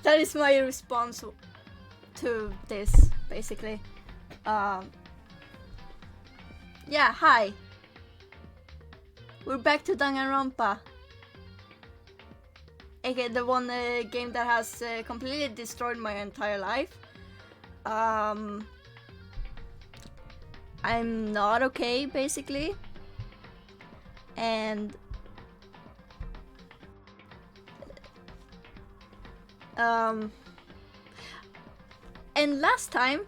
That is my response to this, basically. Yeah, hi. We're back to Danganronpa. aka the one game that has completely destroyed my entire life. I'm not okay, basically. And last time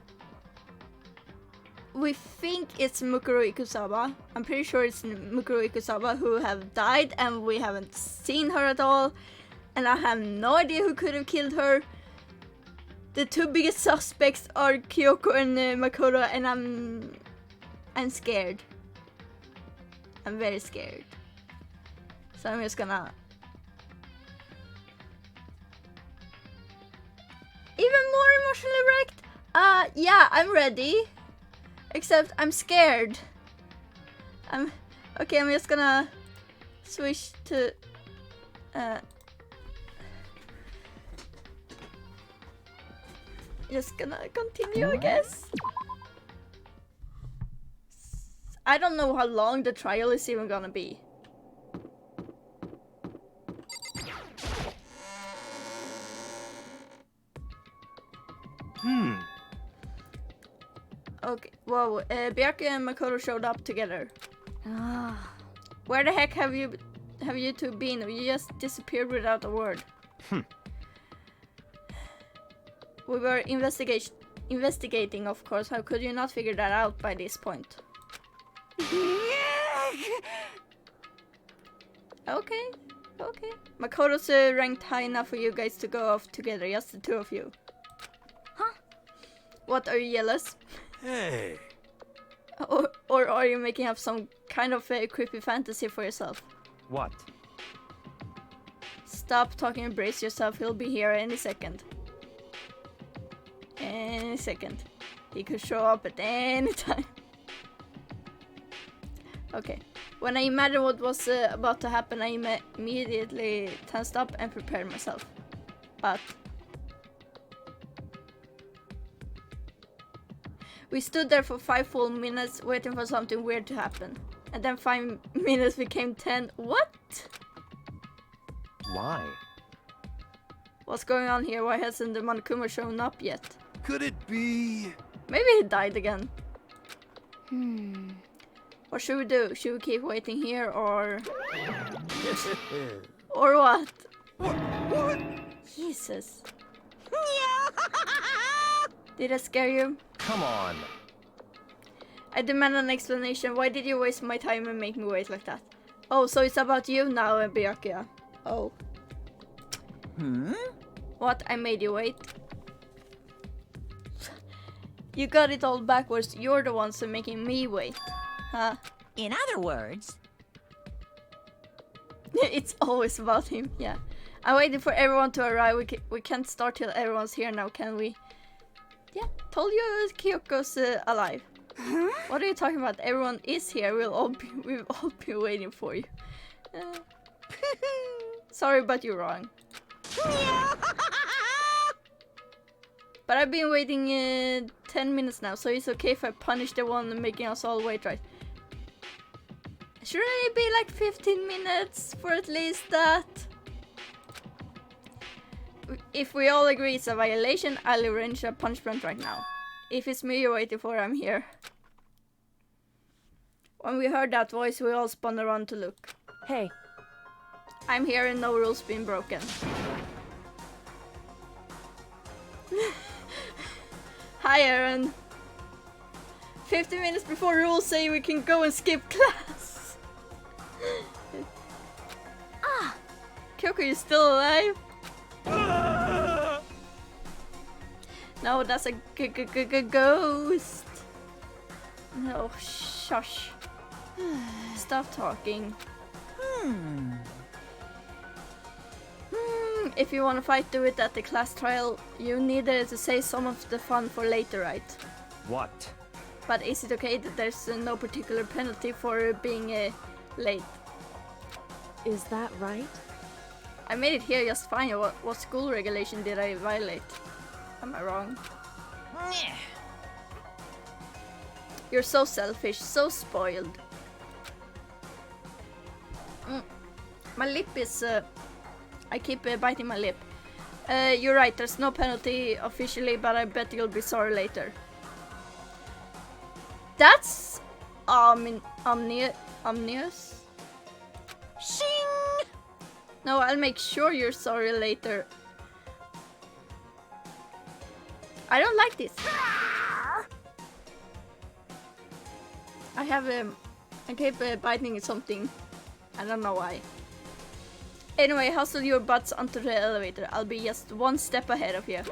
we think it's Mukuro Ikusaba. I'm pretty sure it's Mukuro Ikusaba who have died and we haven't seen her at all. And I have no idea who could have killed her. The two biggest suspects are Kyoko and Makoto, and I'm scared. I'm very scared. So I'm just gonna... Even more emotionally wrecked? Yeah, I'm ready. Except I'm scared. Okay, I'm just gonna switch to... Just gonna continue, I guess. I don't know how long the trial is even gonna be. Okay, whoa, Byakuya and Makoto showed up together. Where the heck have you two been? You just disappeared without a word. We were investigating, of course. How could you not figure that out by this point? Okay. Makoto's ranked high enough for you guys to go off together, just the two of you. Huh? What, are you jealous? Hey. Or are you making up some kind of creepy fantasy for yourself? What? Stop talking and brace yourself, he'll be here any second. Any second. He could show up at any time. Okay. When I imagined what was about to happen, I immediately tensed up and prepared myself. But... we stood there for 5 full minutes waiting for something weird to happen. And then 5 minutes became 10. What? Why? What's going on here? Why hasn't the Monokuma shown up yet? Could it be? Maybe he died again. What should we do? Should we keep waiting here or... or what? What? Jesus. Did I scare you? Come on. I demand an explanation. Why did you waste my time and make me wait like that? Oh, so it's about you now, Byakuya. Oh. What? I made you wait? You got it all backwards. You're the ones who are making me wait. Huh? In other words... It's always about him, yeah. I'm waiting for everyone to arrive. We can't start till everyone's here now, can we? Yeah, told you Kyoko's alive. Huh? What are you talking about? Everyone is here. We've all been waiting for you. Sorry, but you're wrong. But I've been waiting 10 minutes now, so it's okay if I punish the one making us all wait, right? Shouldn't it be like 15 minutes for at least that? If we all agree it's a violation, I'll arrange a punishment right now. If it's me you're waiting for, I'm here. When we heard that voice, we all spun around to look. Hey. I'm here and no rules been broken. Hi, Aaron. 50 minutes before rules say we can go and skip class. Kyoko, you still alive? No, that's a ghost. No, shush. Stop talking. If you want to fight, do it at the class trial. You needed to save some of the fun for later, right? What? But is it okay that there's no particular penalty for being late? Is that right? I made it here just fine. What school regulation did I violate? Am I wrong? You're so selfish, so spoiled. My lip is... I keep biting my lip. You're right, there's no penalty officially, but I bet you'll be sorry later. That's... omnious? Shing! No, I'll make sure you're sorry later. I don't like this. I have I keep biting something. I don't know why. Anyway, hustle your butts onto the elevator. I'll be just one step ahead of you.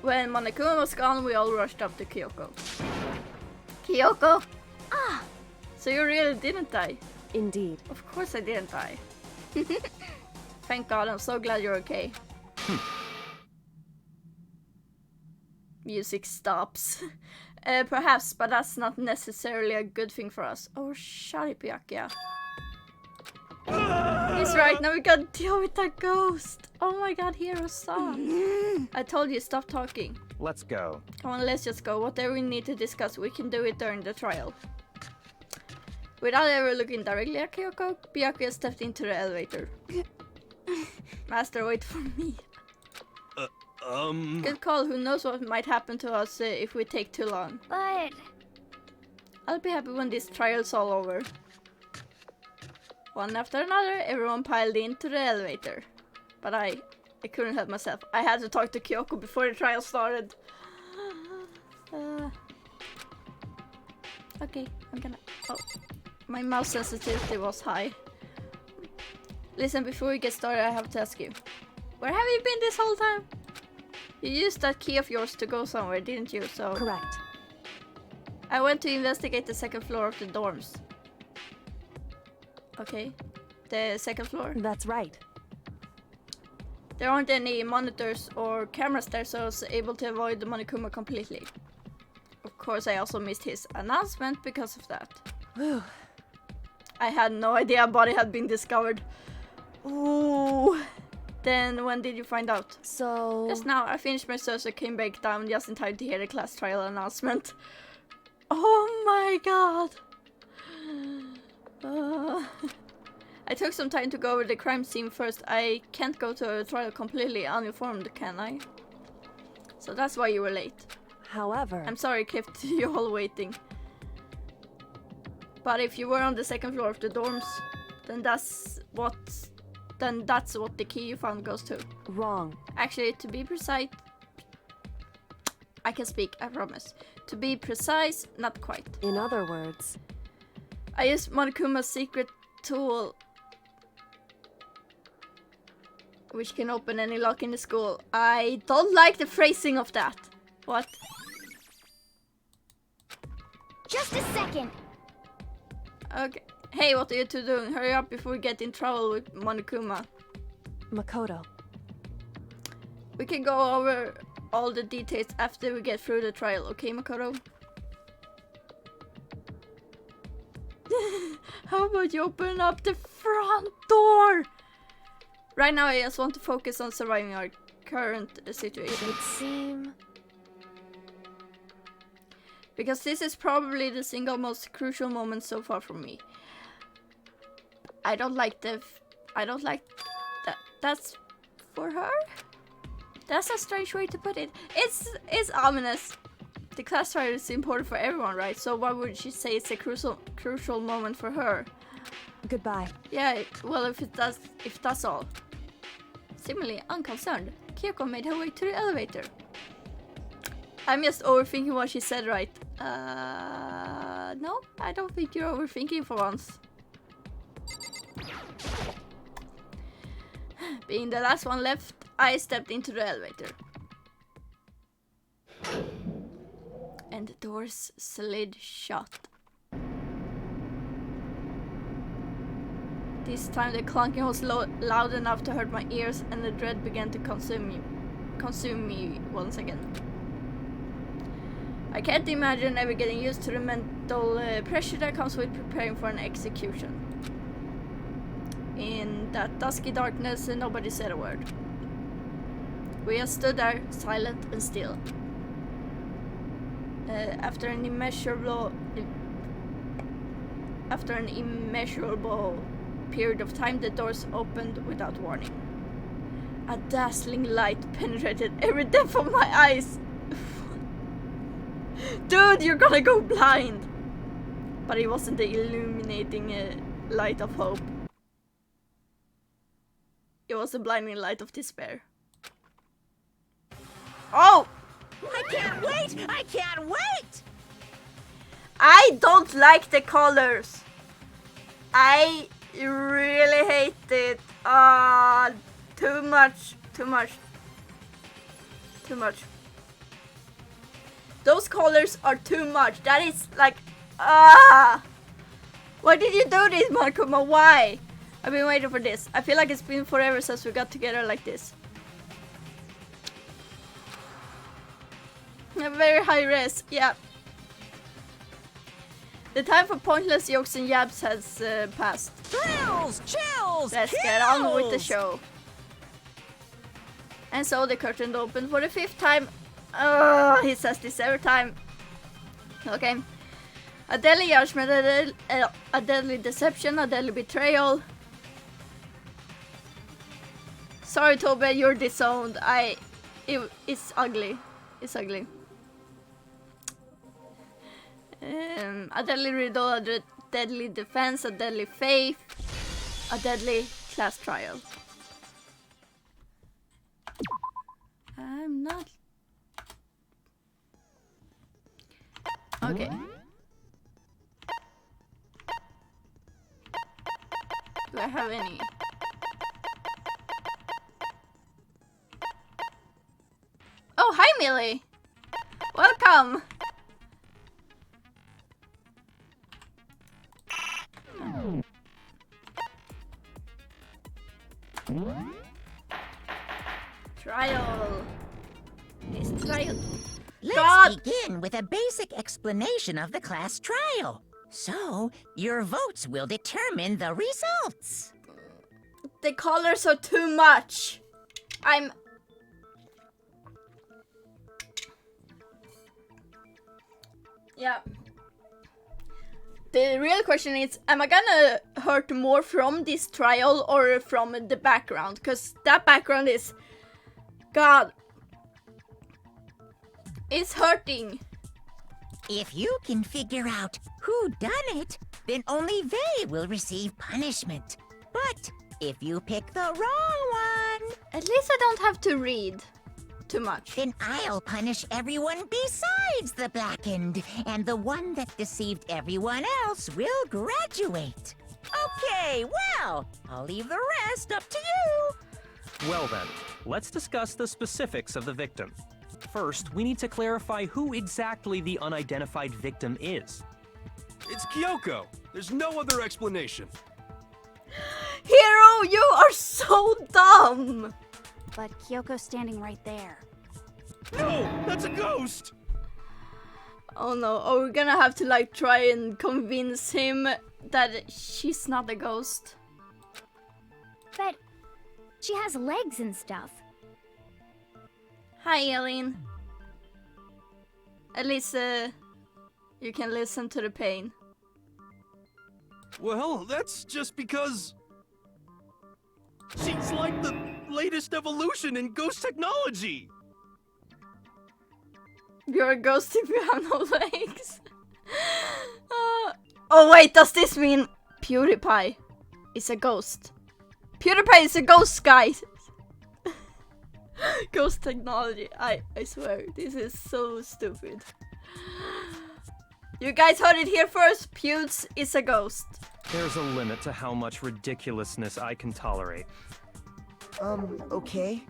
When Monokuma was gone, we all rushed up to Kyoko. Kyoko? Ah! So you really didn't die? Indeed. Of course I didn't die. Thank God, I'm so glad you're okay. Music stops. Perhaps, but that's not necessarily a good thing for us. Oh, shut it, Byakuya. He's right, now we gotta deal with that ghost. Oh my God, Hiro-san. I told you, stop talking. Let's go. Come on, let's just go. Whatever we need to discuss, we can do it during the trial. Without ever looking directly at Kyoko, Byakuya stepped into the elevator. Master, wait for me. Good call. Who knows what might happen to us if we take too long. But... I'll be happy when this trial's all over. One after another, everyone piled into the elevator. But I couldn't help myself. I had to talk to Kyoko before the trial started. Okay, I'm gonna... Oh, my mouse sensitivity was high. Listen, before we get started, I have to ask you. Where have you been this whole time? You used that key of yours to go somewhere, didn't you? So Correct. I went to investigate the second floor of the dorms. Okay. The second floor? That's right. There aren't any monitors or cameras there, so I was able to avoid the Monokuma completely. Of course, I also missed his announcement because of that. Whew. I had no idea a body had been discovered. Ooh. Then when did you find out? So... Just now, I finished my search and came back down just in time to hear the class trial announcement. Oh my God! I took some time to go over the crime scene first. I can't go to a trial completely uninformed, can I? So that's why you were late. However... I'm sorry I kept you all waiting. But if you were on the second floor of the dorms, then that's what the key you found goes to. Wrong. Actually, to be precise... I can speak, I promise. To be precise, not quite. In other words... I used Monokuma's secret tool, which can open any lock in the school. I don't like the phrasing of that. What? Just a second. Okay. Hey, what are you two doing? Hurry up before we get in trouble with Monokuma. Makoto. We can go over all the details after we get through the trial, okay, Makoto? How about you open up the front door? Right now I just want to focus on surviving our current situation. It would seem... Because this is probably the single most crucial moment so far for me. I don't like that. That's for her? That's a strange way to put it. It's ominous. The class trial is important for everyone, right? So why would she say it's a crucial moment for her? Goodbye. Yeah, well, if that's all. Similarly unconcerned, Kyoko made her way to the elevator. I'm just overthinking what she said, right? No, I don't think you're overthinking for once. Being the last one left, I stepped into the elevator. And the doors slid shut. This time the clunking was loud enough to hurt my ears, and the dread began to consume me once again. I can't imagine ever getting used to the mental pressure that comes with preparing for an execution. In that dusky darkness, nobody said a word. We just stood there, silent and still. After an immeasurable period of time, the doors opened without warning. A dazzling light penetrated every depth of my eyes. Dude, you're gonna go blind! But it wasn't the illuminating light of hope. It was the blinding light of despair. Oh! I can't wait! I can't wait! I don't like the colors. I really hate it. Too much. Those colors are too much. That is like, why did you do this, Markuma? Why? I've been waiting for this. I feel like it's been forever since we got together like this. A very high res, yeah. The time for pointless jokes and yabs has passed. Thrills! Chills! Let's get on with the show. And so the curtain opened for the 5th time. He says this every time. Okay. A deadly judgment, a deadly deception, a deadly betrayal. Sorry, Tobe, you're disowned. It's ugly. It's ugly. A deadly riddle, a deadly defense, a deadly faith, a deadly class trial. I'm not... Okay. Do I have any? Oh, hi Millie! Welcome! Trial. It's trial. Let's begin with a basic explanation of the class trial. So, your votes will determine the results. The colors are too much. Yeah. The real question is, am I gonna hurt more from this trial or from the background? Because that background is... God. It's hurting. If you can figure out who done it, then only they will receive punishment. But if you pick the wrong one, At least I don't have to read too much. then I'll punish everyone besides the blackened, and the one that deceived everyone else will graduate. Okay, well, I'll leave the rest up to you. Well then, let's discuss the specifics of the victim. First, we need to clarify who exactly the unidentified victim is. It's Kyoko. There's no other explanation. Hero, you are so dumb! But Kyoko's standing right there. No, that's a ghost! Oh no, are we gonna have to like try and convince him that she's not a ghost? But she has legs and stuff. Hi, Eileen. At least you can listen to the pain. Well, that's just because... she's like the latest evolution in ghost technology! You're a ghost if you have no legs. Oh wait, does this mean PewDiePie is a ghost? PewDiePie is a ghost, guys! Ghost technology, I swear, this is so stupid. You guys heard it here first, Pewds is a ghost. There's a limit to how much ridiculousness I can tolerate. Okay.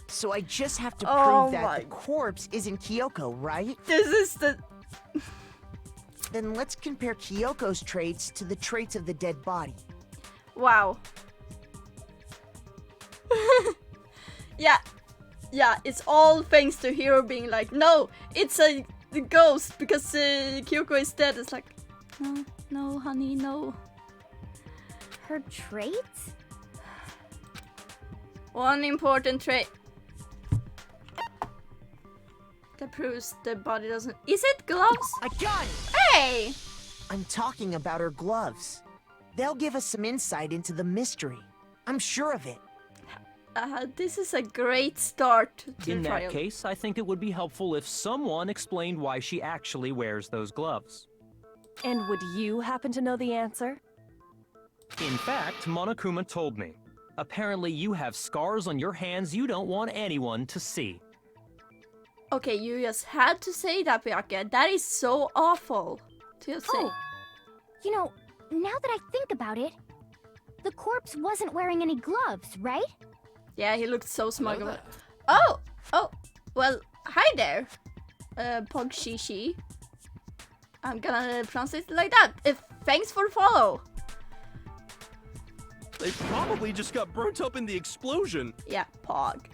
So I just have to Oh prove that my- the corpse isn't Kyoko, right? This is the... Then let's compare Kyoko's traits to the traits of the dead body. Wow. Yeah, it's all thanks to Hero being like, no, it's a ghost because Kyoko is dead. It's like, no, honey, no. Her traits? One important trait that proves the body doesn't. Is it gloves? I got it! Hey! I'm talking about her gloves. They'll give us some insight into the mystery. I'm sure of it. This is a great start to In the that trial. case, I think it would be helpful if someone explained why she actually wears those gloves. And would you happen to know the answer? In fact, Monokuma told me. Apparently you have scars on your hands you don't want anyone to see. Okay, you just had to say that, Byakke. That is so awful to just say. Oh, you know, now that I think about it, the corpse wasn't wearing any gloves, right? Yeah, he looked so smug about it. Oh! Well, hi there, Pog Shishi. I'm gonna pronounce it like that. Thanks for the follow. They probably just got burnt up in the explosion. Yeah, Pog.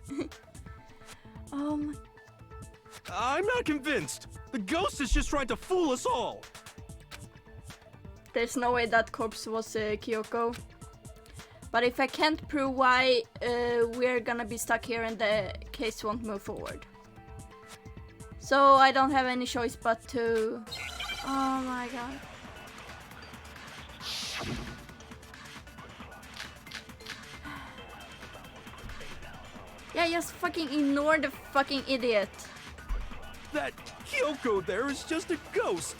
I'm not convinced. The ghost is just trying to fool us all. There's no way that corpse was Kyoko. But if I can't prove why, we're gonna be stuck here and the case won't move forward. So I don't have any choice but to... Oh my god. Yeah, just fucking ignore the fucking idiot. That Kyoko there is just a ghost.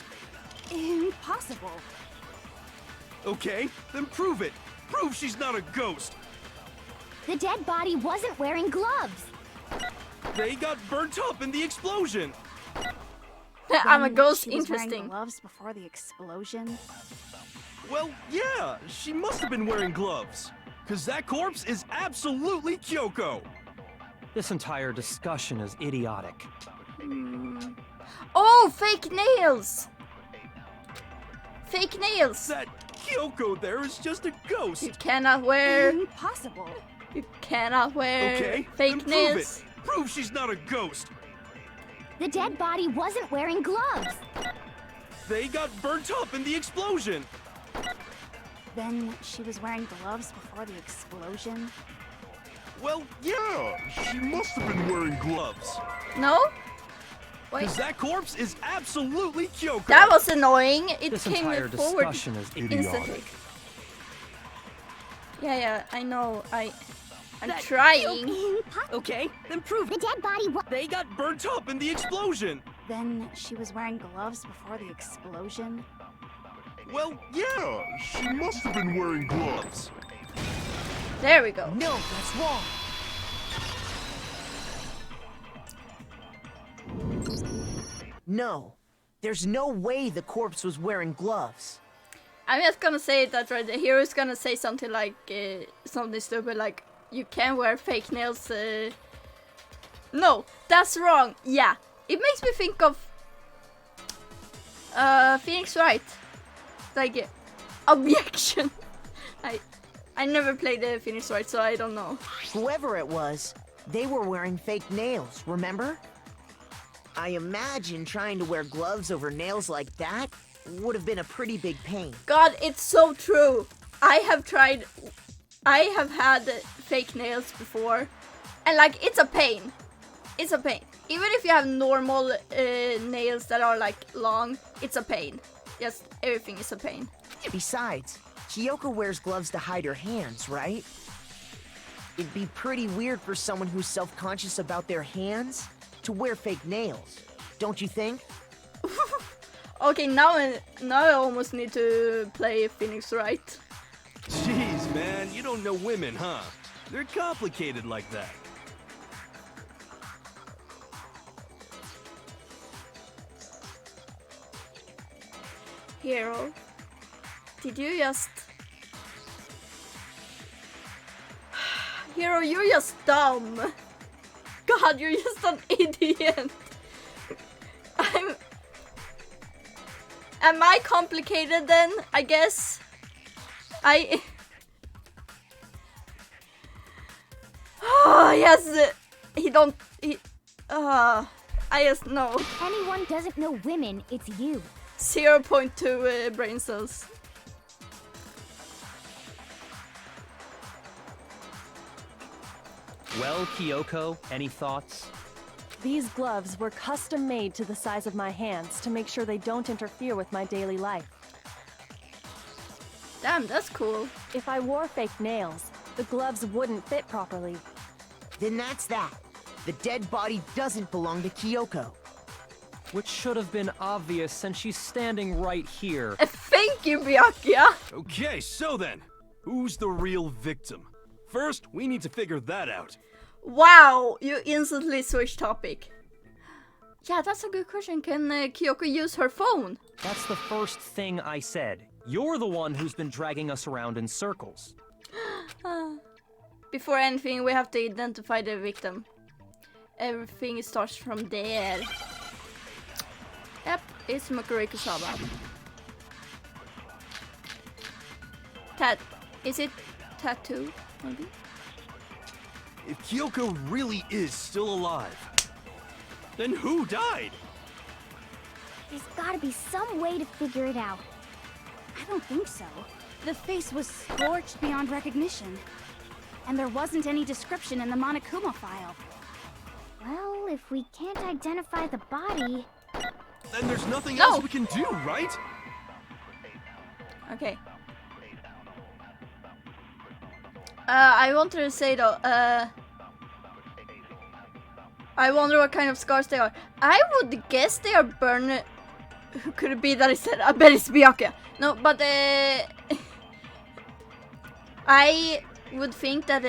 Impossible. Okay, then prove it. Prove she's not a ghost. The dead body wasn't wearing gloves. They got burnt up in the explosion. I'm a ghost, She was wearing interesting. gloves before the explosion. Well, yeah, she must have been wearing gloves. Cause that corpse is absolutely Kyoko. This entire discussion is idiotic. Oh, fake nails! Fake nails! That Kyoko there is just a ghost. You cannot wear... Impossible. You cannot wear Okay, fake then nails. prove it. Prove she's not a ghost. The dead body wasn't wearing gloves. They got burnt up in the explosion. Then she was wearing gloves before the explosion. Well, yeah, she must have been wearing gloves. No? Wait, Cause that corpse is absolutely Kyoko. that was annoying. It This came entire forward discussion is instantly. idiotic. Yeah, I know. I'm trying. Okay, then prove The it. dead body was... They got burnt up in the explosion. Then she was wearing gloves before the explosion. Well, yeah, she must have been wearing gloves. There we go. No, that's wrong. No, there's no way the corpse was wearing gloves. I'm just gonna say that right. The hero's gonna say something like something stupid like, "You can wear fake nails." No, that's wrong. Yeah, it makes me think of Phoenix Wright. Like objection. I never played the Phoenix Wright, so I don't know. Whoever it was, they were wearing fake nails, remember? I imagine trying to wear gloves over nails like that would have been a pretty big pain. God, it's so true. I have had fake nails before, and like it's a pain. It's a pain. Even if you have normal nails that are like long, it's a pain. Just everything is a pain. Besides, Kyoko wears gloves to hide her hands, right? It'd be pretty weird for someone who's self-conscious about their hands to wear fake nails, don't you think? Okay, now I almost need to play Phoenix Wright. Jeez, man, you don't know women, huh? They're complicated like that. Hero, did you just... Hero, you're just dumb. God, you're just an idiot. Am I complicated then? I guess. Oh, yes. I just know. If anyone doesn't know women, it's you. 0.2 brain cells. Well, Kyoko, any thoughts? These gloves were custom made to the size of my hands to make sure they don't interfere with my daily life. Damn, that's cool. If I wore fake nails, the gloves wouldn't fit properly. Then that's that. The dead body doesn't belong to Kyoko. Which should have been obvious since she's standing right here. Thank you, Byakuya. Okay, so then, who's the real victim? First, we need to figure that out. Wow, you instantly switched topic. Yeah, that's a good question. Can Kyoko use her phone? That's the first thing I said. You're the one who's been dragging us around in circles. Before anything, we have to identify the victim. Everything starts from there. Yep, it's Mukuro Ikusaba. Is it tattoo, maybe? If Kyoko really is still alive, then who died? There's gotta be some way to figure it out. I don't think so. The face was scorched beyond recognition. And there wasn't any description in the Monokuma file. Well, if we can't identify the body... Then there's nothing No. else we can do, right? Okay. I wanted to say though, I wonder what kind of scars they are. I would guess they are burned. Who could it be that I said? I bet it's Byakuya. No, but I would think that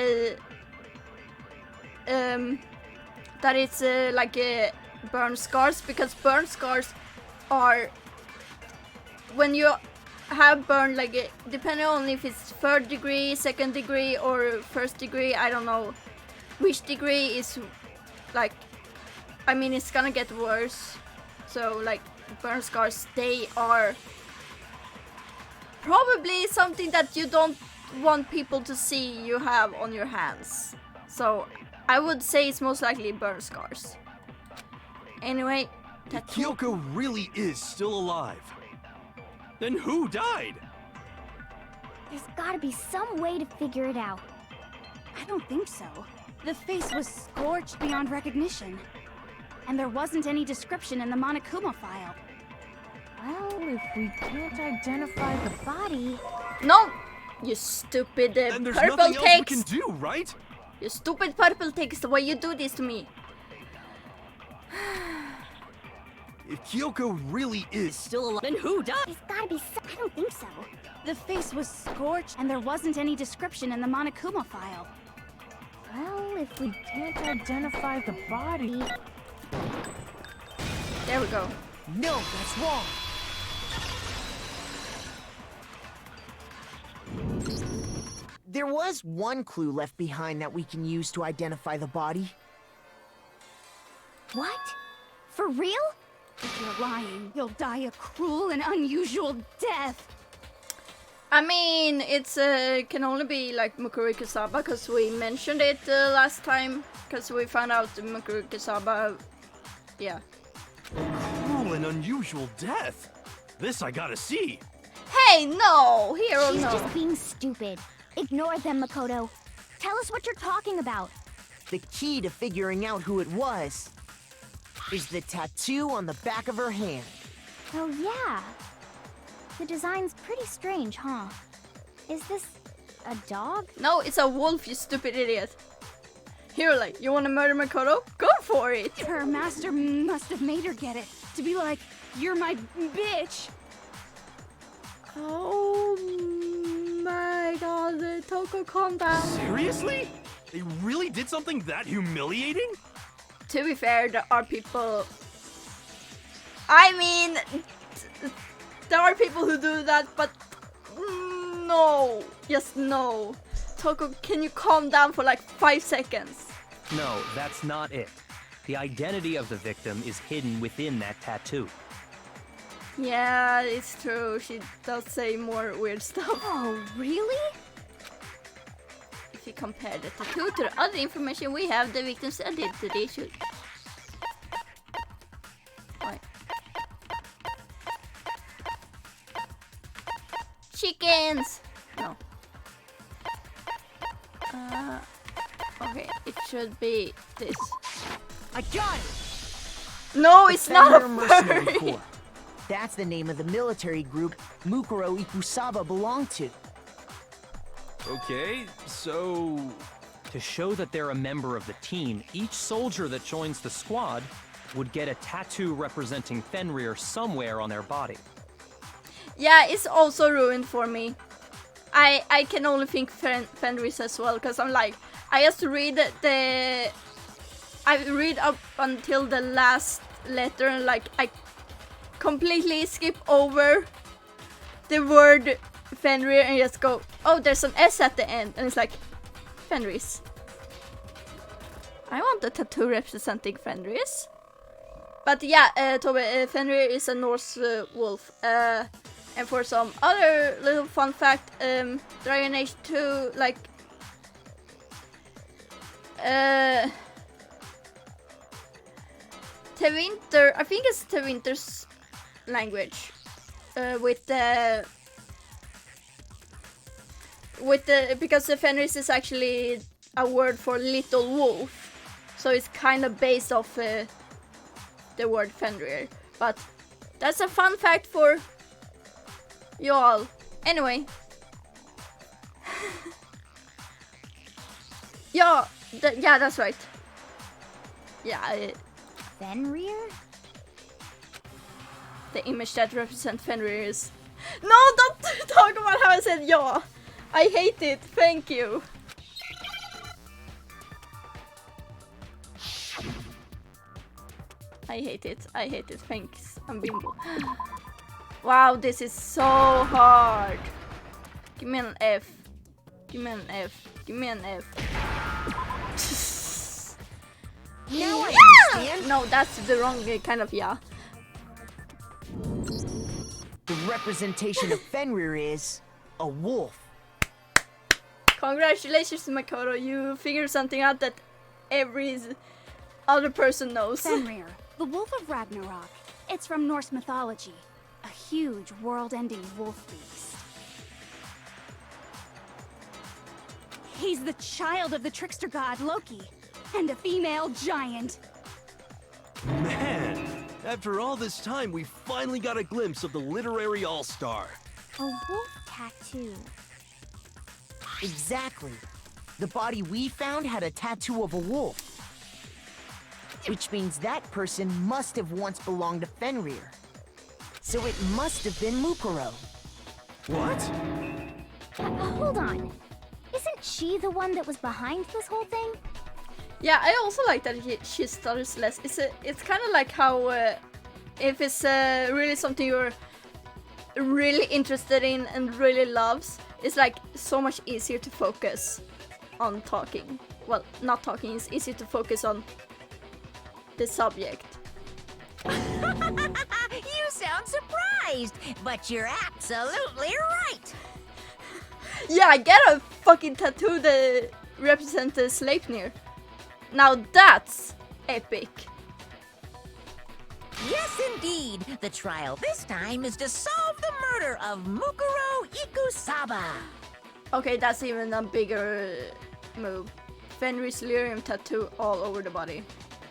that it's like burn scars, because burn scars are when you have burned, like depending on if it's 3rd degree, 2nd degree, or 1st degree. I don't know which degree is like. I mean, it's gonna get worse. So like burn scars, they are probably something that you don't want people to see you have on your hands. So I would say it's most likely burn scars. Anyway, If Kyoko really is still alive, then who died? There's gotta be some way to figure it out. I don't think so. The face was scorched beyond recognition. And there wasn't any description in the Monokuma file. Well, if we can't identify the body... no, you stupid Then there's purple nothing else we can text. do, right? You stupid purple text. Why you do this to me? If Kyoko really is still alive, then who died? There's gotta be some... I don't think so. The face was scorched, and there wasn't any description in the Monokuma file. Well, if we can't identify the body... There we go. No, that's wrong. There was one clue left behind that we can use to identify the body. What? For real? If you're lying, you'll die a cruel and unusual death. I mean, it's can only be like Mukuro Ikusaba, because we mentioned it last time, because we found out Mukuro Ikusaba. Yeah. Cruel and unusual death. This I gotta see. Hey, no, hero, She's no. just being stupid. Ignore them, Makoto. Tell us what you're talking about. The key to figuring out who it was is the tattoo on the back of her hand. Oh, yeah. The design's pretty strange, huh? Is this a dog? No, it's a wolf, you stupid idiot. Here, like, you want to murder Makoto? Go for it. Her master must have made her get it. To be like, you're my bitch. Oh my god, Toko, calm down. Seriously? They really did something that humiliating? To be fair, there are people... I mean, there are people who do that, but no. Yes, no. Toko, can you calm down for like 5 seconds? No, that's not it. The identity of the victim is hidden within that tattoo. Yeah, it's true. She does say more weird stuff. Oh, really? If you compare the tattoo to the other information we have, the victim's identity should... Wait. Chickens! No. Okay, it should be this. I got it! No, it's not a Fenrir Mercenary furry. Corps. That's the name of the military group Mukuro Ikusaba belonged to. Okay, so... To show that they're a member of the team, each soldier that joins the squad would get a tattoo representing Fenrir somewhere on their body. Yeah, it's also ruined for me. I can only think Fenris as well, because I'm like, I just read I read up until the last letter and like I completely skip over the word Fenrir and just go, oh, there's an S at the end, and it's like, Fenris. I want a tattoo representing Fenris. But yeah, Toby, Fenrir is a Norse wolf. And for some other little fun fact, Dragon Age 2, like... Tevinter, I think it's Tevinter's language. Because the Fenris is actually a word for little wolf. So it's kind of based off the word Fenrir. But that's a fun fact for you all. Anyway. Yeah, that's right. Yeah, Fenrir? the image that represents Fenrir is... No, don't talk about how I said yeah. I hate it. Thank you. I hate it. I hate it. Thanks. I'm bimbo. Wow, this is so hard. Give me an F. Give me an F. Give me an F. Now I understand. No, that's the wrong kind of yeah. The representation of Fenrir is a wolf. Congratulations, Makoto. You figured something out that every other person knows. Fenrir, the Wolf of Ragnarok. It's from Norse mythology. A huge, world-ending wolf beast. He's the child of the trickster god Loki, and a female giant. Man, after all this time, we finally got a glimpse of the literary all-star. A wolf tattoo. Exactly. The body we found had a tattoo of a wolf. Which means that person must have once belonged to Fenrir. So it must have been Mukuro. What? Hold on. Isn't she the one that was behind this whole thing? Yeah, I also like that she stutters less. It's kind of like how if it's really something you're really interested in and really loves, it's like so much easier to focus on talking. Well, not talking, it's easier to focus on the subject. You sound surprised, but you're absolutely right. Yeah, I get a fucking tattoo that represents the Sleipnir. Now that's epic. Yes, indeed. The trial this time is to solve the murder of Mukuro Ikusaba. Okay, that's even a bigger move. Fenris lyrium tattoo all over the body.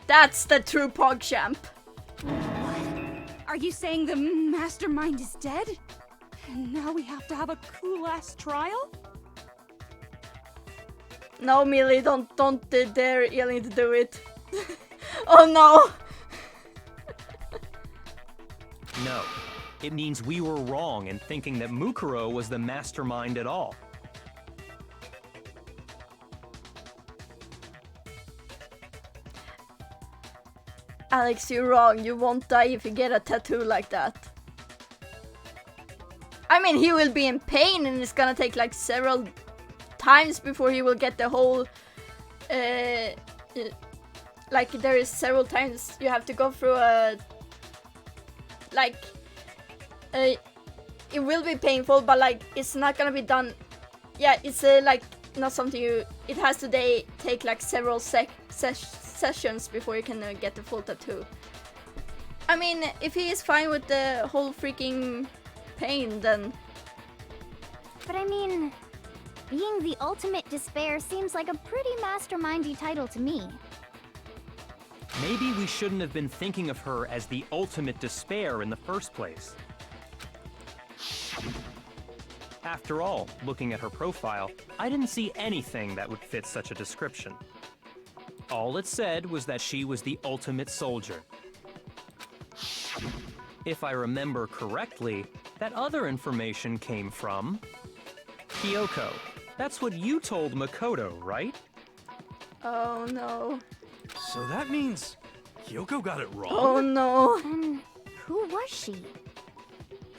That's the true PogChamp. Are you saying the mastermind is dead? And now we have to have a cool-ass trial? No, Millie, don't dare Elin to do it. Oh no! No, it means we were wrong in thinking that Mukuro was the mastermind at all. Alex, you're wrong. You won't die if you get a tattoo like that. I mean, he will be in pain and it's gonna take like several times before he will get the whole... like, there is several times you have to go through a... Like... it will be painful, but like, it's not gonna be done... Yeah, it's like, not something you... It has to take like several sessions before you can get the full tattoo. I mean, if he is fine with the whole freaking pain, then... But I mean, Being the ultimate despair seems like a pretty mastermindy title to me. Maybe we shouldn't have been thinking of her as the ultimate despair in the first place. After all, looking at her profile, I didn't see anything that would fit such a description. All it said was that she was the ultimate soldier. If I remember correctly, that other information came from Kyoko. That's what you told Makoto, right? Oh no. So that means Kyoko got it wrong? Oh no. Then who was she?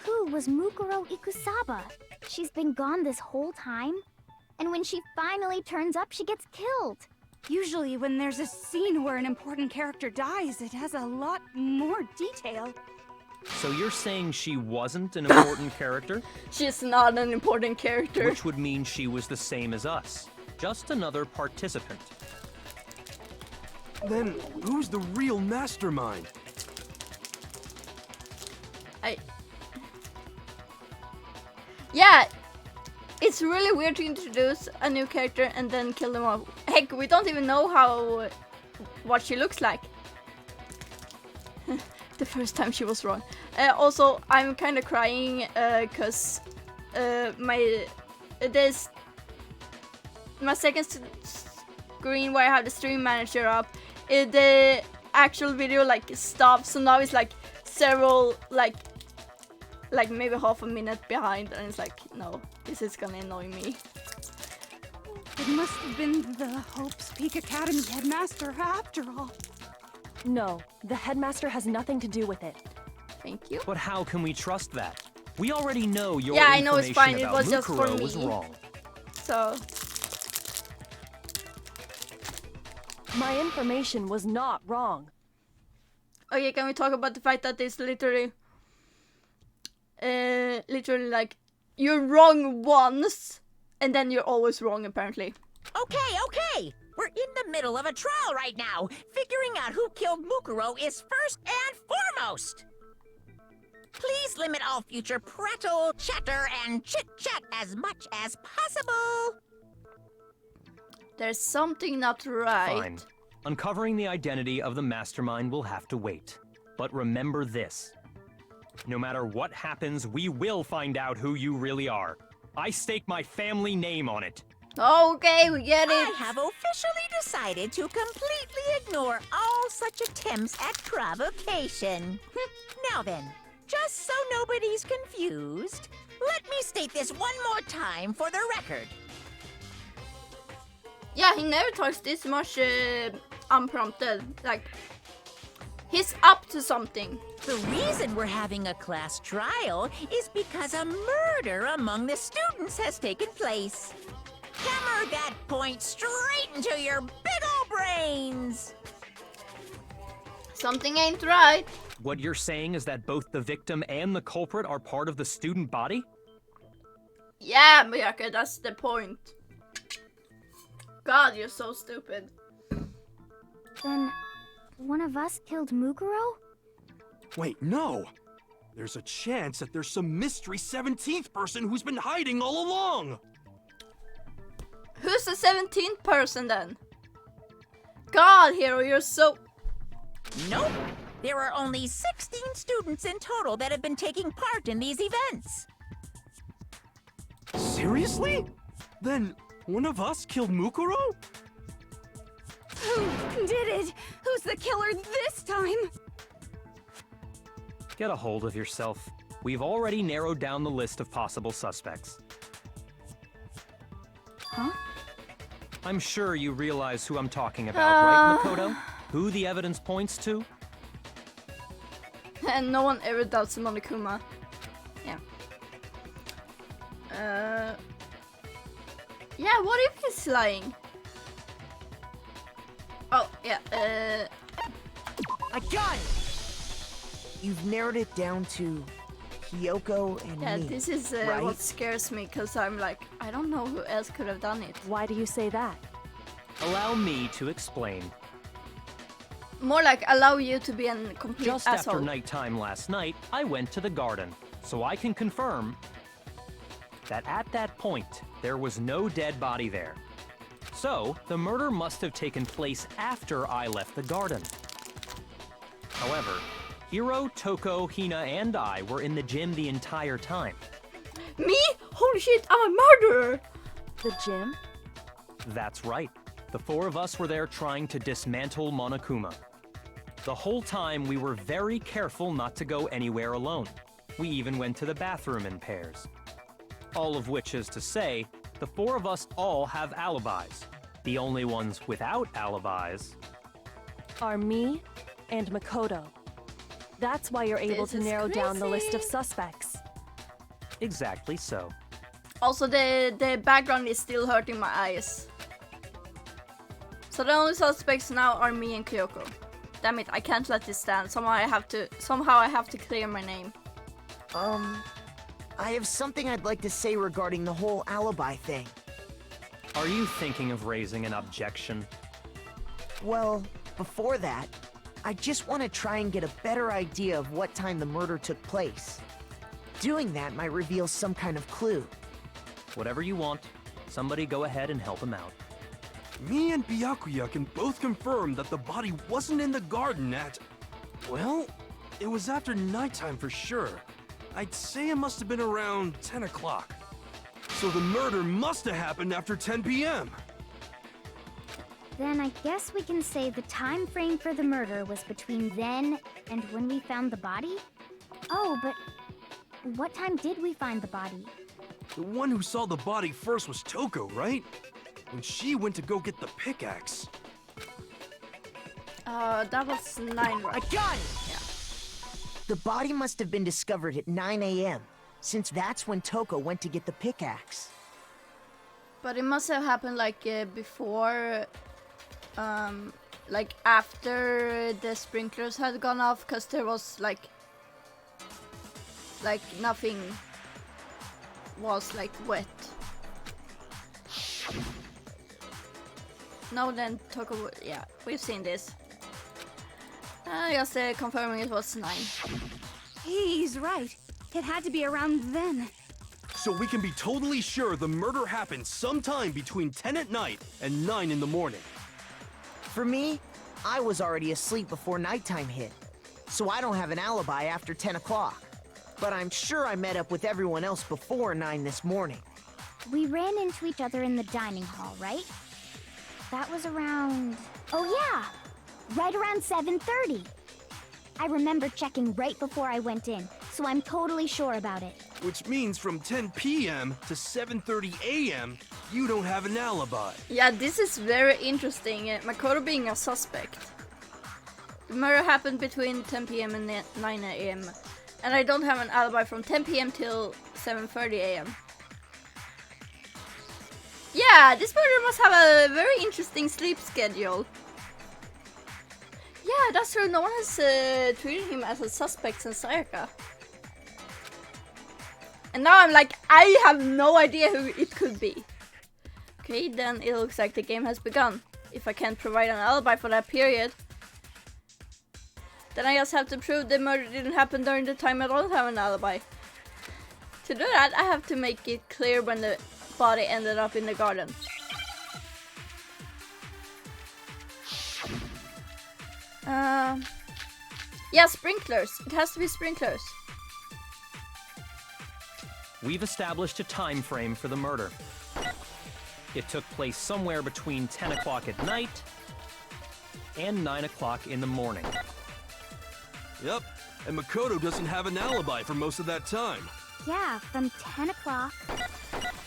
Who was Mukuro Ikusaba? She's been gone this whole time? And when she finally turns up, she gets killed. Usually when there's a scene where an important character dies, it has a lot more detail. So you're saying she wasn't an important character? She's not an important character. Which would mean she was the same as us. Just another participant. Then who's the real mastermind? Yeah, it's really weird to introduce a new character and then kill them off. Heck, we don't even know what she looks like. The first time she was wrong. Also, I'm kind of crying because my second screen where I have the stream manager up, the actual video like stopped, so now it's like several like maybe half a minute behind, and it's like, no, this is gonna annoy me. It must have been the Hope's Peak Academy headmaster after all. No, the headmaster has nothing to do with it. Thank you. But how can we trust that? We already know your Yeah, I know it's fine. information It about was just for Mukuro was me. wrong. So My information was not wrong. okay, can we talk about the fact that it's literally like you're wrong once and then you're always wrong apparently. Okay. We're in the middle of a trial right now. Figuring out who killed Mukuro is first and foremost. Please limit all future prattle, chatter, and chit-chat as much as possible. There's something not right. Fine. Uncovering the identity of the mastermind will have to wait. But remember this. No matter what happens, we will find out who you really are. I stake my family name on it. Okay, we get I it. have officially decided to completely ignore all such attempts at provocation. Now then, just so nobody's confused, let me state this one more time for the record. Yeah, he never talks this much unprompted. Like, he's up to something. The reason we're having a class trial is because a murder among the students has taken place. Hammer that point straight into your big ol' brains! Something ain't right. What you're saying is that both the victim and the culprit are part of the student body? Yeah, Miyake, that's the point. God, you're so stupid. Then one of us killed Mukuro? Wait, no! There's a chance that there's some mystery 17th person who's been hiding all along! Who's the 17th person then? God, Hero, you're so... Nope! There are only 16 students in total that have been taking part in these events. Seriously? Then one of us killed Mukuro? Who did it? Who's the killer this time? Get a hold of yourself. We've already narrowed down the list of possible suspects. Huh? I'm sure you realize who I'm talking about, right, Makoto? Who the evidence points to? And no one ever doubts Monokuma. Yeah. Yeah, what if he's lying? Oh, yeah, I got it! You've narrowed it down to Kyoko and yeah, me, this is right? what scares me, because I'm like, I don't know who else could have done it. Why do you say that? Allow me to explain. More like, allow you to be a complete Just asshole. after nighttime last night, I went to the garden, so I can confirm that at that point, there was no dead body there. So, the murder must have taken place after I left the garden. However, Hiro, Toko, Hina, and I were in the gym the entire time. Me? Holy shit, I'm a murderer! The gym? That's right. The four of us were there trying to dismantle Monokuma. The whole time, we were very careful not to go anywhere alone. We even went to the bathroom in pairs. All of which is to say, the four of us all have alibis. The only ones without alibis Are me and Makoto. That's why you're able This to is narrow down the list of crazy. suspects. Exactly so. Also, the background is still hurting my eyes. So the only suspects now are me and Kyoko. Damn it, I can't let this stand. Somehow I have to clear my name. I have something I'd like to say regarding the whole alibi thing. Are you thinking of raising an objection? Well, before that, I just want to try and get a better idea of what time the murder took place. Doing that might reveal some kind of clue. Whatever you want. Somebody go ahead and help him out. Me and Byakuya can both confirm that the body wasn't in the garden at... Well, it was after nighttime for sure. I'd say it must have been around 10 o'clock. So the murder must have happened after 10 p.m. Then I guess we can say the time frame for the murder was between then and when we found the body? Oh, but what time did we find the body? The one who saw the body first was Toko, right? When she went to go get the pickaxe. That was 9, right? I got it! The body must have been discovered at 9 a.m., since that's when Toko went to get the pickaxe. But it must have happened like before, like after the sprinklers had gone off, because there was like nothing was like wet. No, then Toko, yeah, we've seen this. I guess confirming it was 9. He's right. It had to be around then. So we can be totally sure the murder happened sometime between 10 at night and 9 in the morning. For me, I was already asleep before nighttime hit, so I don't have an alibi after 10 o'clock. But I'm sure I met up with everyone else before 9 this morning. We ran into each other in the dining hall, right? That was around... Oh yeah! Right around 7:30. I remember checking right before I went in, so I'm totally sure about it. Which means from 10 p.m. to 7:30 a.m., you don't have an alibi. Yeah, this is very interesting. Makoto being a suspect. The murder happened between 10 p.m. and 9 a.m. And I don't have an alibi from 10 p.m. till 7:30 a.m. Yeah, this murder must have a very interesting sleep schedule. Yeah, that's true. No one has treated him as a suspect since Sayaka. And now I'm like, I have no idea who it could be. Okay, then it looks like the game has begun. If I can't provide an alibi for that period, then I just have to prove the murder didn't happen during the time I don't have an alibi. To do that, I have to make it clear when the body ended up in the garden. Yeah, sprinklers. It has to be sprinklers. We've established a time frame for the murder. It took place somewhere between 10 o'clock at night and 9 o'clock in the morning. Yep, and Makoto doesn't have an alibi for most of that time. Yeah, from 10 o'clock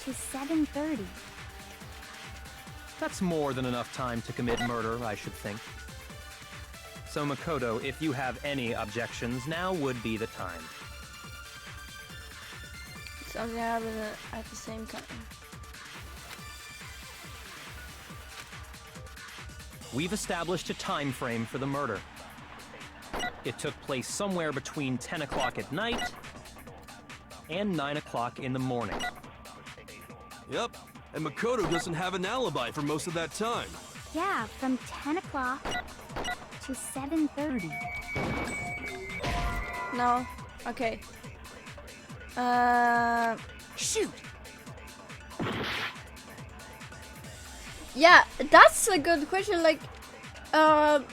to 7:30. That's more than enough time to commit murder, I should think. So Makoto, if you have any objections, now would be the time. Something happened at the same time. We've established a time frame for the murder. It took place somewhere between 10 o'clock at night and 9 o'clock in the morning. Yep, and Makoto doesn't have an alibi for most of that time. Yeah, from 10 o'clock to 7:30. No. Okay. Shoot! Yeah, that's a good question. Like, but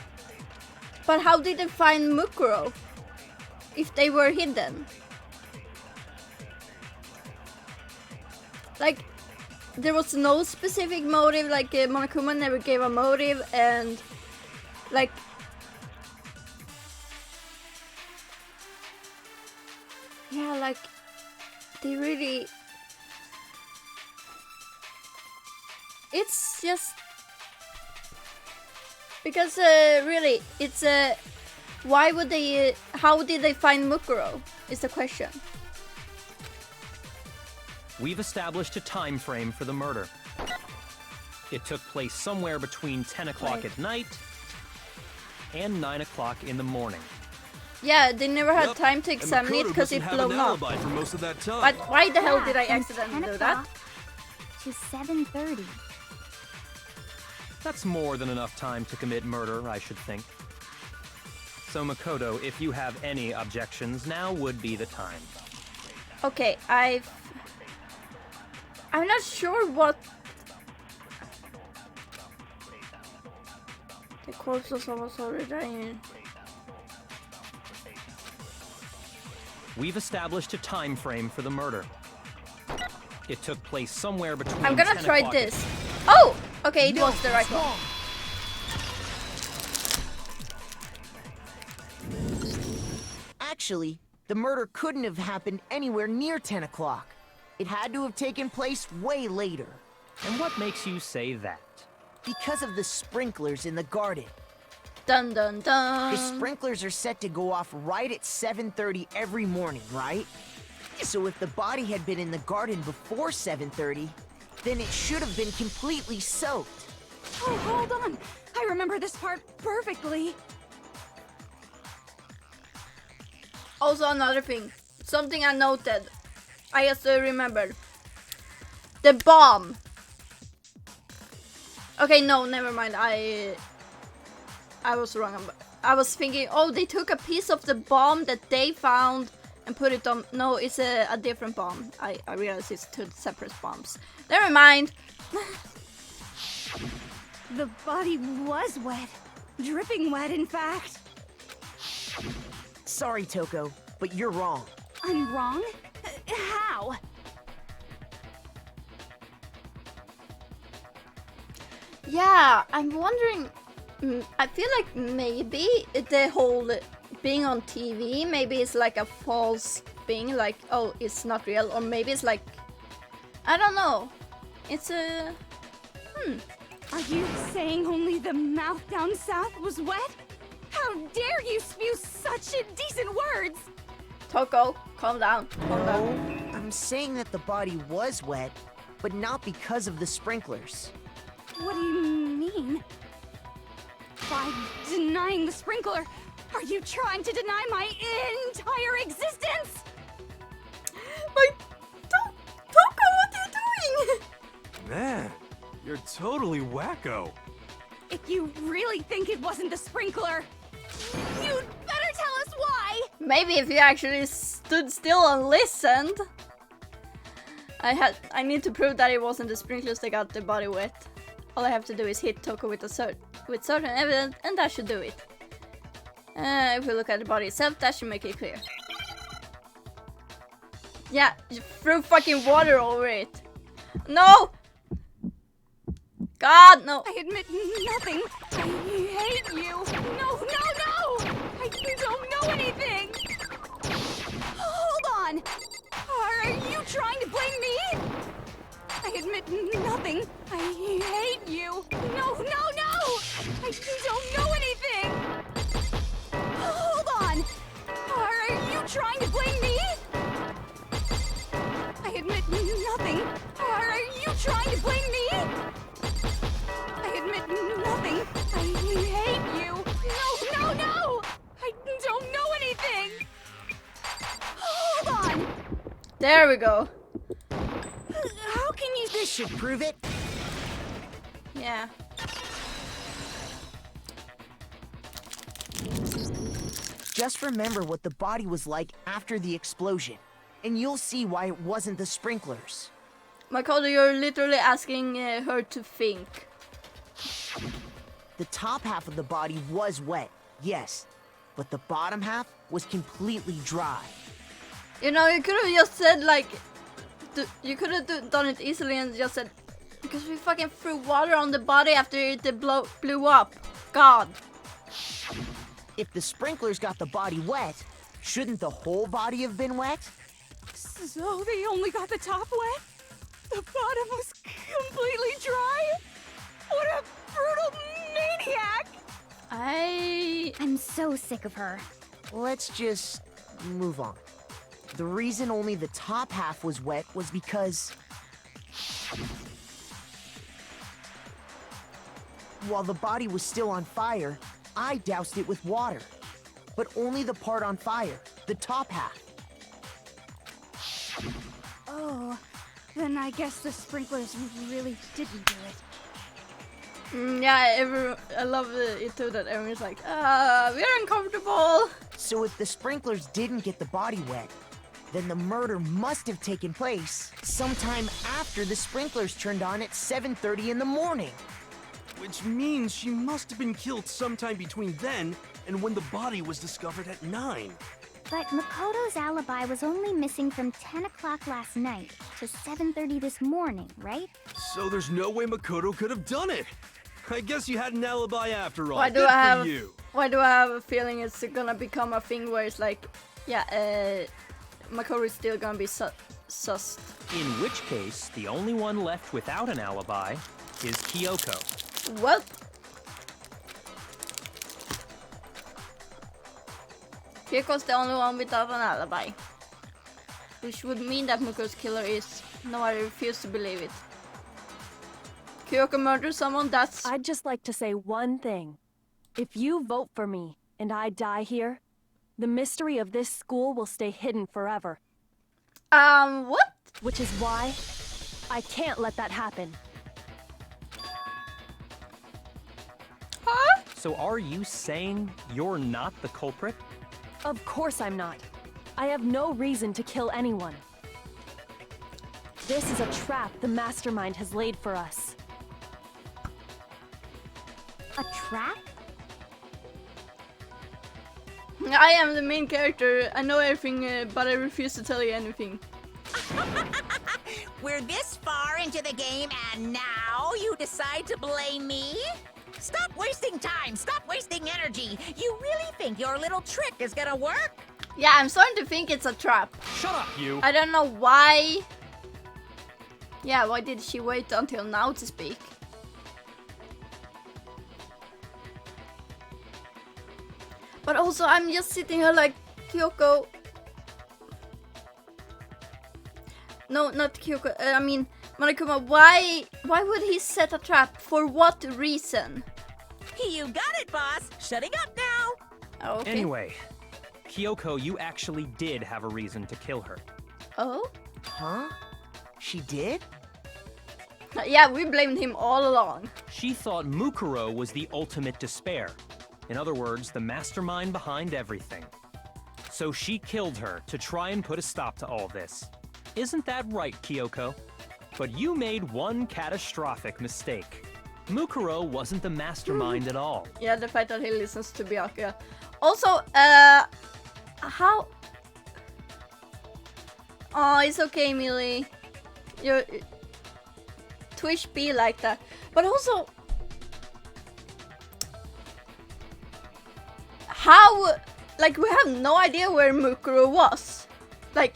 how did they find Mukuro if they were hidden? Like, there was no specific motive. Like, Monokuma never gave a motive, and like, yeah, like they really. It's just because really, it's why would they? How did they find Mukuro? Is the question. We've established a time frame for the murder. It took place somewhere between 10 o'clock Right. at night and 9 o'clock in the morning. Yeah, they never had Yep, time to and examine it Makoto because it doesn't have blown an up. alibi for most of that time. But why the hell Yeah, did I from accidentally 10 do that? o'clock to 7:30. That's more than enough time to commit murder, I should think. So Makoto, if you have any objections, now would be the time. Okay, I'm not sure what. The corpse of someone already dying. We've established a time frame for the murder. It took place somewhere between I'm gonna 10 try o'clock this. Oh! Okay, it No, was the right that's one. wrong. Actually, the murder couldn't have happened anywhere near 10 o'clock. It had to have taken place way later. And what makes you say that? Because of the sprinklers in the garden. Dun dun dun. The sprinklers are set to go off right at 7:30 every morning, right? So if the body had been in the garden before 7:30, then it should have been completely soaked. Oh, hold on. I remember this part perfectly. Also, another thing. Something I noted. I just remembered. The bomb. Okay, no, never mind. I was wrong. I was thinking, oh, they took a piece of the bomb that they found and put it on. No, it's a different bomb. I realized it's two separate bombs. Never mind. The body was wet. Dripping wet, in fact. Sorry, Toko, but you're wrong. I'm wrong? How? Yeah, I'm wondering. I feel like maybe the whole being on TV, maybe it's like a false thing, like, oh, it's not real, or maybe it's like, I don't know. It's a. Are you saying only the mouth down south was wet? How dare you spew such indecent words! Toko, calm down. Calm down. No, I'm saying that the body was wet, but not because of the sprinklers. What do you mean? By denying the sprinkler, are you trying to deny my entire existence? Wait, Toko, what are you doing? Man, you're totally wacko. If you really think it wasn't the sprinkler, you'd better tell us why! Maybe if you actually stood still and listened. I need to prove that it wasn't the sprinklers that got the body wet. All I have to do is hit Toko with certain evidence, and that should do it. If we look at the body itself, that should make it clear. Yeah, you threw fucking water over it. No! God, no! I admit nothing. I hate you. No, no, no! I don't know anything. Hold on. Are you trying to blame me? I admit nothing. I hate you. No, no, no! I don't know anything. Hold on. Are you trying to blame me? I admit nothing. Are you trying to blame me? I admit nothing. I hate you. No, no, no! I don't know anything. Hold on. There we go. How can you? This should prove it. Yeah. Just remember what the body was like after the explosion, and you'll see why it wasn't the sprinklers. Makoto, you're literally asking her to think. The top half of the body was wet, yes, but the bottom half was completely dry. You know, you could have just said like, you could have done it easily and just said, because we fucking threw water on the body after it blew up. God. If the sprinklers got the body wet, shouldn't the whole body have been wet? So they only got the top wet? The bottom was completely dry? What a brutal maniac! I'm so sick of her. Let's just move on. The reason only the top half was wet was because while the body was still on fire, I doused it with water. But only the part on fire, the top half. Oh, then I guess the sprinklers really didn't do it. Yeah, I love it too that everyone's like, we're uncomfortable. So if the sprinklers didn't get the body wet, then the murder must have taken place sometime after the sprinklers turned on at 7:30 in the morning. Which means she must have been killed sometime between then and when the body was discovered at 9. But Makoto's alibi was only missing from 10 o'clock last night to 7:30 this morning, right? So there's no way Makoto could have done it. I guess you had an alibi after all. Why do Good I have? for you. Why do I have a feeling it's gonna become a thing where it's like, yeah, Makoto is still gonna be sussed. In which case, the only one left without an alibi is Kyoko. Well, Kyoko's the only one without an alibi, which would mean that Makoto's killer is. No, I refuse to believe it. Kyoko murdered someone. That's. I'd just like to say one thing. If you vote for me and I die here, the mystery of this school will stay hidden forever. What? Which is why I can't let that happen. Huh? So are you saying you're not the culprit? Of course I'm not. I have no reason to kill anyone. This is a trap the mastermind has laid for us. A trap? I am the main character. I know everything, but I refuse to tell you anything. We're this far into the game and now you decide to blame me? Stop wasting time! Stop wasting energy! You really think your little trick is gonna work? Yeah, I'm starting to think it's a trap. Shut up, you! I don't know why. Yeah, why did she wait until now to speak? But also, I'm just sitting here like, Kyoko. No, not Kyoko. I mean, Monokuma. Why would he set a trap? For what reason? You got it, boss! Shutting up now! Oh, okay. Anyway, Kyoko, you actually did have a reason to kill her. Oh? Huh? She did? Yeah, we blamed him all along. She thought Mukuro was the ultimate despair. In other words, the mastermind behind everything. So she killed her to try and put a stop to all this. Isn't that right, Kyoko? But you made one catastrophic mistake. Mukuro wasn't the mastermind at all. Yeah, the fact that he listens to Byakuya. Also, how? Oh, it's okay, Millie. Your Twitch be like that. But also, how? Like, we have no idea where Mukuro was. Like,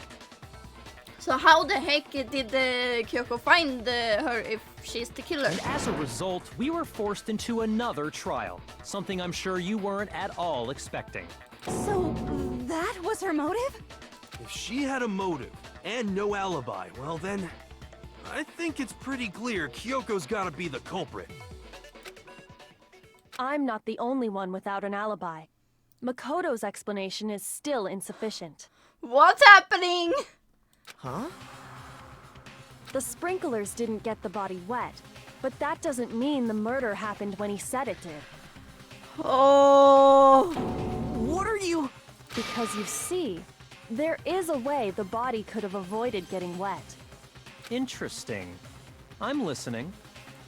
so how the heck did Kyoko find her if she's the killer? And as a result, we were forced into another trial. Something I'm sure you weren't at all expecting. So, that was her motive? If she had a motive and no alibi, well then, I think it's pretty clear Kyoko's gotta be the culprit. I'm not the only one without an alibi. Makoto's explanation is still insufficient. What's happening? Huh? The sprinklers didn't get the body wet, but that doesn't mean the murder happened when he said it did. Oh. What are you... Because you see, there is a way the body could have avoided getting wet. Interesting. I'm listening.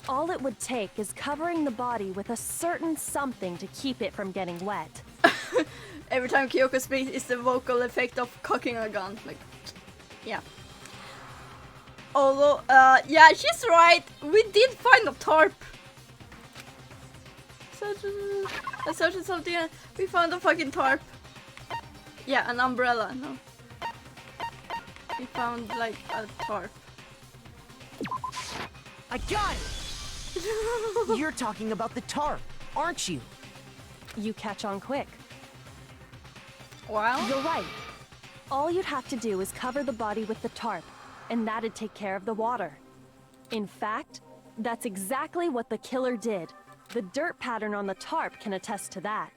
All it would take is covering the body with a certain something to keep it from getting wet. Every time Kyoko speaks, it's the vocal effect of cocking a gun. Like, yeah. Although, yeah, she's right. We did find a tarp. Searching something. We found a fucking tarp. Yeah, an umbrella. No. We found like a tarp. I got it! You're talking about the tarp, aren't you? You catch on quick. Wow. You're right. All you'd have to do is cover the body with the tarp, and that'd take care of the water. In fact, that's exactly what the killer did. The dirt pattern on the tarp can attest to that.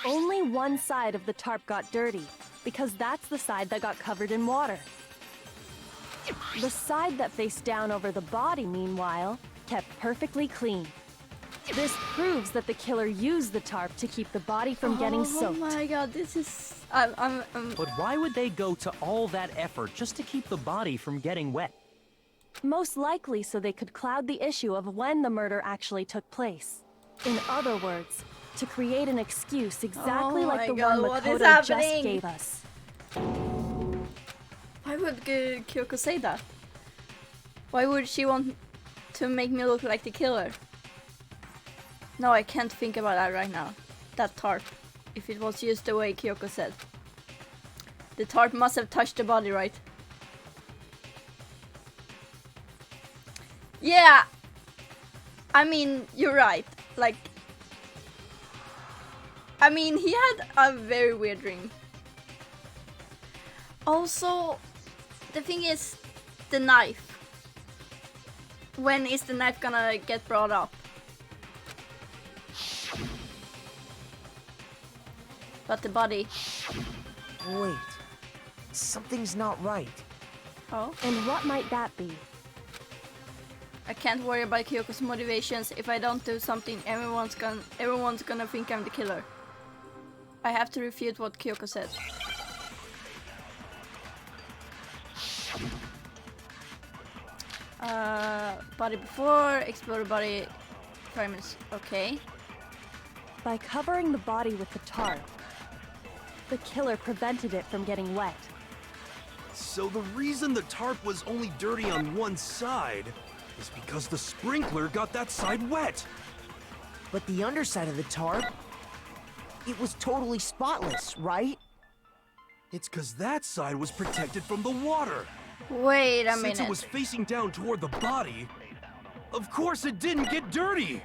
Only one side of the tarp got dirty, because that's the side that got covered in water. The side that faced down over the body, meanwhile, kept perfectly clean. This proves that the killer used the tarp to keep the body from getting soaked. Oh my god, this is... But why would they go to all that effort just to keep the body from getting wet? Most likely so they could cloud the issue of when the murder actually took place. In other words, to create an excuse exactly Oh like my the God, one what is Makoto just happening? gave us. Why would Kyoko say that? Why would she want to make me look like the killer? No, I can't think about that right now. That tarp. If it was used the way Kyoko said. The tarp must have touched the body, right? Yeah! I mean, you're right. Like... I mean, he had a very weird dream. Also, the thing is, the knife. When is the knife gonna get brought up? But the body. Wait. Something's not right. Oh. And what might that be? I can't worry about Kyoko's motivations. If I don't do something, everyone's gonna think I'm the killer. I have to refute what Kyoko said. Body before, explode body 5 minutes. Okay. By covering the body with the tarp, the killer prevented it from getting wet. So the reason the tarp was only dirty on one side is because the sprinkler got that side wet. But the underside of the tarp, it was totally spotless, right? It's because that side was protected from the water. Wait a Since minute. it was facing down toward the body, of course it didn't get dirty.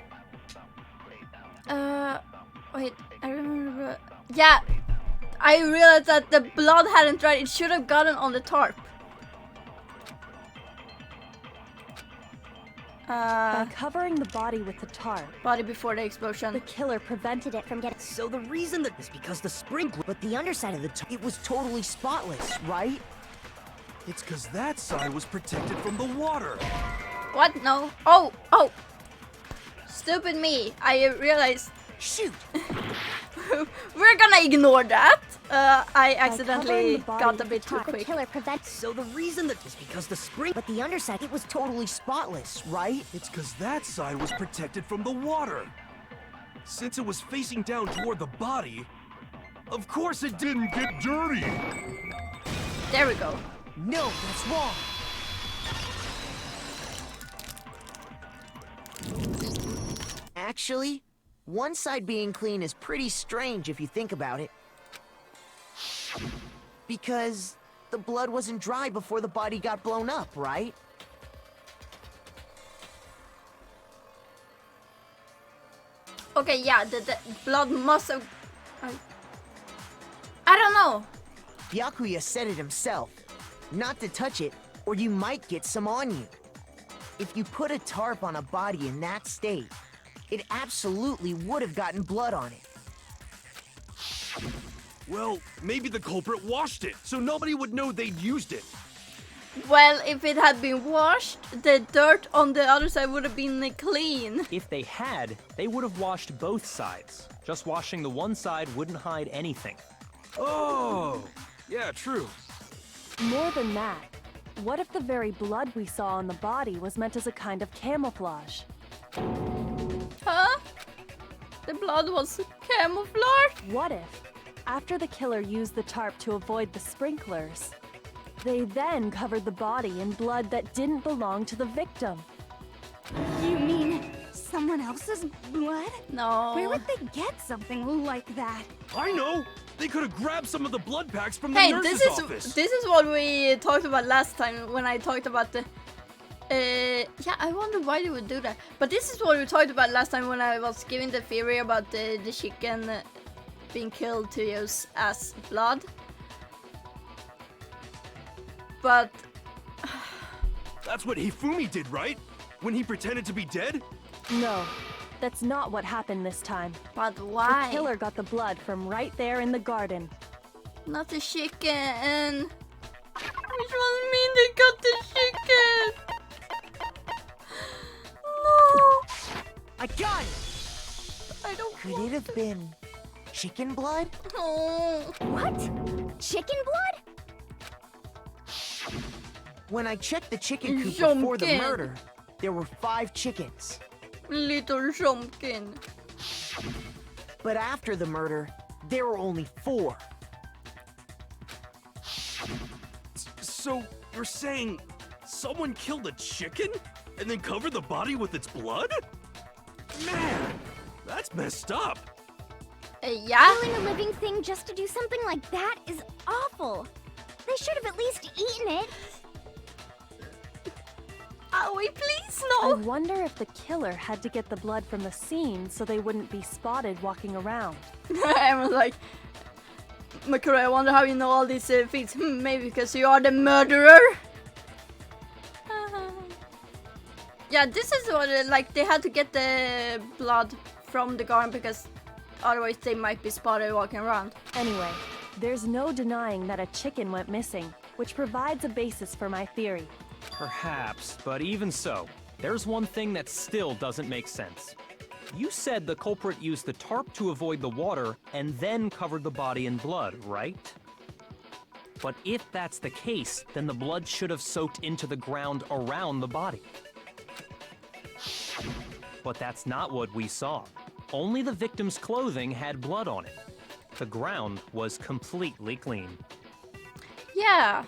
Wait, I remember. Yeah, I realized that the blood hadn't dried. It should have gotten on the tarp. By covering the body with the tarp, Body before the explosion. the killer prevented it from getting... So the reason that is because the sprinkler, but the underside of the tarp, it was totally spotless, right? It's because that side was protected from the water. What? No. Oh! Stupid me. I realized. Shoot! We're gonna ignore that. I covering accidentally the body got a with bit the too tarp, quick. Killer prevents. So the reason that is because the spring, but the underside, it was totally spotless, right? It's because that side was protected from the water. Since it was facing down toward the body, of course it didn't get dirty. There we go. No, that's wrong. Actually, one side being clean is pretty strange if you think about it. Because the blood wasn't dry before the body got blown up, right? Okay, yeah, the blood must have. I don't know. Byakuya said it himself. Not to touch it, or you might get some on you. If you put a tarp on a body in that state, it absolutely would have gotten blood on it. Well, maybe the culprit washed it, so nobody would know they'd used it. Well, if it had been washed, the dirt on the other side would have been clean. If they had, they would have washed both sides. Just washing the one side wouldn't hide anything. Oh, yeah, true. More than that, what if the very blood we saw on the body was meant as a kind of camouflage? Huh? The blood was camouflage? What if, after the killer used the tarp to avoid the sprinklers, they then covered the body in blood that didn't belong to the victim? You mean someone else's blood? No. Where would they get something like that? I know! They could have grabbed some of the blood packs from the Hey, nurse's office. this is what we talked about last time when I talked about the. Yeah, I wonder why they would do that. But this is what we talked about last time when I was giving the theory about the chicken being killed to use as blood. But That's what Hifumi did, right? When he pretended to be dead? No, that's not what happened this time. but The why? killer got the blood from right there in the garden. Not the chicken. Which one mean they got the chicken? No. I got it! I don't Could want it have been chicken blood? No. What? Chicken blood? When I checked the chicken coop before the Jumpkin. murder, there were 5 chickens. Little Jumpkin. But after the murder, there were only 4. So, you're saying someone killed a chicken and then covered the body with its blood? Man, that's messed up. Yeah. Killing a living thing just to do something like that is awful. They should have at least eaten it. Owie, please, I no. wonder if the killer had to get the blood from the scene so they wouldn't be spotted walking around. I was like, Makura, I wonder how you know all these things. Maybe because you are the murderer. Yeah, this is what like they had to get the blood from the garden because otherwise they might be spotted walking around. Anyway, there's no denying that a chicken went missing, which provides a basis for my theory. Perhaps, but even so, there's one thing that still doesn't make sense. You said the culprit used the tarp to avoid the water and then covered the body in blood, right? But if that's the case, then the blood should have soaked into the ground around the body. But that's not what we saw. Only the victim's clothing had blood on it. The ground was completely clean. Yeah.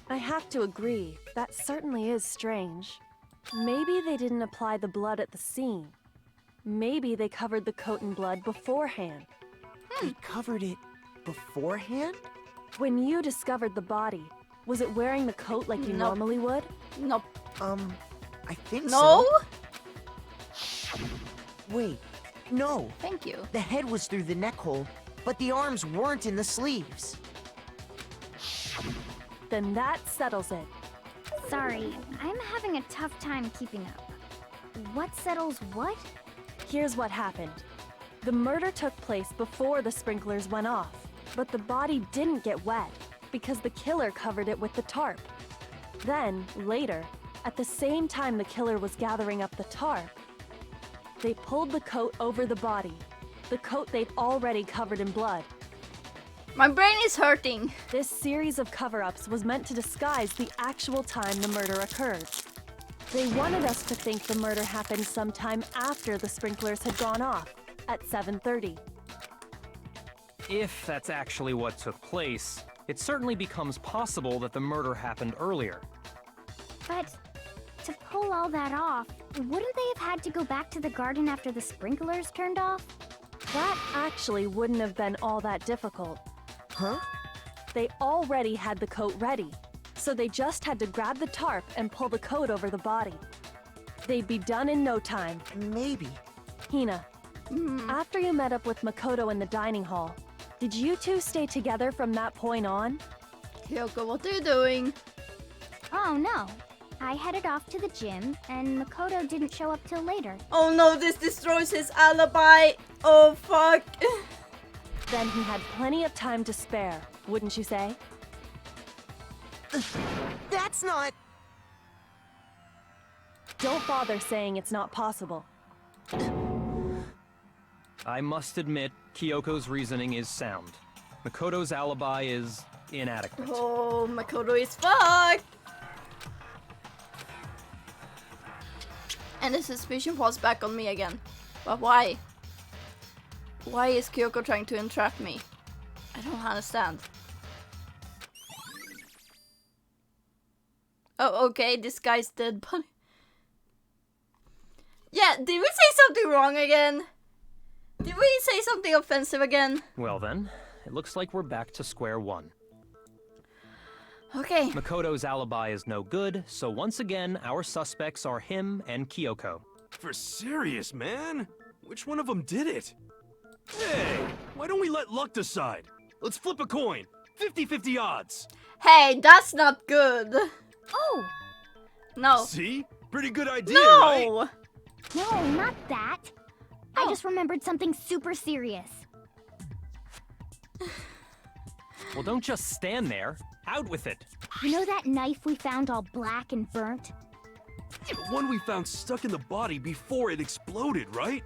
I have to agree, that certainly is strange. Maybe they didn't apply the blood at the scene. Maybe they covered the coat in blood beforehand. They covered it beforehand? When you discovered the body, was it wearing the coat like you Nope. normally would? Nope. I think No. so. Wait, no. Thank you. The head was through the neck hole, but the arms weren't in the sleeves. Then that settles it. Sorry, I'm having a tough time keeping up. What settles what? Here's what happened. The murder took place before the sprinklers went off, but the body didn't get wet because the killer covered it with the tarp. Then, later, at the same time the killer was gathering up the tarp, they pulled the coat over the body, the coat they'd already covered in blood. My brain is hurting. This series of cover-ups was meant to disguise the actual time the murder occurred. They wanted us to think the murder happened sometime after the sprinklers had gone off, at 7:30. If that's actually what took place, it certainly becomes possible that the murder happened earlier. But to pull all that off, wouldn't they have had to go back to the garden after the sprinklers turned off? That actually wouldn't have been all that difficult. Huh? They already had the coat ready, so they just had to grab the tarp and pull the coat over the body. They'd be done in no time. Maybe. Hina, after you met up with Makoto in the dining hall, did you two stay together from that point on? Kyoko, what are you doing? Oh no. I headed off to the gym, and Makoto didn't show up till later. Oh no, this destroys his alibi. Oh fuck. Then he had plenty of time to spare, wouldn't you say? That's not... Don't bother saying it's not possible. I must admit, Kyoko's reasoning is sound. Makoto's alibi is inadequate. Oh, Makoto is fucked. And the suspicion falls back on me again. But why? Why is Kyoko trying to entrap me? I don't understand. Oh, okay, this guy's dead body. Yeah, did we say something wrong again? Did we say something offensive again? Well then, it looks like we're back to square one. Okay. Makoto's alibi is no good, so once again, our suspects are him and Kyoko. For serious, man? Which one of them did it? Hey, why don't we let luck decide? Let's flip a coin. 50-50 odds. Hey, that's not good. Oh, No. See? Pretty good idea, right? No! no, not that. I just remembered something super serious. Well, don't just stand there. Out with it. You know that knife we found all black and burnt? The one we found stuck in the body before it exploded, right?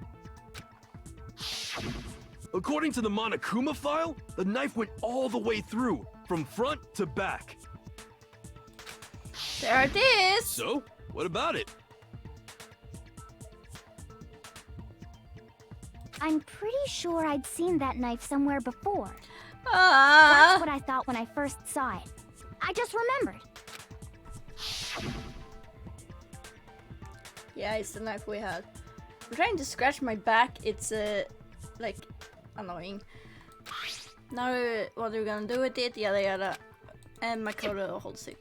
According to the Monokuma file, the knife went all the way through, from front to back. There it is. So, what about it? I'm pretty sure I'd seen that knife somewhere before. That's Ah. what I thought when I first saw it. I just remembered. Yeah, it's the knife we had. I'm trying to scratch my back. It's like annoying. Now what are we gonna do with it? Yada yada. And Makoto holds it.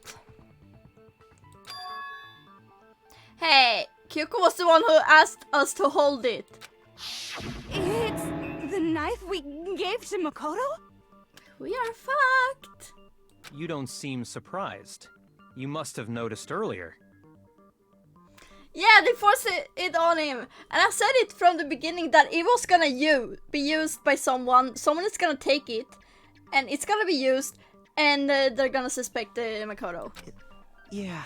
Hey, Kyoko was the one who asked us to hold it. It's the knife we gave to Makoto? We are fucked. You don't seem surprised. You must have noticed earlier. Yeah, they forced it on him. And I said it from the beginning that it was gonna be used by someone. Someone is gonna take it. And it's gonna be used. And they're gonna suspect Makoto. Yeah.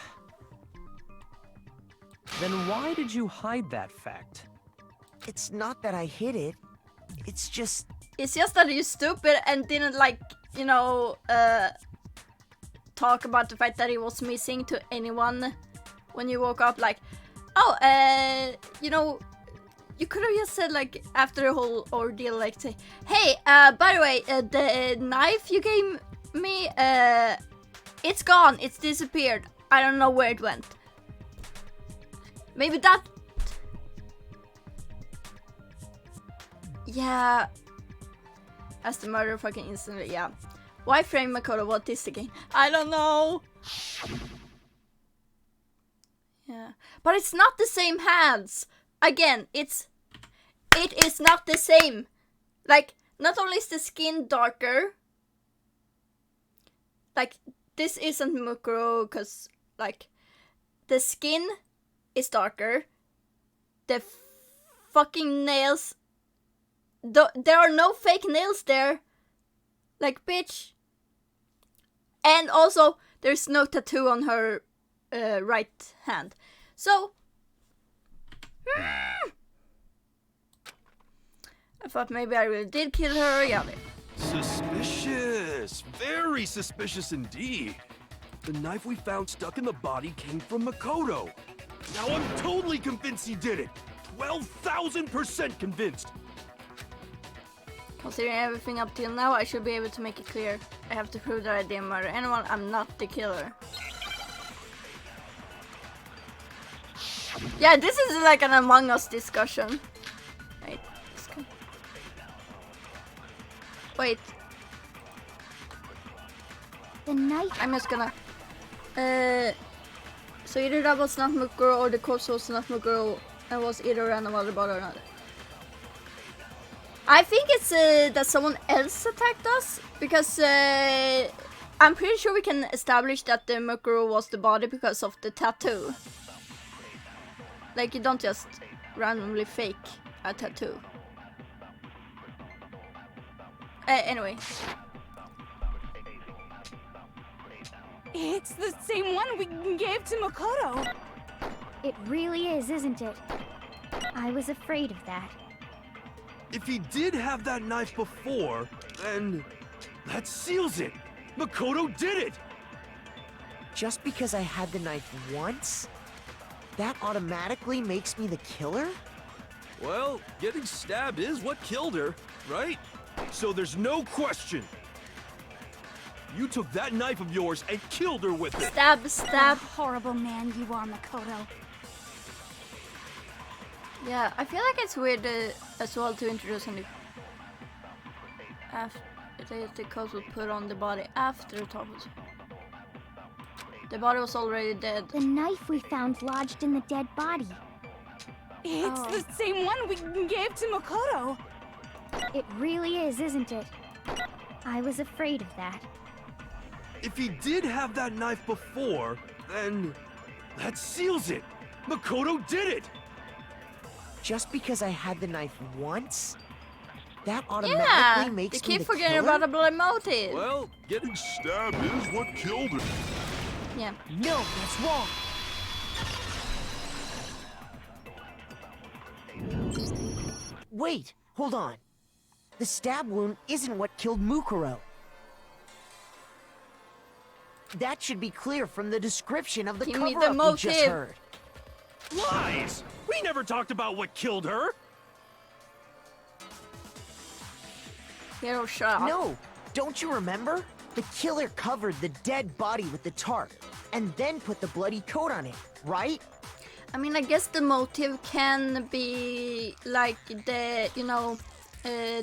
Then why did you hide that fact? It's not that I hid it. It's just... It's just that you're stupid and didn't like, you know, talk about the fact that he was missing to anyone when you woke up. Like, oh, you know, you could have just said like after the whole ordeal, like say, hey, by the way, the knife you gave me, it's gone, it's disappeared. I don't know where it went. Maybe that. Yeah. As the murder fucking instantly, yeah. Why frame Makoto? What is the game? I don't know. Yeah. But it's not the same hands. Again, it is not the same. Like, not only is the skin darker. Like, this isn't Mukuro, because, like, the skin is darker. The fucking nails... there are no fake nails there. Like, bitch. And also, there's no tattoo on her right hand. So... I thought maybe I really did kill her. Yeah. Suspicious. Very suspicious indeed. The knife we found stuck in the body came from Makoto. Now I'm totally convinced he did it. 12,000% convinced. Considering everything up till now, I should be able to make it clear. I have to prove that I didn't murder anyone. I'm not the killer. Yeah, this is like an Among Us discussion. Wait. Wait. The knife... I'm just gonna... So either that was not Mukuro or the corpse was not Mukuro and was either random other body or not. I think it's that someone else attacked us because I'm pretty sure we can establish that the Mukuro was the body because of the tattoo. Like, you don't just randomly fake a tattoo. Anyway. It's the same one we gave to Makoto. It really is, isn't it? I was afraid of that. If he did have that knife before, then that seals it. Makoto did it. Just because I had the knife once that automatically makes me the killer? Well, getting stabbed is what killed her, right? So there's no question. You took that knife of yours and killed her with it. Stab, What stab. a horrible man you are, Makoto. Yeah, I feel like it's weird as well to introduce a new. After the coat was put on the body after the top was. The body was already dead. The knife we found lodged in the dead body. It's Oh. the same one we gave to Makoto. It really is, isn't it? I was afraid of that. If he did have that knife before, then that seals it. Makoto did it. Just because I had the knife once? That automatically Yeah, makes you me keep the forgetting killer? about the blood motive. Well, getting stabbed is what killed her. Yeah. No, that's wrong. Wait, hold on. The stab wound isn't what killed Mukuro. That should be clear from the description of the Give me the cover-up we just motive. heard. Lies! We never talked about what killed her. Hero, shut up. No, don't you remember? The killer covered the dead body with the tarp and then put the bloody coat on it, right? I mean, I guess the motive can be like the,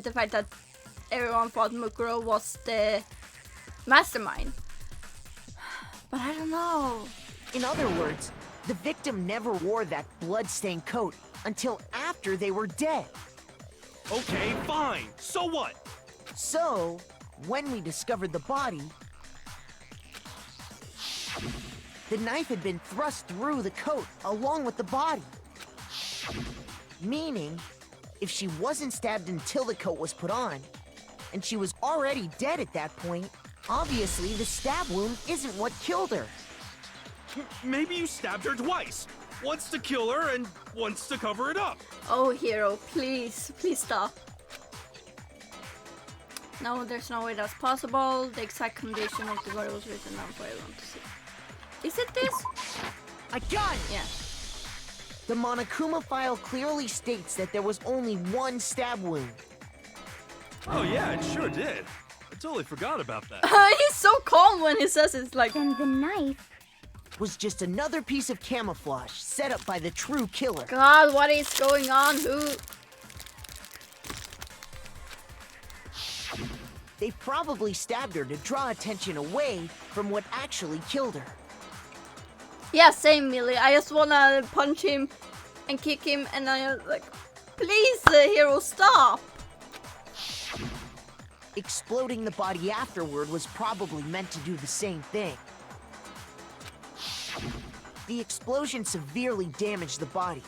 the fact that everyone thought Mukuro was the mastermind. But I don't know. In other words, the victim never wore that blood-stained coat until after they were dead. Okay, fine. So what? So, when we discovered the body, the knife had been thrust through the coat along with the body. Meaning, if she wasn't stabbed until the coat was put on, and she was already dead at that point, obviously the stab wound isn't what killed her. Maybe you stabbed her twice. Once to kill her and once to cover it up. Oh, Hero, please, please stop. No, there's no way that's possible. The exact condition of the body was written down for everyone to see. Is it this? I got it! Yeah. The Monokuma file clearly states that there was only one stab wound. Oh yeah, it sure did. I totally forgot about that. He's so calm when he says it's like. Then the knife. Was just another piece of camouflage set up by the true killer. God, what is going on? Who? They probably stabbed her to draw attention away from what actually killed her. Yeah, same, Millie. I just wanna punch him and kick him, and I like, please, Hero, stop. Exploding the body afterward was probably meant to do the same thing. The explosion severely damaged the body,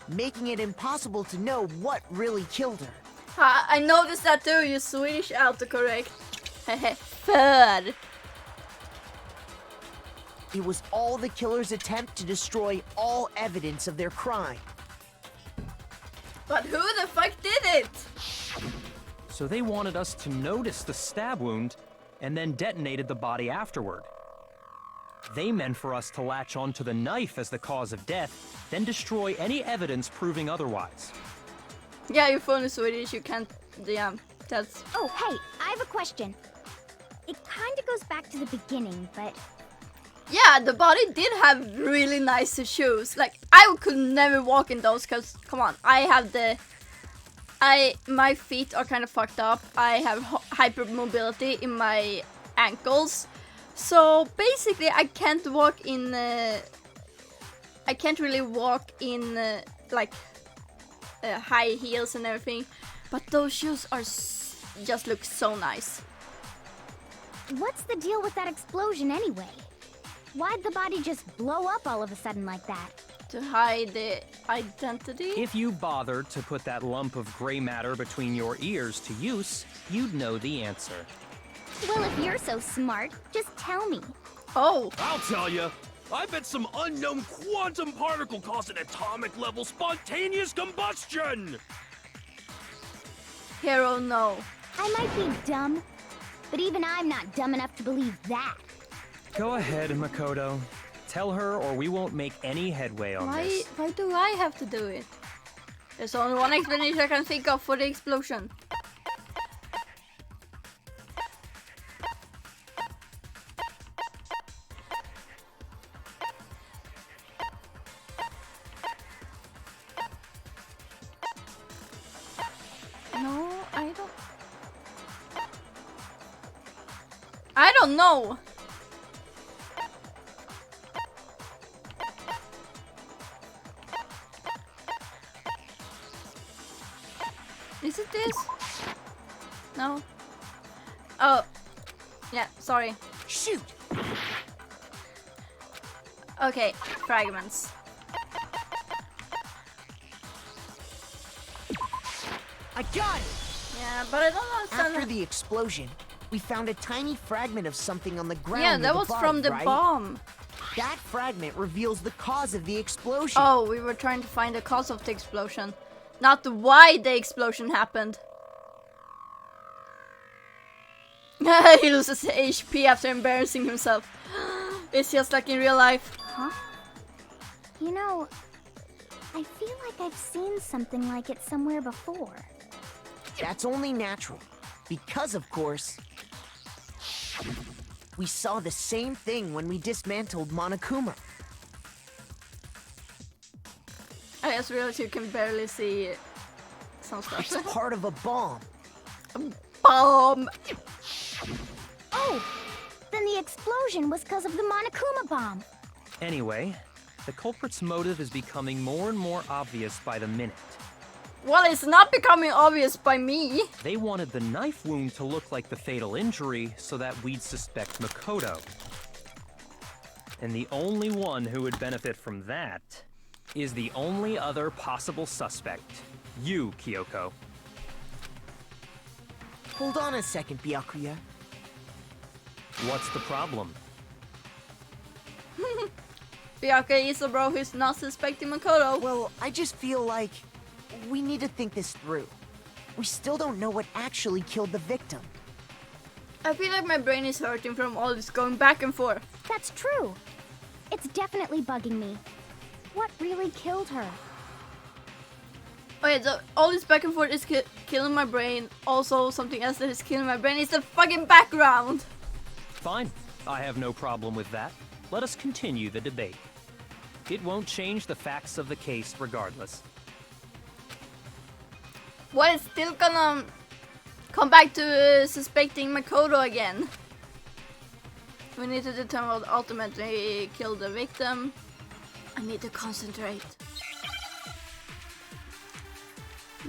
making it impossible to know what really killed her. I noticed that too. You Swedish autocorrect. Hehe. Third. It was all the killer's attempt to destroy all evidence of their crime. But who the fuck did it? So they wanted us to notice the stab wound and then detonated the body afterward. They meant for us to latch onto the knife as the cause of death, then destroy any evidence proving otherwise. Yeah, you're funny Swedish. You can't. Yeah, that's. Oh, hey, I have a question. It kind of goes back to the beginning, but Yeah, the body did have really nice shoes. Like, I could never walk in those because, come on, my feet are kind of fucked up. I have hypermobility in my ankles. So basically, I can't walk in, I can't really walk in, high heels and everything. But those shoes are just look so nice. what's the deal with that explosion anyway? Why'd the body just blow up all of a sudden like that? To hide the identity. If you bothered to put that lump of gray matter between your ears to use, you'd know the answer. Well, if you're so smart, just tell me. Oh. I'll tell you. I bet some unknown quantum particle caused an atomic level spontaneous combustion. Hero, no. I might be dumb, but even I'm not dumb enough to believe that. Go ahead, Makoto. Tell her or we won't make any headway on this. Why do I have to do it? There's only one explanation I can think of for the explosion. No, I don't know. Is it this? No. Oh. Yeah, sorry. Shoot! Okay, fragments. I got it! Yeah, but I don't understand. After the explosion, we found a tiny fragment of something on the ground. Yeah, near that the was body, from the right? bomb. That fragment reveals the cause of the explosion. Oh, we were trying to find the cause of the explosion. Not why the explosion happened. He loses HP after embarrassing himself. It's just like in real life. Huh? You know, I feel like I've seen something like it somewhere before. That's only natural. Because, of course, we saw the same thing when we dismantled Monokuma. I just realized you can barely see some stuff. It's part of a bomb. Bomb! Oh! Then the explosion was because of the Monokuma bomb. Anyway, the culprit's motive is becoming more and more obvious by the minute. Well, it's not becoming obvious by me. They wanted the knife wound to look like the fatal injury so that we'd suspect Makoto. And the only one who would benefit from that is the only other possible suspect. You, Kyoko. Hold on a second, Byakuya. What's the problem? Byakuya is a bro who's not suspecting Makoto. Well, I just feel like we need to think this through. We still don't know what actually killed the victim. I feel like my brain is hurting from all this going back and forth. That's true. It's definitely bugging me. What really killed her? Okay, so all this back and forth is killing my brain. Also, something else that is killing my brain is the fucking background. Fine. I have no problem with that. Let us continue the debate. It won't change the facts of the case regardless. Well, it's still gonna come back to suspecting Makoto again. We need to determine what ultimately killed the victim. I need to concentrate.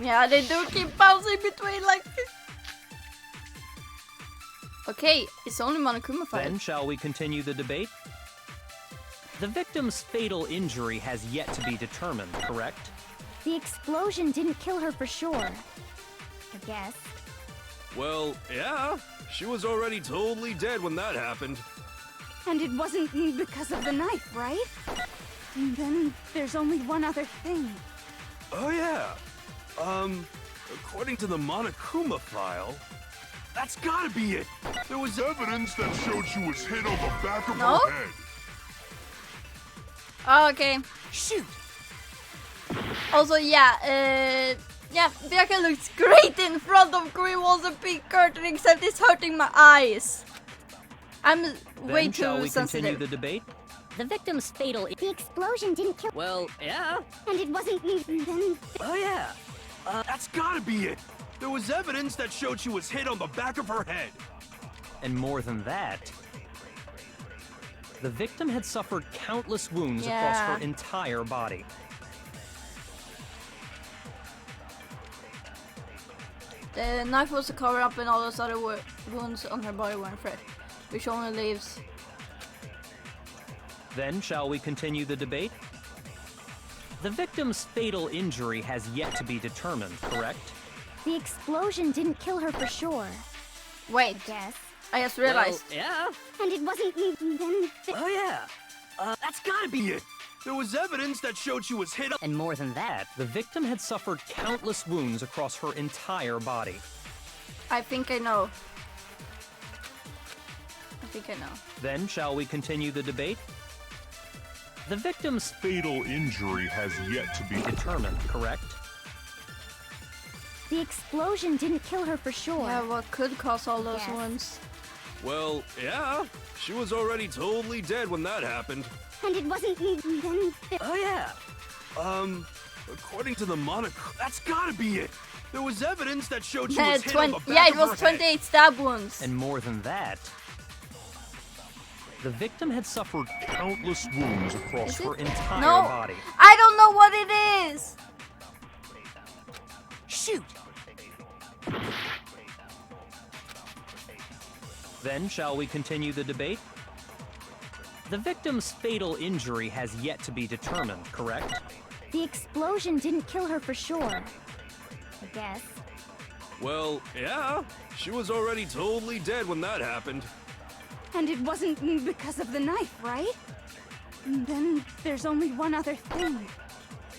Yeah, they do keep pausing between like... Okay, it's only Monokuma fight. Then shall we continue the debate? The victim's fatal injury has yet to be determined, correct? The explosion didn't kill her for sure. I guess. Well, yeah. She was already totally dead when that happened. And it wasn't because of the knife, right? And then there's only one other thing. Oh, yeah. According to the Monokuma file, that's gotta be it. There was evidence that showed she was hit on the back of No? her head. Oh, okay. Shoot! Also, yeah, Byakuya looks great in front of green walls and pink curtain, except it's hurting my eyes. I'm way Then shall too we continue sensitive. the debate? The victim's fatal. The explosion didn't kill. Well, yeah. And it wasn't. Then Oh, yeah. That's gotta be it. There was evidence that showed she was hit on the back of her head. And more than that, the victim had suffered countless wounds across Yeah. her entire body. The knife was to cover up and all those other wounds on her body weren't fresh, which only leaves... Then shall we continue the debate? The victim's fatal injury has yet to be determined, correct? the explosion didn't kill her for sure. Wait, I guess. I just realized. Well, yeah. And it wasn't. Then Oh, yeah. That's gotta be it. There was evidence that showed she was hit. And more than that, The victim had suffered countless wounds across her entire body. I think I know. I think I know. Then shall we continue the debate? The victim's Fatal injury has yet to be determined, correct? The explosion didn't kill her for sure. Yeah, what could cause all those Yes. wounds? Well, yeah. She was already totally dead when that happened. And it wasn't then. Oh yeah. According to the monocle, that's gotta be it. There was evidence that showed she Yeah, was hit on the back yeah, it of her was head. 28 stab wounds. And more than that, the victim had suffered countless wounds across Is it? her entire No, body. I don't know what it is. Shoot! Then, shall we continue the debate? The victim's fatal injury has yet to be determined, correct? The explosion didn't kill her for sure. I guess. Well, yeah. She was already totally dead when that happened. And it wasn't because of the knife, right? Then there's only one other thing.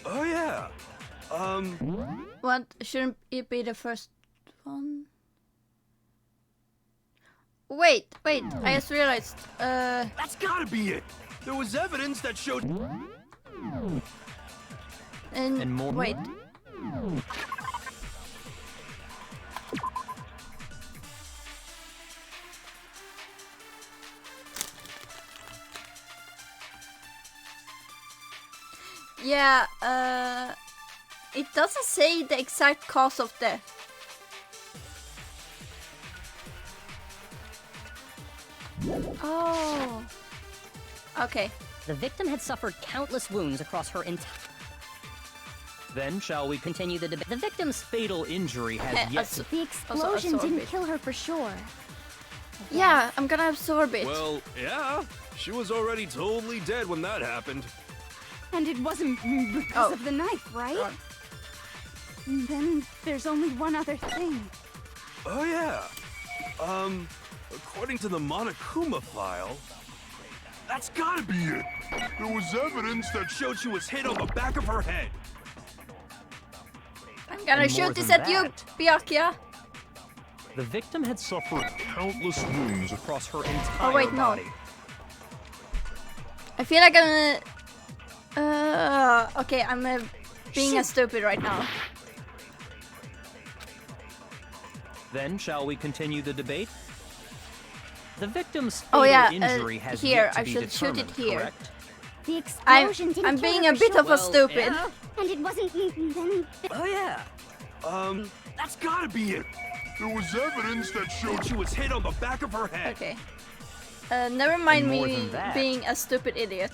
Oh, yeah. What? Shouldn't it be the first one? Wait, I just realized. That's gotta be it. There was evidence that showed. And more. Wait. Yeah, it doesn't say the exact cause of death. Oh. Okay. The victim had suffered countless wounds across her entire. Then, shall we Continue the debate. The victim's fatal injury has yet to. The explosion absorb didn't it. kill her for sure. Yeah, I'm gonna absorb it. Well, yeah. She was already totally dead when that happened. And it wasn't because Oh. of the knife, right? God. Then there's only one other thing. Oh, yeah. According to the Monokuma file, that's gotta be it. There was evidence that Showed she was hit on the back of her head. I'm gonna And more shoot this than at you, that- Byakuya. The victim had suffered countless wounds across her entire Oh, wait, no. body. I feel like I'm okay, I'm being a stupid right now. Then, shall we continue the debate? The victim's Oh, fatal yeah, injury has here, yet to I be should shoot it determined, here. correct? The explosion didn't I'm kill being her a for bit sure. of a stupid. Yeah. And it wasn't then. Oh yeah. That's gotta be it. there was evidence that showed She was hit on the back of her head. Okay. Never mind And more me than that- being a stupid idiot.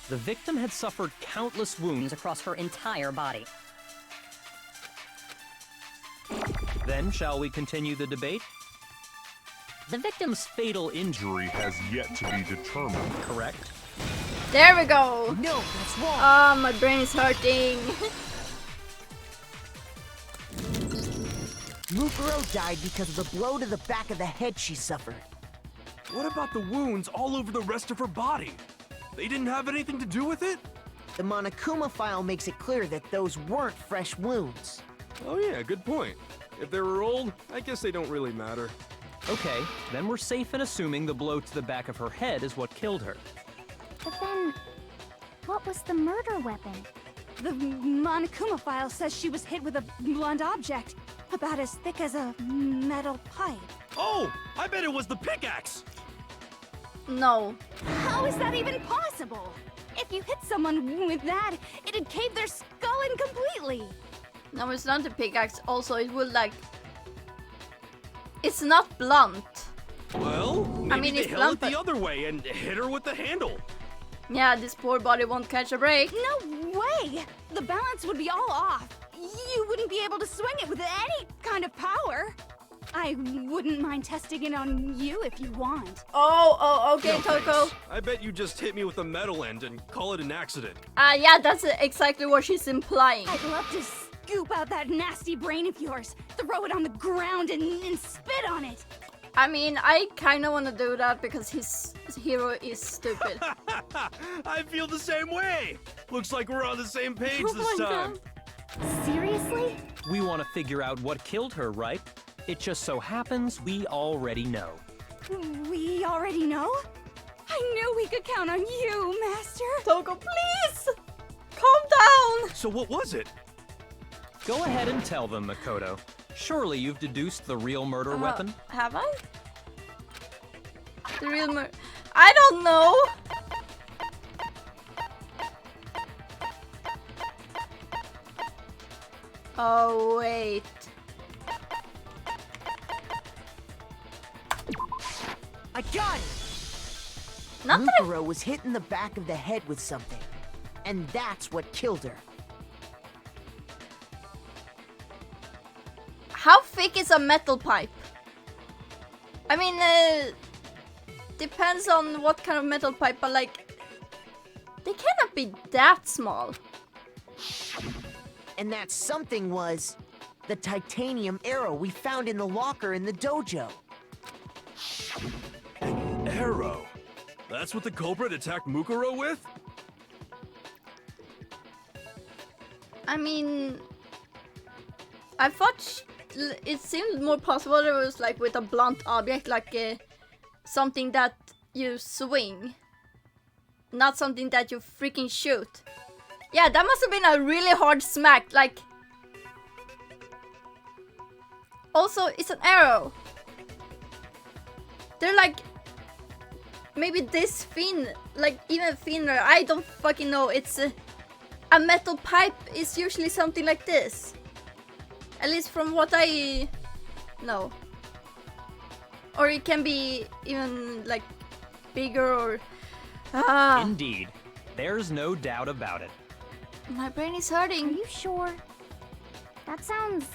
The victim had suffered countless wounds Across her entire body. Then, shall we continue the debate? The victim's fatal injury has yet to be determined. correct? There we go. No, that's wrong. Oh, my brain is hurting. Mukuro died because of the blow to the back of the head she suffered. What about the wounds all over the rest of her body? They didn't have anything to do with it? The Monokuma file makes it clear that those weren't fresh wounds. Oh yeah, good point. If they were old, I guess they don't really matter. Okay, then we're safe in assuming the blow to the back of her head is what killed her. But then, what was the murder weapon? The Monokuma file says she was hit with a blunt object, about as thick as a metal pipe. Oh, I bet it was the pickaxe! No. How is that even possible? If you hit someone with that, it'd cave their skull in completely. No, it's not the pickaxe. Also, it will like... It's not blunt. Well, maybe mean, they it's held blunt, it the but- other way and hit her with the handle. Yeah, this poor body won't catch a break. No way! The balance would be all off. You wouldn't be able to swing it with any kind of power. I wouldn't mind testing it on you if you want. Oh, okay, No, Toko. thanks. I bet you just hit me with a metal end and call it an accident. Yeah, that's exactly what she's implying. I'd love to scoop out that nasty brain of yours, throw it on the ground, and spit on it. I mean, I kind of want to do that because his hero is stupid. I feel the same way. Looks like we're on the same page Oh this my time. Seriously? We want to figure out what killed her, right? It just so happens we already know. We already know? I knew we could count on you, Master. Togo, please! Calm down! So what was it? Go ahead and tell them, Makoto. Surely you've deduced the real murder weapon? Have I? The real murder... I don't know! Oh, wait. I got it! Not that I... Mukuro was hit in the back of the head with something. And that's what killed her. How thick is a metal pipe? I mean, depends on what kind of metal pipe, but like... They cannot be that small. And that something was the titanium arrow we found in the locker in the dojo. An arrow? That's what the culprit attacked Mukuro with? I mean... I thought it seemed more possible it was like with a blunt object, like something that you swing. Not something that you freaking shoot. Yeah, that must have been a really hard smack, like... Also, it's an arrow. They're like... Maybe this thin, like even thinner, I don't fucking know. It's a metal pipe is usually something like this. At least from what I know. Or it can be even like bigger or... Indeed. There's no doubt about it. My brain is Are hurting. you sure? That sounds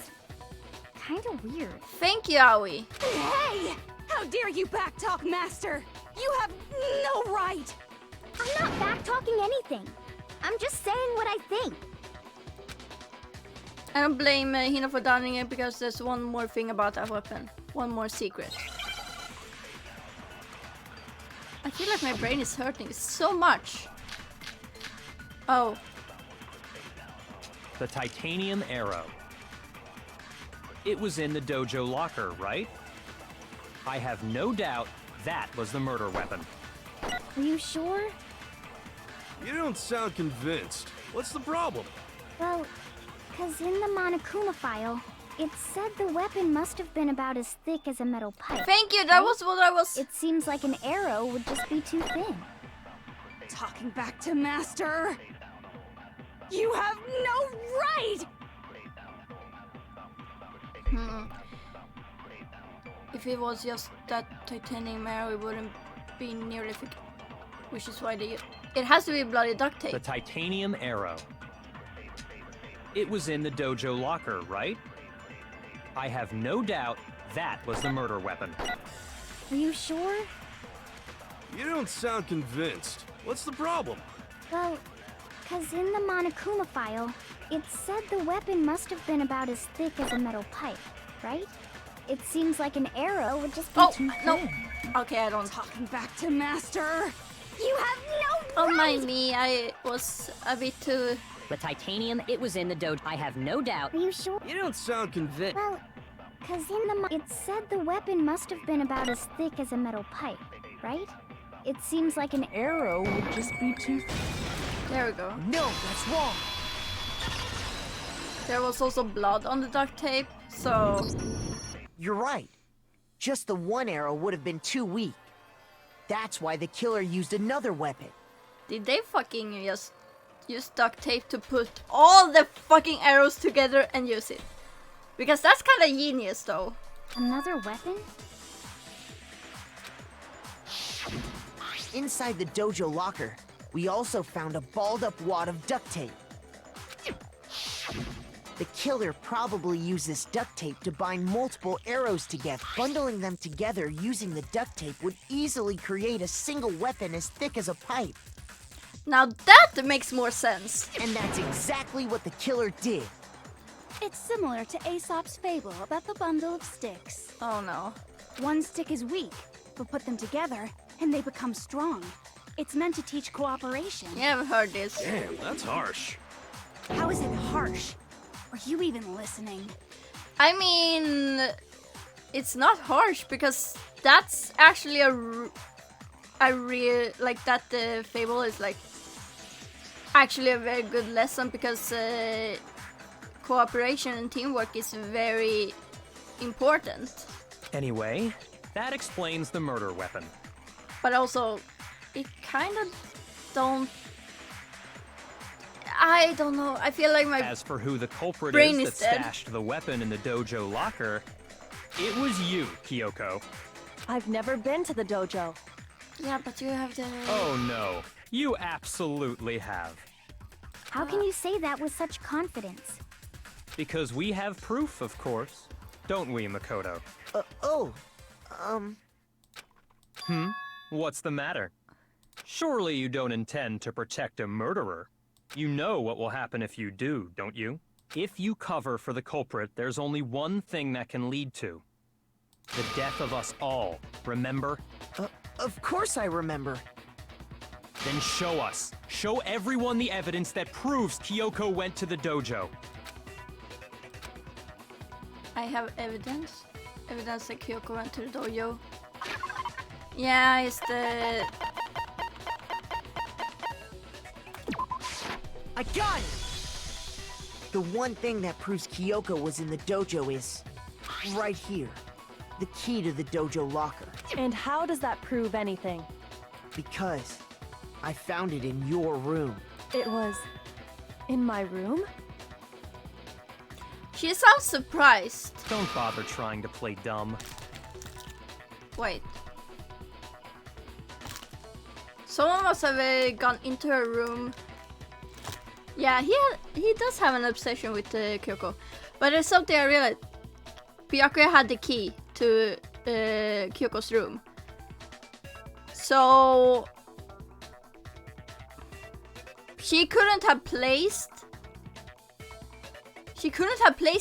kind of weird. Thank you, Aoi. Hey! How dare you backtalk, Master? You have no right! I'm not back-talking anything. I'm just saying what I think. I don't blame Hina for downing it because there's one more thing about that weapon. One more secret. I feel like my brain is hurting so much. Oh. The titanium arrow. It was in the dojo locker, right? I have no doubt that was the murder weapon. Are you sure? You don't sound convinced. What's the problem? Well, because in the Monokuma file, it said the weapon must have been about as thick as a metal pipe. Thank you, that was what I was... It seems like an arrow would just be too thin. Talking back to Master. You have no right! If it was just that titanium arrow, it wouldn't be nearly thick. Which is why they... It has to be bloody duct tape. The titanium arrow. It was in the dojo locker, right? I have no doubt that was the murder weapon. Are you sure? You don't sound convinced. What's the problem? Well, because in the Monokuma file, it said the weapon must have been about as thick as a metal pipe, right? It seems like an arrow would just be too thin. No. Okay, I don't... Talking back to Master. You have no Oh, right! mind me, I was a bit too... The titanium, it was in the dojo. I have no doubt. Are you sure? You don't sound convinced. Well, because in the it said the weapon must have been about as thick as a metal pipe, right? It seems like an arrow would just be too thin. There we go. No, that's wrong. There was also blood on the duct tape, so... You're right. Just the one arrow would have been too weak. That's why the killer used another weapon. Did they fucking just use duct tape to put all the fucking arrows together and use it? Because that's kind of genius, though. Another weapon? Inside the dojo locker, we also found a balled-up wad of duct tape. The killer probably used this duct tape to bind multiple arrows together. Bundling them together using the duct tape would easily create a single weapon as thick as a pipe. Now that makes more sense. And that's exactly what the killer did. It's similar to Aesop's fable about the bundle of sticks. Oh no. One stick is weak, but put them together and they become strong. It's meant to teach cooperation. Yeah, I've heard this. Damn, that's harsh. How is it harsh? Are you even listening? I mean, it's not harsh because that's actually I really like that the fable is like actually a very good lesson because cooperation and teamwork is very important. Anyway, that explains the murder weapon. But also, it kind of I don't know. I feel like my As for who the culprit brain is that is dead. stashed the weapon in the dojo locker, it was you, Kyoko. I've never been to the dojo. Yeah, but you have the. Oh no, you absolutely have. How can you say that with such confidence? Because we have proof, of course. Don't we, Makoto? What's the matter? Surely you don't intend to protect a murderer. You know what will happen if you do, don't you? If you cover for the culprit, there's only one thing that can lead to. The death of us all, remember? Of course I remember. Then show us. Show everyone the evidence that proves Kyoko went to the dojo. I have evidence. Evidence that Kyoko went to the dojo. Yeah, it's the. I got it! The one thing that proves Kyoko was in the dojo is right here. The key to the dojo locker. And how does that prove anything? Because I found it in your room. It was in my room? She sounds surprised. Don't bother trying to play dumb. Wait. Someone must have gone into her room. Yeah, he does have an obsession with Kyoko. But there's something I realized. Byakuya had the key to Kyoko's room. So she couldn't have placed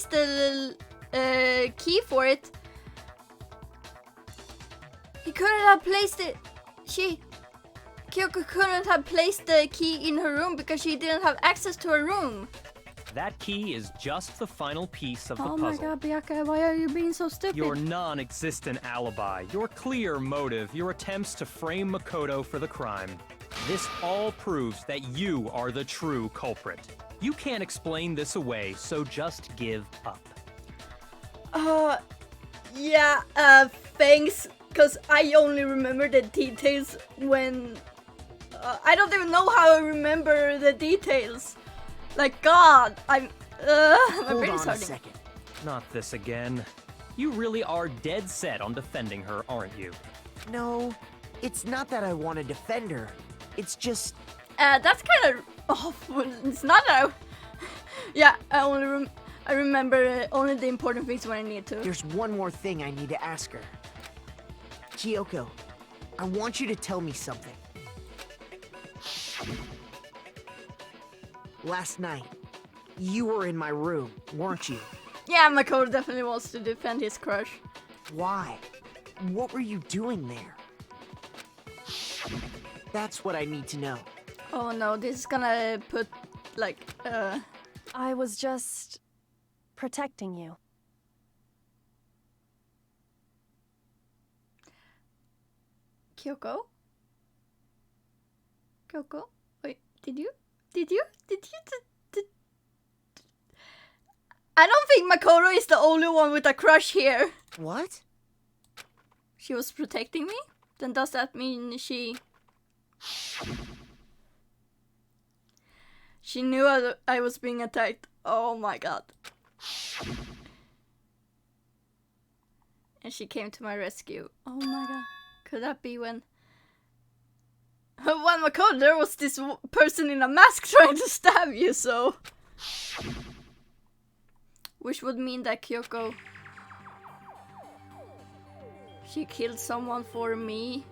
the key for it. He couldn't have placed it. Kyoko couldn't have placed the key in her room because she didn't have access to her room. That key is just the final piece of the Oh puzzle. my god, Byakuya, why are you being so stupid? Your non-existent alibi, your clear motive, your attempts to frame Makoto for the crime. This all proves that you are the true culprit. You can't explain this away, so just give up. Yeah, thanks, because I only remember the details when... I don't even know how I remember the details. Like, God, my Hold brain is on a hurting. second. Not this again. You really are dead set on defending her, aren't you? No, it's not that I want to defend her. It's just... That's kind of awful. It's not that yeah, I remember only the important things when I need to. There's one more thing I need to ask her. Kyoko, I want you to tell me something. Last night, you were in my room, weren't you? Yeah, Makoto definitely wants to defend his crush. Why? What were you doing there? That's what I need to know. Oh no, this is gonna put, like, I was just protecting you. Kyoko? Kyoko? Wait, did you? I don't think Makoto is the only one with a crush here. What? She was protecting me? Then does that mean she knew I was being attacked? Oh my god. And she came to my rescue. Oh my god. Could that be when... When Makoto, there was this person in a mask trying to stab you, so... Which would mean that Kyoko... She killed someone for me.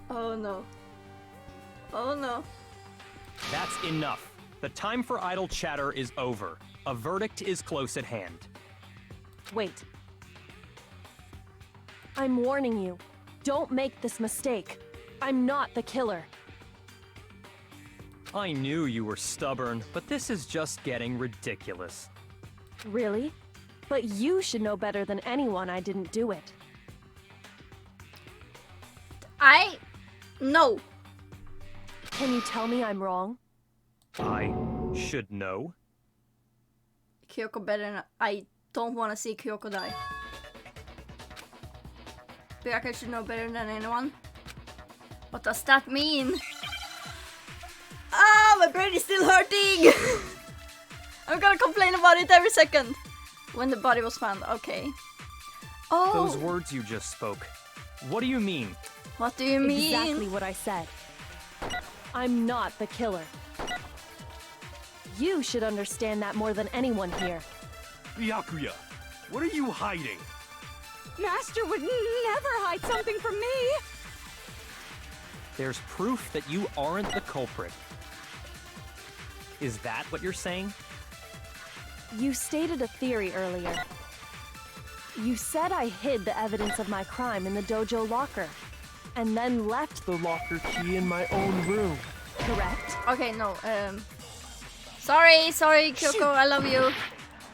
Oh no. Oh no. That's enough. The time for idle chatter is over. A verdict is close at hand. Wait. I'm warning you. Don't make this mistake. I'm not the killer. I knew you were stubborn, but this is just getting ridiculous. Really? But you should know better than anyone I didn't do it. No. Can you tell me I'm wrong? I should know. Kyoko better than... I don't want to see Kyoko die. Byakuya should know better than anyone. What does that mean? Ah, my brain is still hurting! I'm gonna complain about it every second. When the body was found, okay. Oh! Those words you just spoke. What do you mean? What do you mean? Exactly what I said. I'm not the killer. You should understand that more than anyone here. Byakuya, what are you hiding? Master would never hide something from me. There's proof that you aren't the culprit. Is that what you're saying? You stated a theory earlier. You said I hid the evidence of my crime in the dojo locker, and then left the locker key in my own room, correct? Okay, no, Sorry, Kyoko, I love you.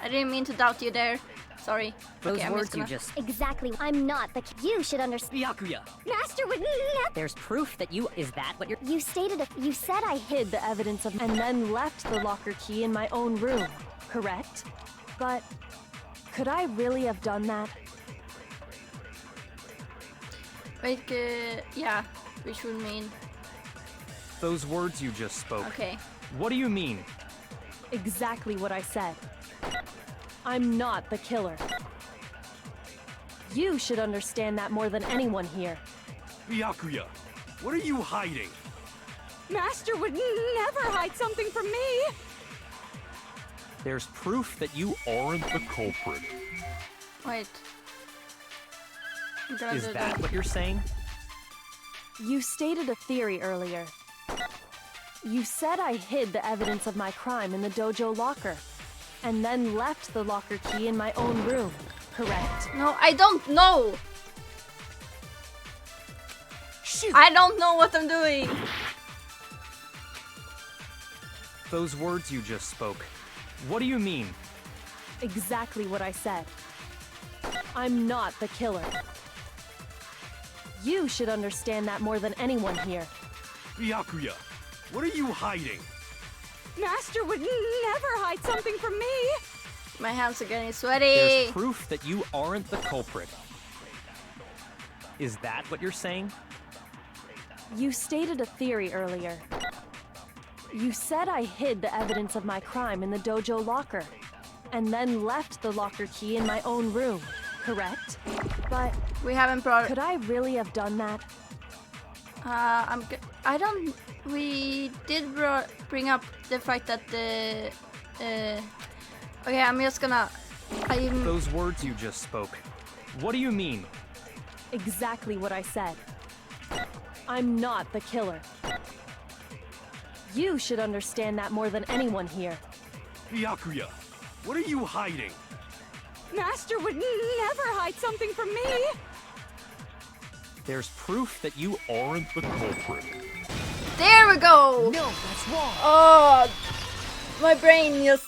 I didn't mean to doubt you there. Sorry. Those okay, words you just... Exactly. I'm not the. You should understand. Byakuya! Master would never. There's proof that you... Is that what you're... You stated a. You said I Hid the evidence of, and then left the locker key in my own room, correct? But could I really have done that? Wait, yeah, which would mean... Those words you just spoke. Okay. What do you mean? Exactly what I said. I'm not the killer. You should understand that more than anyone here. Byakuya, what are you hiding? Master would never hide something from me. There's proof that you aren't the culprit. Wait. I'm gonna Is do that what you're saying? You stated a theory earlier. You said I hid the evidence of my crime in the dojo locker, and then left the locker key in my own room, correct? No, I don't know! Shoot! I don't know what I'm doing! Those words you just spoke. What do you mean? Exactly what I said. I'm not the killer. You should understand that more than anyone here. Byakuya, what are you hiding? Master would never hide something from me. My hands are getting sweaty! There's proof that you aren't the culprit. Is that what you're saying? You stated a theory earlier. You said I hid the evidence of my crime in the dojo locker, and then left the locker key in my own room, correct? But We haven't brought... could I really have done that? I don't... We did bring up the fact that the... Okay, I'm just gonna... Those words you just spoke. What do you mean? Exactly what I said. I'm not the killer. You should understand that more than anyone here. Byakuya, what are you hiding? Master would never hide something from me. There's proof that you aren't the culprit. There we go! No, that's wrong. Oh, my brain just,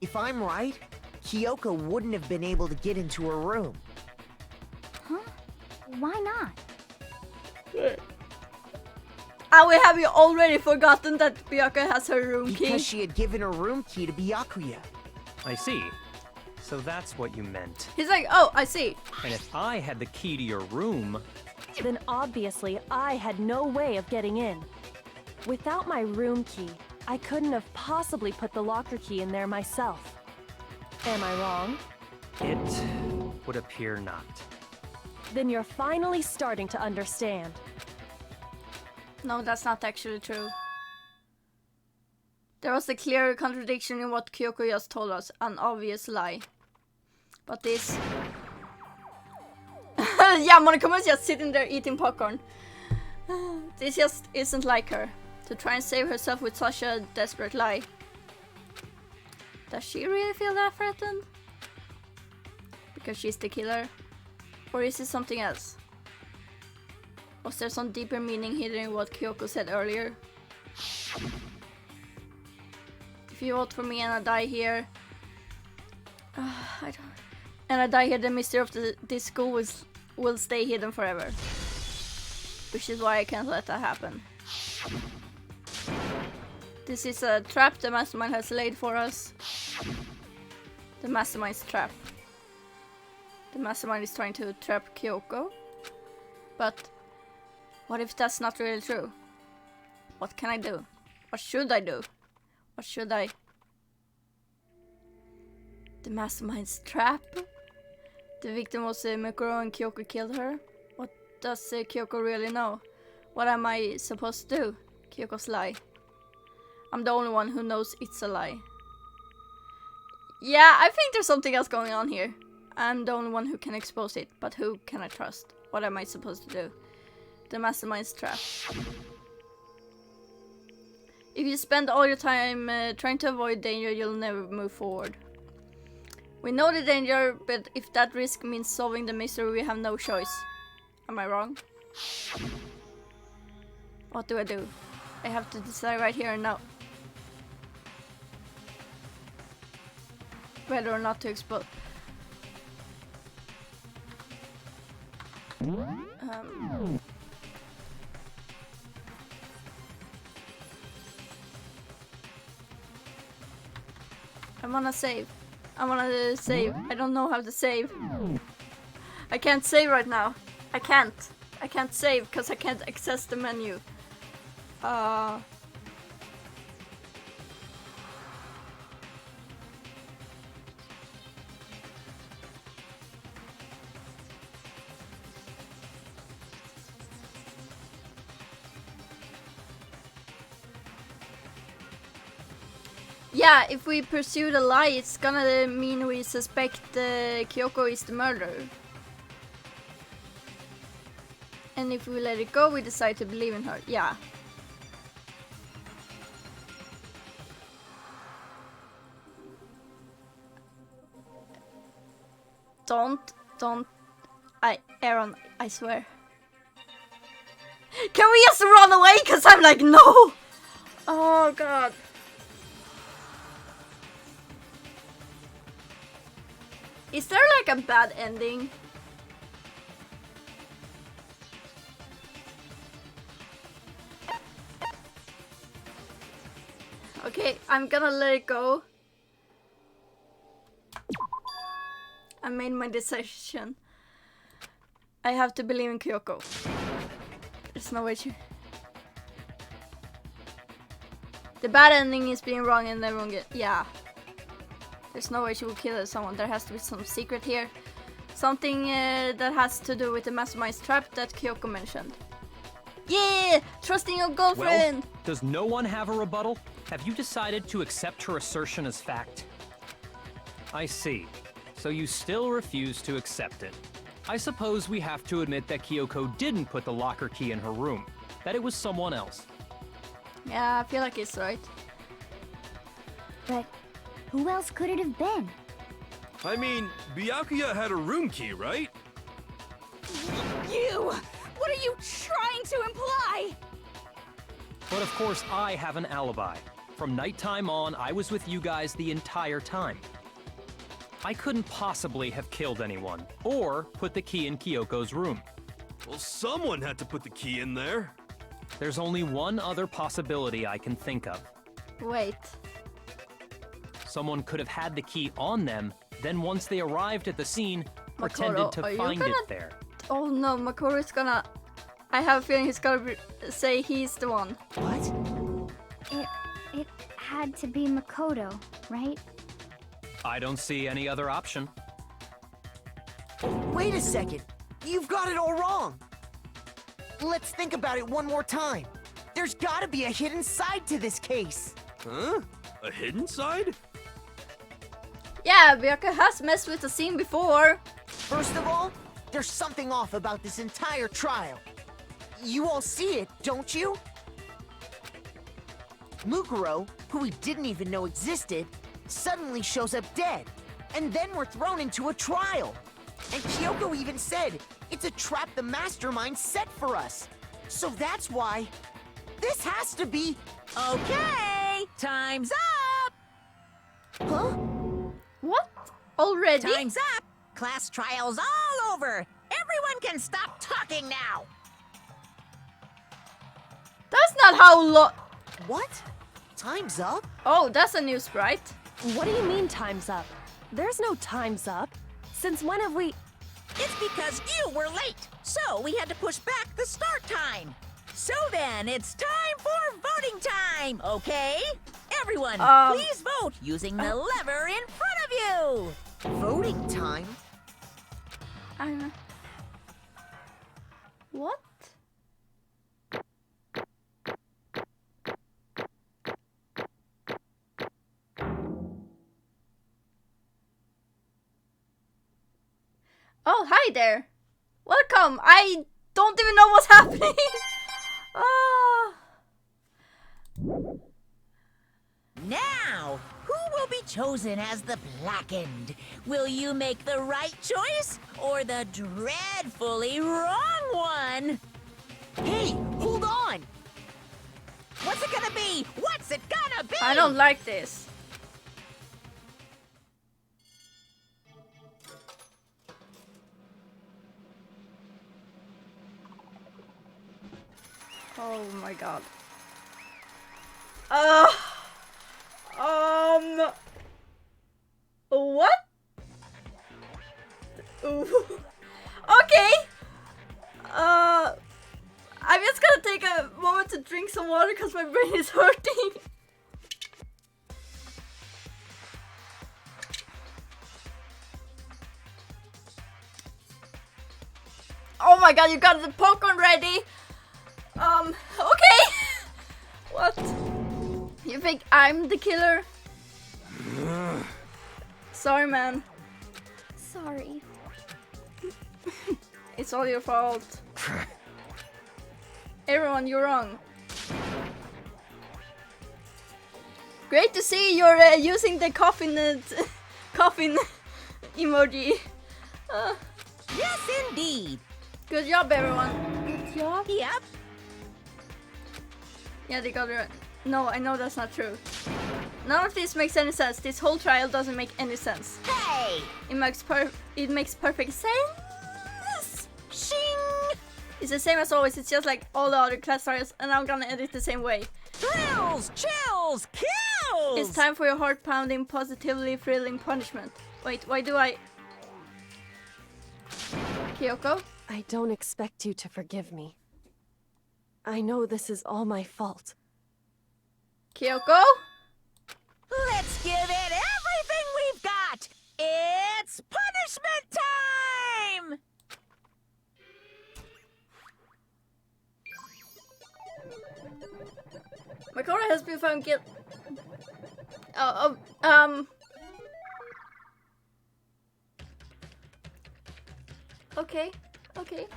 If I'm right, Kyoko wouldn't have been able to get into her room. Huh? Why not? we have you already forgotten that Byakuya has her room key? Because she had given her room key to Byakuya. I see. So that's what you meant. He's like, oh, I see. And if I had the key to your room... Then obviously I had no way of getting in. Without my room key, I couldn't have possibly put the locker key in there myself. Am I wrong? It would appear not. Then you're finally starting to understand. No, that's not actually true. There was a clear contradiction in what Kyoko just told us. An obvious lie. But this... yeah, Monica was just sitting there eating popcorn. This just isn't like her. To try and save herself with such a desperate lie. Does she really feel that threatened? Because she's the killer? Or is it something else? Was there some deeper meaning hidden in what Kyoko said earlier? If you vote for me and I die here... I die here, the mystery of this school will stay hidden forever. Which is why I can't let that happen. This is a trap the Mastermind has laid for us. The Mastermind's trap. The Mastermind is trying to trap Kyoko. But what if that's not really true? What can I do? What should I do? What should I... The Mastermind's trap? The victim was Mikuro and Kyoko killed her? What does Kyoko really know? What am I supposed to do? Kyoko's lie. I'm the only one who knows it's a lie. Yeah, I think there's something else going on here. I'm the only one who can expose it, but who can I trust? What am I supposed to do? The Mastermind's trap. If you spend all your time trying to avoid danger, you'll never move forward. We know the danger, but if that risk means solving the mystery, we have no choice. Am I wrong? What do? I have to decide right here and now. Whether or not to explode. I wanna save. I wanna save. I don't know how to save. I can't save right now. I can't save because I can't access the menu. Yeah, if we pursue the lie, it's gonna mean we suspect Kyoko is the murderer. And if we let it go, we decide to believe in her. Yeah. Don't. Aaron, I swear. Can we just run away? Cause I'm like, no! Oh god. Is there like a bad ending? Okay, I'm gonna let it go. I made my decision. I have to believe in Kyoko. There's no way to... The bad ending is being wrong and everyone get... Yeah. There's no way she will kill someone. There has to be some secret here. Something that has to do with the Mastermind's trap that Kyoko mentioned. Yeah! Trusting your girlfriend! Well, does no one have a rebuttal? Have you decided to accept her assertion as fact? I see. So you still refuse to accept it. I suppose we have to admit that Kyoko didn't put the locker key in her room. That it was someone else. Yeah, I feel like it's right. But who else could it have been? I mean, Byakuya had a room key, right? You! What are you trying to imply? But of course I have an alibi. From nighttime on, I was with you guys the entire time. I couldn't possibly have killed anyone, or put the key in Kyoko's room. Well, someone had to put the key in there. There's only one other possibility I can think of. Wait. Someone could have had the key on them, then once they arrived at the scene, pretended to are you find gonna... it there. Oh no, Makoro is gonna... I have a feeling he's gonna say he's the one. What? It had to be Makoto, right? I don't see any other option. Wait a second. You've got it all wrong. Let's think about it one more time. There's gotta be a hidden side to this case. Huh? A hidden side? Yeah, Byakuya has messed with the scene before. First of all, there's something off about this entire trial. You all see it, don't you? Mukuro, who we didn't even know existed, suddenly shows up dead. And then we're thrown into a trial. And Kyoko even said, it's a trap the Mastermind set for us. So that's why this has to be... Okay, time's up! Huh? What? Already? Time's up! Class trial's all over! Everyone can stop talking now! That's not how What? Time's up? Oh, that's a new sprite. What do you mean time's up? There's no time's up. Since when have we... It's because you were late, so we had to push back the start time. So then, it's time for voting time, okay? Everyone, please vote using the lever in front of you! Voting time? What? Oh, hi there. Welcome. I don't even know what's happening. Oh. Now, who will be chosen as the Blackened? Will you make the right choice or the dreadfully wrong one? Hey, hold on! What's it gonna be? What's it gonna be? I don't like this. Oh my god. What? Okay. I'm just gonna take a moment to drink some water because my brain is hurting. Oh my god, you got the popcorn ready. Okay. What? You think I'm the killer? Sorry, man. Sorry. It's all your fault. Everyone, you're wrong. Great to see you're using the coffin coffin emoji. Yes, indeed. Good job, everyone. Good job. Yep. Yeah, they got it right. No, I know that's not true. None of this makes any sense. This whole trial doesn't make any sense. Hey! It makes perfect sense. Shing! It's the same as always. It's just like all the other class trials, and I'm gonna edit the same way. Thrills, chills, kills! It's time for your heart-pounding, positively thrilling punishment. Wait, why do I... Kyoko? I don't expect you to forgive me. I know this is all my fault. Kyoko? Let's give it everything we've got! It's punishment time! Makora has been found guilty. Okay, okay.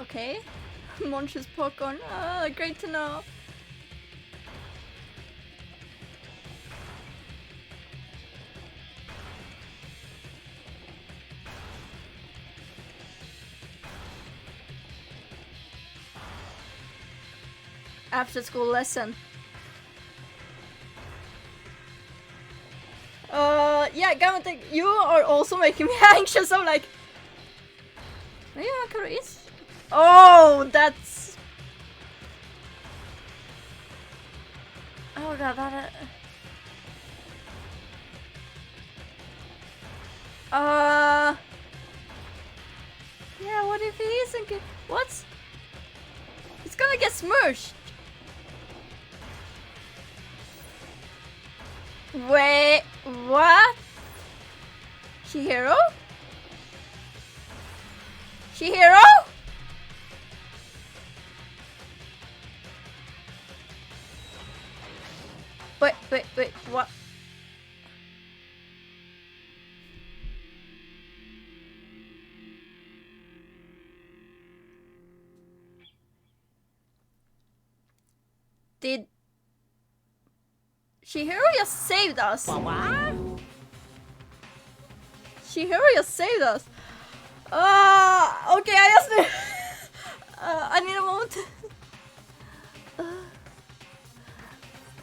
Okay. Munches popcorn. Great to know. After school lesson. Yeah, Gamma, you are also making me anxious. I'm like, maybe Makaro is. Oh, that's. Oh god, that. Yeah, what if he isn't good? What? It's gonna get smushed. Wait, what? Chihiro? Chihiro? Wait, what? Did Chihiro just saved us? What? Shihiro just saved us. Okay, I just need... I need a moment.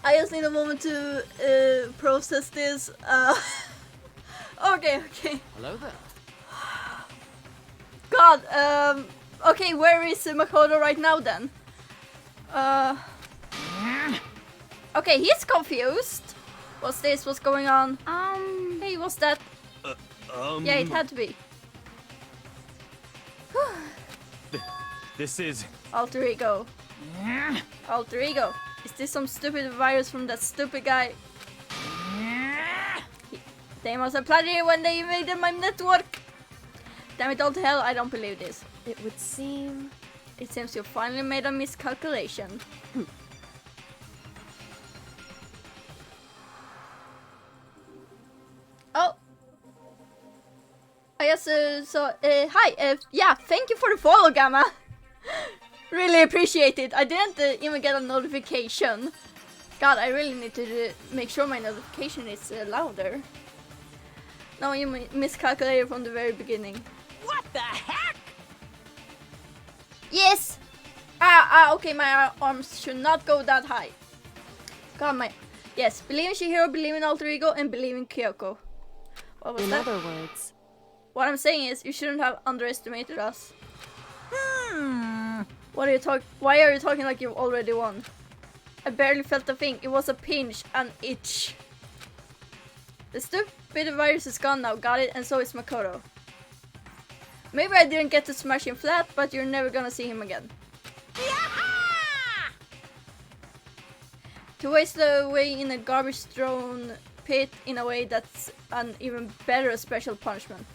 I just need a moment to process this. Okay. Hello there. God, okay, where is Makoto right now then? Okay, he's confused. What's this? What's going on? Hey, what's that? Yeah, it had to be. This is... Alter ego. Alter ego. Is this some stupid virus from that stupid guy? They must have planned it when they invaded my network. Damn it all to hell, I don't believe this. It would seem... It seems you finally made a miscalculation. Oh. I guess, hi, yeah, thank you for the follow, Gamma. Really appreciate it. I didn't even get a notification. God, I really need to make sure my notification is louder. No, you miscalculated from the very beginning. What the heck? Yes! Okay, my arms should not go that high. God, yes, believe in Shihiro, believe in Alter Ego, and believe in Kyoko. What was that? In other words... What I'm saying is, you shouldn't have underestimated us. What are you Why are you talking like you've already won? I barely felt a thing. It was a pinch, an itch. The stupid virus is gone now, got it? And so is Makoto. Maybe I didn't get to smash him flat, but you're never gonna see him again. To waste away in a garbage-thrown pit in a way that's an even better special punishment.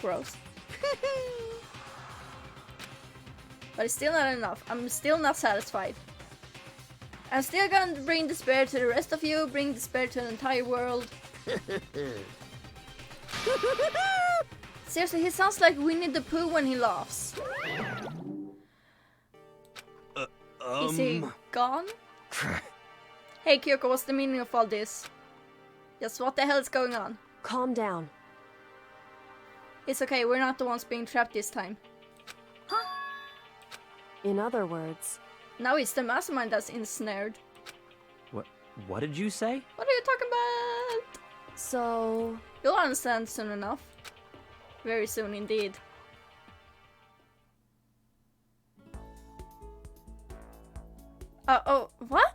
Gross. But it's still not enough. I'm still not satisfied. I'm still gonna bring despair to the rest of you, bring despair to the entire world. Seriously, he sounds like Winnie the Pooh when he laughs. Is he gone? Hey Kyoko, what's the meaning of all this? Just what the hell is going on? Calm down. It's okay, we're not the ones being trapped this time. In other words... Now it's the mastermind that's ensnared. What did you say? What are you talking about? So... You'll understand soon enough. Very soon indeed. Oh, what?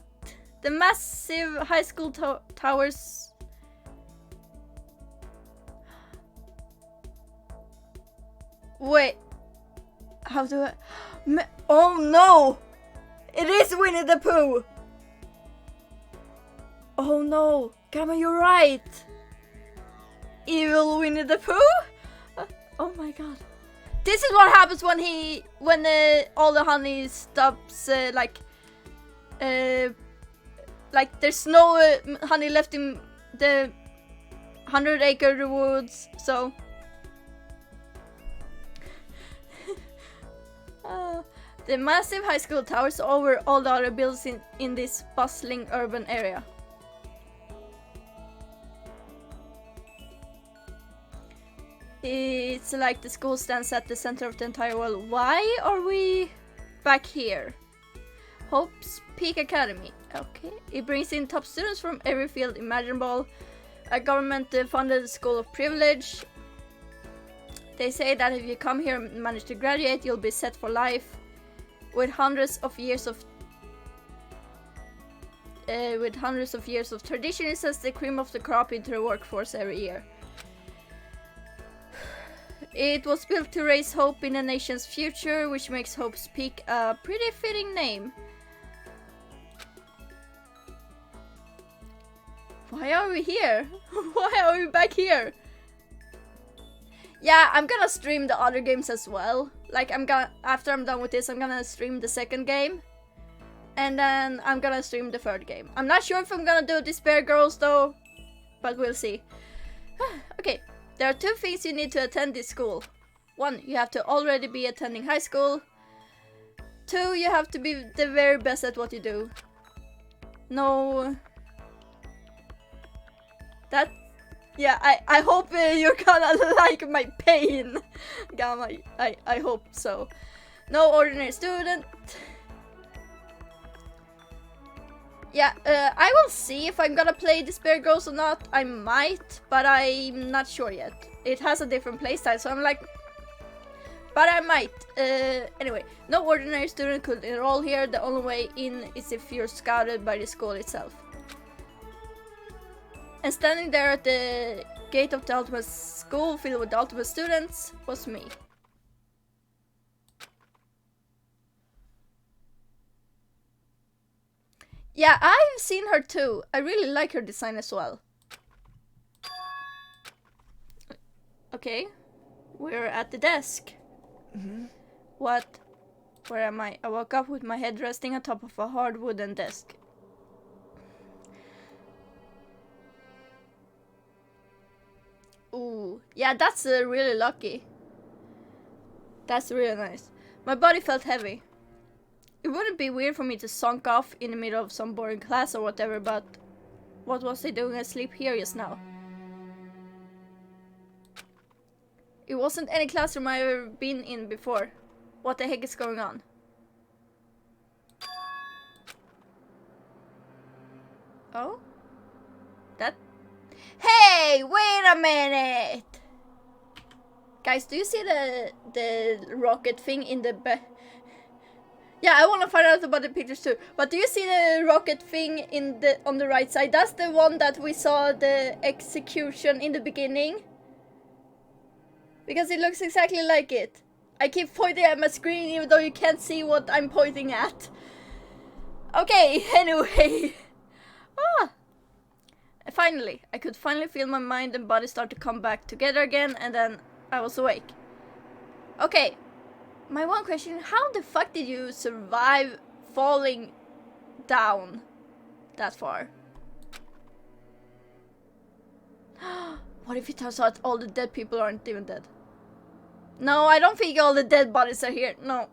The massive high school towers... Wait. How do I... Oh no! It is Winnie the Pooh! Oh no! Gamma, you're right! Evil Winnie the Pooh? Oh my god. This is what happens when all the honey stops, like there's no honey left in the 100-acre woods, so... The massive high school towers over all the other buildings in this bustling urban area. It's like the school stands at the center of the entire world. Why are we back here? Hope's Peak Academy. Okay. It brings in top students from every field imaginable. A government-funded school of privilege. They say that if you come here and manage to graduate, you'll be set for life. With hundreds of years of tradition, it sends the cream of the crop into the workforce every year. It was built to raise hope in the nation's future, which makes Hope's Peak a pretty fitting name. Why are we here? Why are we back here? Yeah, I'm gonna stream the other games as well. Like, after I'm done with this, I'm gonna stream the second game. And then I'm gonna stream the third game. I'm not sure if I'm gonna do Despair Girls though, but we'll see. Okay, there are two things you need to attend this school. 1, you have to already be attending high school. 2, you have to be the very best at what you do. No... Yeah, I hope you're gonna like my pain. Gamma, I hope so. No ordinary student. Yeah, I will see if I'm gonna play Despair Girls or not. I might, but I'm not sure yet. It has a different playstyle, so I'm like... But I might. Anyway, no ordinary student could enroll here. The only way in is if you're scouted by the school itself. And standing there at the gate of the ultimate school filled with ultimate students was me. Yeah, I've seen her too. I really like her design as well. Okay, we're at the desk. What? Where am I? I woke up with my head resting on top of a hard wooden desk. Ooh, yeah, that's really lucky. That's really nice. My body felt heavy. It wouldn't be weird for me to sunk off in the middle of some boring class or whatever, but what was I doing asleep here just now? It wasn't any classroom I've ever been in before. What the heck is going on? Oh? That? Hey, wait a minute! Guys, do you see the rocket thing in the Yeah, I want to find out about the pictures too. But do you see the rocket thing in on the right side? That's the one that we saw the execution in the beginning. Because it looks exactly like it. I keep pointing at my screen even though you can't see what I'm pointing at. Okay, anyway. Finally, I could finally feel my mind and body start to come back together again, and then I was awake. Okay, my one question, how the fuck did you survive falling down that far? What if it turns out all the dead people aren't even dead? No, I don't think all the dead bodies are here, no.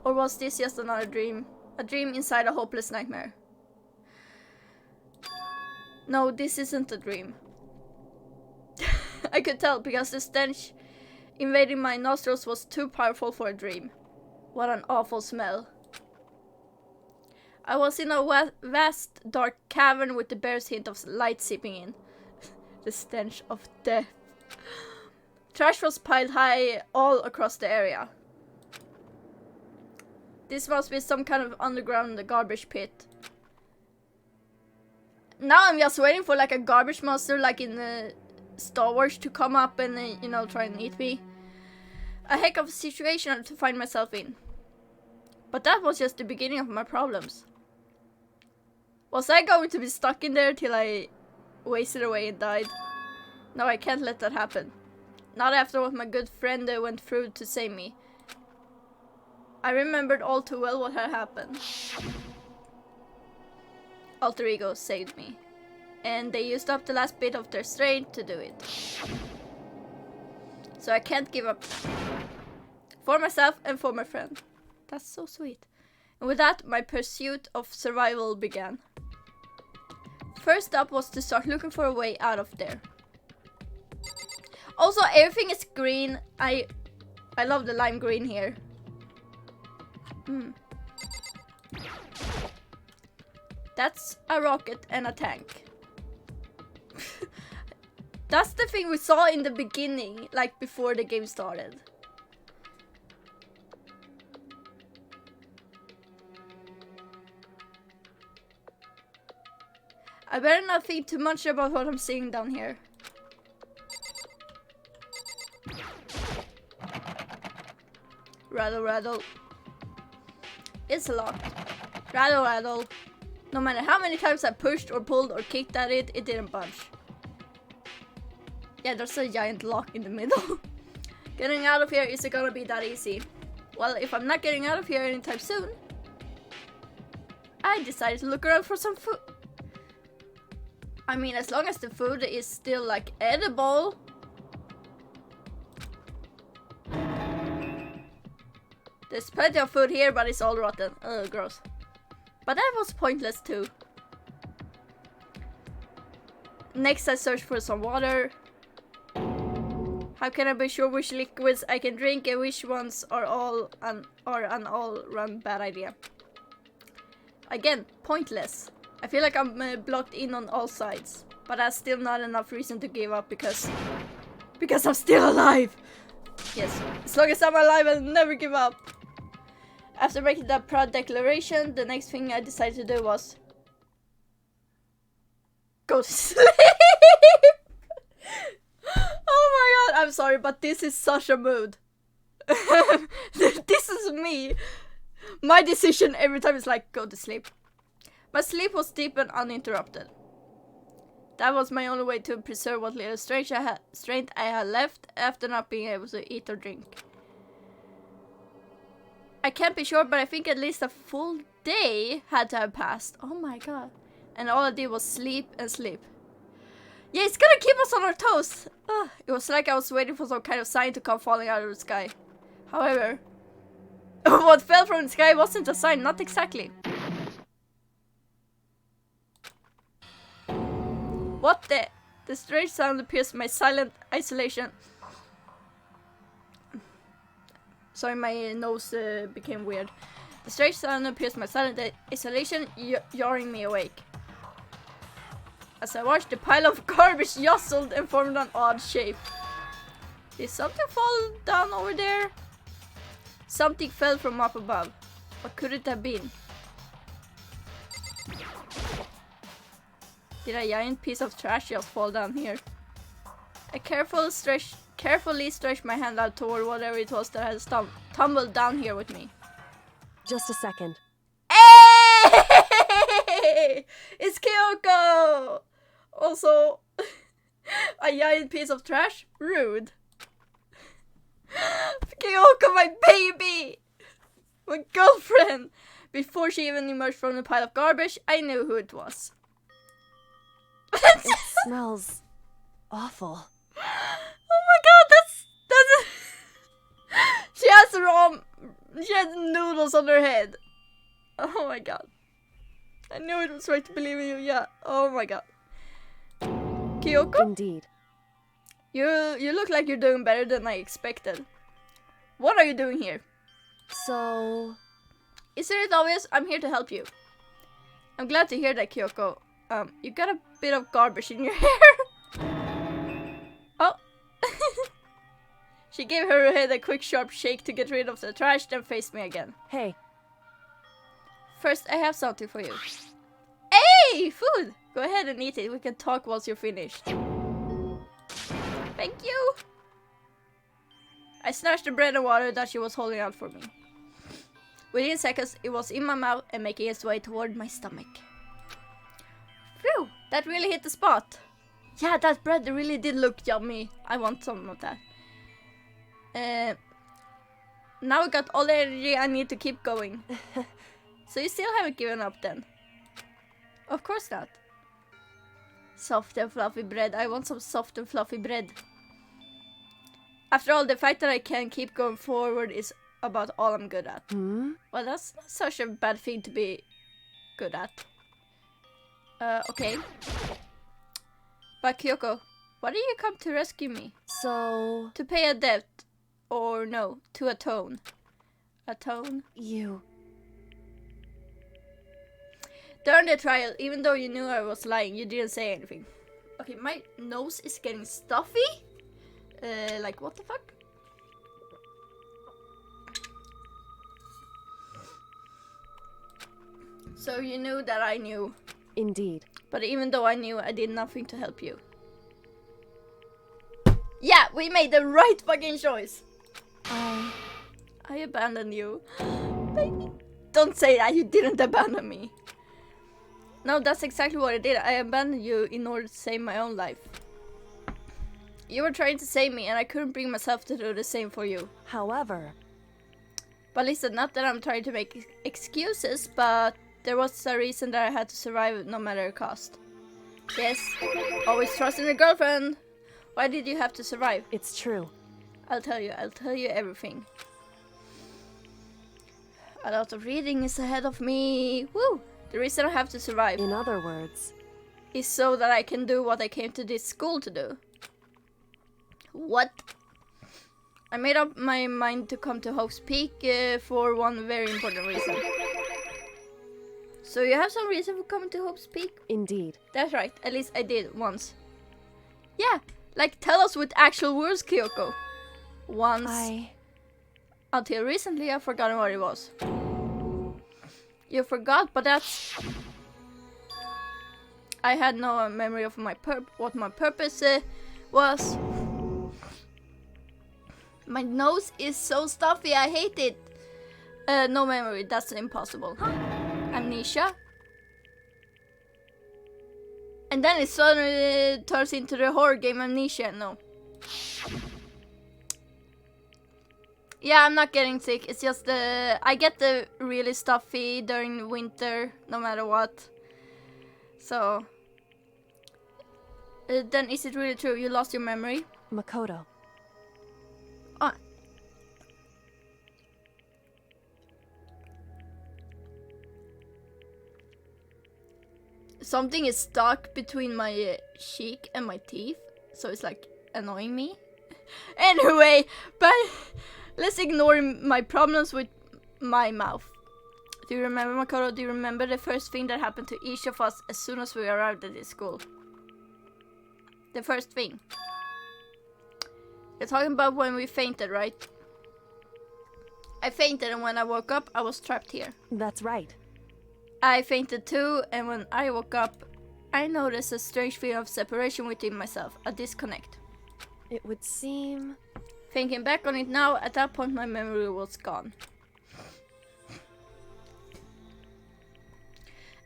Or was this just another dream? A dream inside a hopeless nightmare? No, this isn't a dream. I could tell because the stench invading my nostrils was too powerful for a dream. What an awful smell. I was in a vast dark cavern with the barest hint of light seeping in. The stench of death. Trash was piled high all across the area. This must be some kind of underground garbage pit. Now I'm just waiting for like a garbage monster like in Star Wars to come up and you know, try and eat me. A heck of a situation to find myself in. But that was just the beginning of my problems. Was I going to be stuck in there till I wasted away and died? No, I can't let that happen. Not after what my good friend went through to save me. I remembered all too well what had happened. Alter Ego saved me. And they used up the last bit of their strength to do it. So I can't give up. For myself and for my friend. That's so sweet. And with that, my pursuit of survival began. First up was to start looking for a way out of there. Also, everything is green. I love the lime green here. That's a rocket and a tank. That's the thing we saw in the beginning, like before the game started. I better not think too much about what I'm seeing down here. Rattle, rattle. It's locked. Rattle, rattle. No matter how many times I pushed or pulled or kicked at it, it didn't budge. Yeah, there's a giant lock in the middle. Getting out of here isn't gonna be that easy. Well, if I'm not getting out of here anytime soon, I decided to look around for some food. I mean, as long as the food is still like edible. There's plenty of food here, but it's all rotten. Ugh, gross. But that was pointless too. Next, I search for some water. How can I be sure which liquids I can drink and which ones are an all-round bad idea? Again, pointless. I feel like I'm blocked in on all sides, but that's still not enough reason to give up because I'm still alive. Yes, as long as I'm alive, I'll never give up. After making that proud declaration, the next thing I decided to do was go to sleep. Oh my god, I'm sorry, but this is such a mood. This is me. My decision every time is like, go to sleep. My sleep was deep and uninterrupted. That was my only way to preserve what little strength I had left after not being able to eat or drink. I can't be sure, but I think at least a full day had to have passed. Oh my god. And all I did was sleep and sleep. Yeah, it's gonna keep us on our toes. It was like I was waiting for some kind of sign to come falling out of the sky. However, what fell from the sky wasn't a sign, not exactly. What the? The strange sound appears my silent isolation. Sorry, my nose became weird. The strange sound appears my silent isolation, jarring me awake. As I watched, the pile of garbage jostled and formed an odd shape. Did something fall down over there? Something fell from up above. What could it have been? Did a giant piece of trash just fall down here? I carefully stretched my hand out toward whatever it was that had tumbled down here with me. Just a second. Hey! It's Kyoko! Also, a giant piece of trash? Rude. Kyoko, my baby! My girlfriend! Before she even emerged from the pile of garbage, I knew who it was. It smells awful. Oh my god, that's she has noodles on her head. Oh my god. I knew it was right to believe in you, yeah. Oh my god. Kyoko? Indeed. You look like you're doing better than I expected. What are you doing here? So... Isn't it obvious? I'm here to help you. I'm glad to hear that, Kyoko. You got a bit of garbage in your hair. Oh. She gave her head a quick sharp shake to get rid of the trash, then faced me again. Hey. First, I have something for you. Hey! Food! Go ahead and eat it. We can talk once you're finished. Thank you! I snatched the bread and water that she was holding out for me. Within seconds, it was in my mouth and making its way toward my stomach. Phew! That really hit the spot. Yeah, that bread really did look yummy. I want some of that. Now I got all the energy I need to keep going. So you still haven't given up then? Of course not. Soft and fluffy bread. I want some soft and fluffy bread. After all, the fact that I can keep going forward is about all I'm good at. Well, that's not such a bad thing to be good at. Okay. But Kyoko, why did you come to rescue me? So... To pay a debt. Or no, to atone. Atone? You... During the trial, even though you knew I was lying, you didn't say anything. Okay, my nose is getting stuffy. Like what the fuck? So you knew that I knew. Indeed. But even though I knew, I did nothing to help you. Yeah, we made the right fucking choice. I abandoned you. Baby. Don't say that, you didn't abandon me. No, that's exactly what I did. I abandoned you in order to save my own life. You were trying to save me and I couldn't bring myself to do the same for you. However... But listen, not that I'm trying to make excuses, but there was a reason that I had to survive no matter the cost. Yes, always trust in your girlfriend. Why did you have to survive? It's true. I'll tell you everything. A lot of reading is ahead of me. Woo! The reason I have to survive. In other words... is so that I can do what I came to this school to do. What? I made up my mind to come to Hope's Peak for one very important reason. So you have some reason for coming to Hope's Peak? Indeed. That's right, at least I did once. Yeah, like tell us with actual words, Kyoko. Once. Until recently I've forgotten what it was. You forgot, but that's... I had no memory of what my purpose was. My nose is so stuffy, I hate it. No memory, that's impossible. Amnesia. And then it suddenly turns into the horror game Amnesia, no. Yeah, I'm not getting sick, it's just I get the really stuffy during winter, no matter what. So... then is it really true, you lost your memory? Makoto. Oh. Something is stuck between my cheek and my teeth, so it's like annoying me. Anyway, but let's ignore my problems with my mouth. Do you remember, Makoto? Do you remember the first thing that happened to each of us as soon as we arrived at this school? The first thing. You're talking about when we fainted, right? I fainted, and when I woke up, I was trapped here. That's right. I fainted too, and when I woke up, I noticed a strange feeling of separation within myself, a disconnect. It would seem... Thinking back on it now, at that point my memory was gone.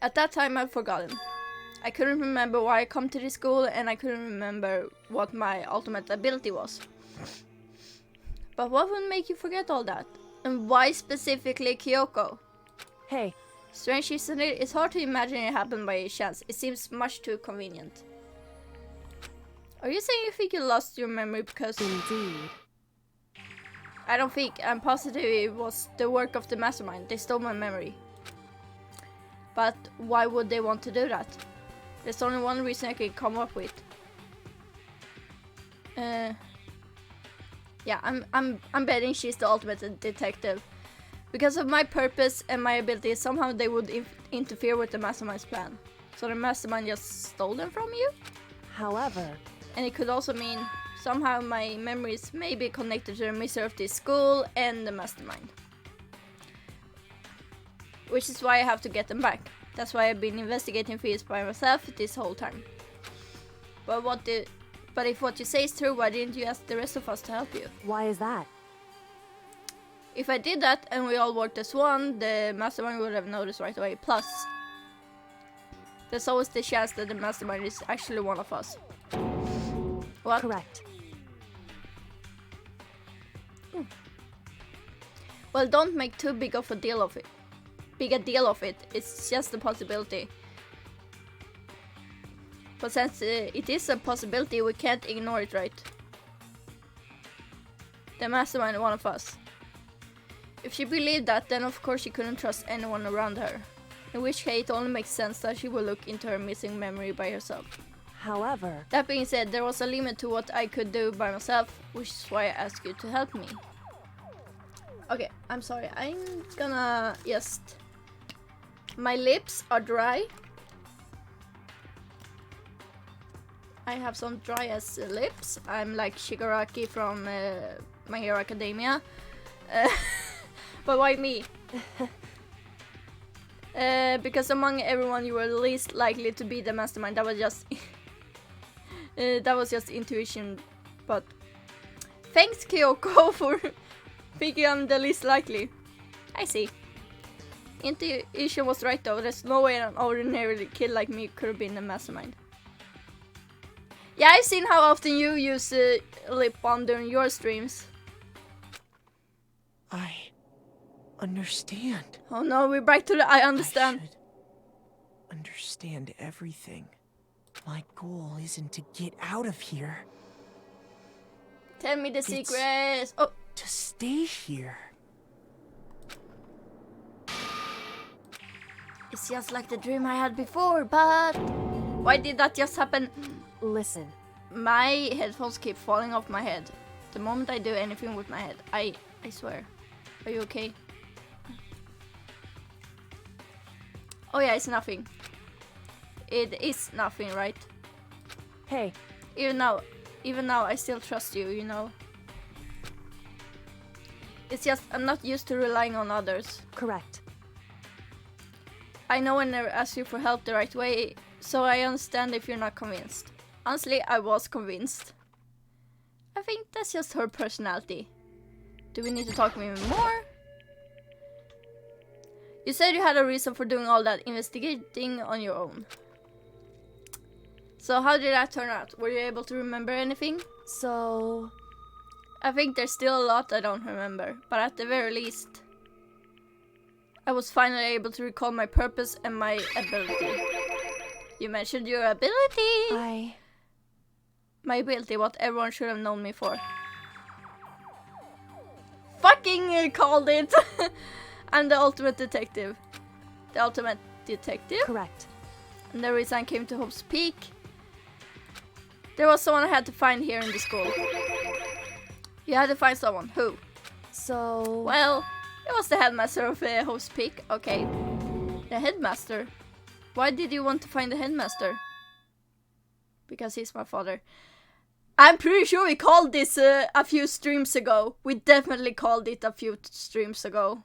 At that time I'd forgotten. I couldn't remember why I come to this school, and I couldn't remember what my ultimate ability was. But what would make you forget all that? And why specifically Kyoko? Hey. Strange, isn't it? It's hard to imagine it happened by chance. It seems much too convenient. Are you saying you think you lost your memory because... Indeed. I don't think. I'm positive it was the work of the mastermind. They stole my memory. But why would they want to do that? There's only one reason I can come up with. Yeah, I'm betting she's the ultimate detective. Because of my purpose and my abilities, somehow they would interfere with the mastermind's plan. So the mastermind just stole them from you? However... And it could also mean somehow my memories may be connected to the misery of this school and the mastermind. Which is why I have to get them back. That's why I've been investigating things by myself this whole time. But if what you say is true, why didn't you ask the rest of us to help you? Why is that? If I did that and we all worked as one, the mastermind would have noticed right away. Plus, there's always the chance that the mastermind is actually one of us. What? Correct. Well, don't make too big of a deal of it. It's just a possibility. But since it is a possibility, we can't ignore it, right? The mastermind is one of us. If she believed that, then of course she couldn't trust anyone around her. In which case it only makes sense that she will look into her missing memory by herself. However... That being said, there was a limit to what I could do by myself, which is why I asked you to help me. Okay, I'm sorry, I'm gonna just... My lips are dry. I have some dry ass lips. I'm like Shigaraki from My Hero Academia. But why me? Because among everyone you were least likely to be the mastermind. That was just that was just intuition. But thanks Kyoko for thinking I'm the least likely. I see. Intuition was right though. There's no way an ordinary kid like me could have been the mastermind. Yeah, I've seen how often you use lip balm during your streams. I understand. Oh no, we're back to the I understand. I should understand everything. My goal isn't to get out of here. Tell me the secrets. Oh, to stay here. It's just like the dream I had before, but Why did that just happen? Listen, My headphones keep falling off my head. The moment I do anything with my head, I swear. Are you okay? Oh yeah, it's nothing. It is nothing, right? hey, Even now, I still trust you, you know. It's just I'm not used to relying on others. correct. I know when I ask you for help the right way, so I understand if you're not convinced. Honestly, I was convinced. I think that's just her personality. Do we need to talk even more? You said you had a reason for doing all that investigating on your own. So how did that turn out? Were you able to remember anything? So, I think there's still a lot I don't remember, but at the very least, I was finally able to recall my purpose and my ability. You mentioned your ability! My ability, what everyone should have known me for. Fucking called it! I'm the ultimate detective. The ultimate detective? correct. And the reason I came to Hope's Peak, there was someone I had to find here in the school. You had to find someone. Who? So, Well, it was the headmaster of Hope's Peak. Okay. The headmaster? Why did you want to find the headmaster? Because he's my father. I'm pretty sure we called this a few streams ago. We definitely called it a few streams ago.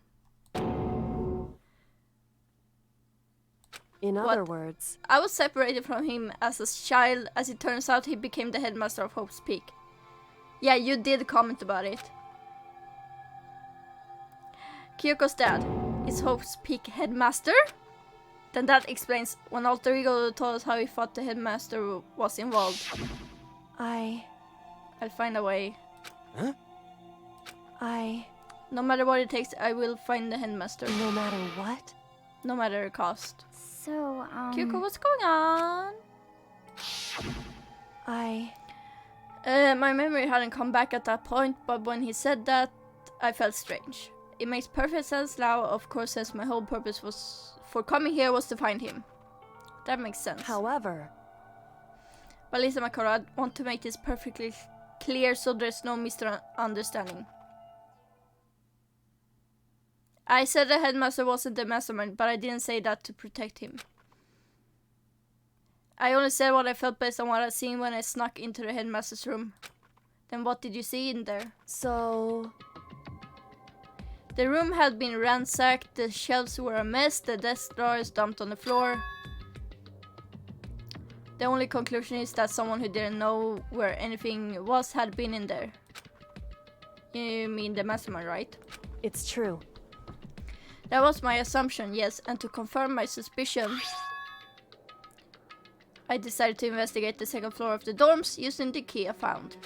in What? other words, I was separated from him as a child. As it turns out, he became the headmaster of Hope's Peak. Yeah, you did comment about it. Kyoko's dad is Hope's Peak headmaster? Then that explains when Alter Ego told us how he thought the headmaster was involved. I'll find a way. Huh? No matter what it takes, I will find the headmaster. no matter what? No matter the cost. So, Kyoko, what's going on? My memory hadn't come back at that point, but when he said that, I felt strange. It makes perfect sense now, of course, as my whole purpose was for coming here was to find him. That makes sense. However, But Lisa Makara, I want to make this perfectly clear so there's no misunderstanding. I said the headmaster wasn't the mastermind, but I didn't say that to protect him. I only said what I felt based on what I'd seen when I snuck into the headmaster's room. Then what did you see in there? so, The room had been ransacked, the shelves were a mess, the desk drawers dumped on the floor. The only conclusion is that someone who didn't know where anything was had been in there. You mean the mastermind, right? it's true. That was my assumption, yes, and to confirm my suspicion, I decided to investigate the second floor of the dorms using the key I found.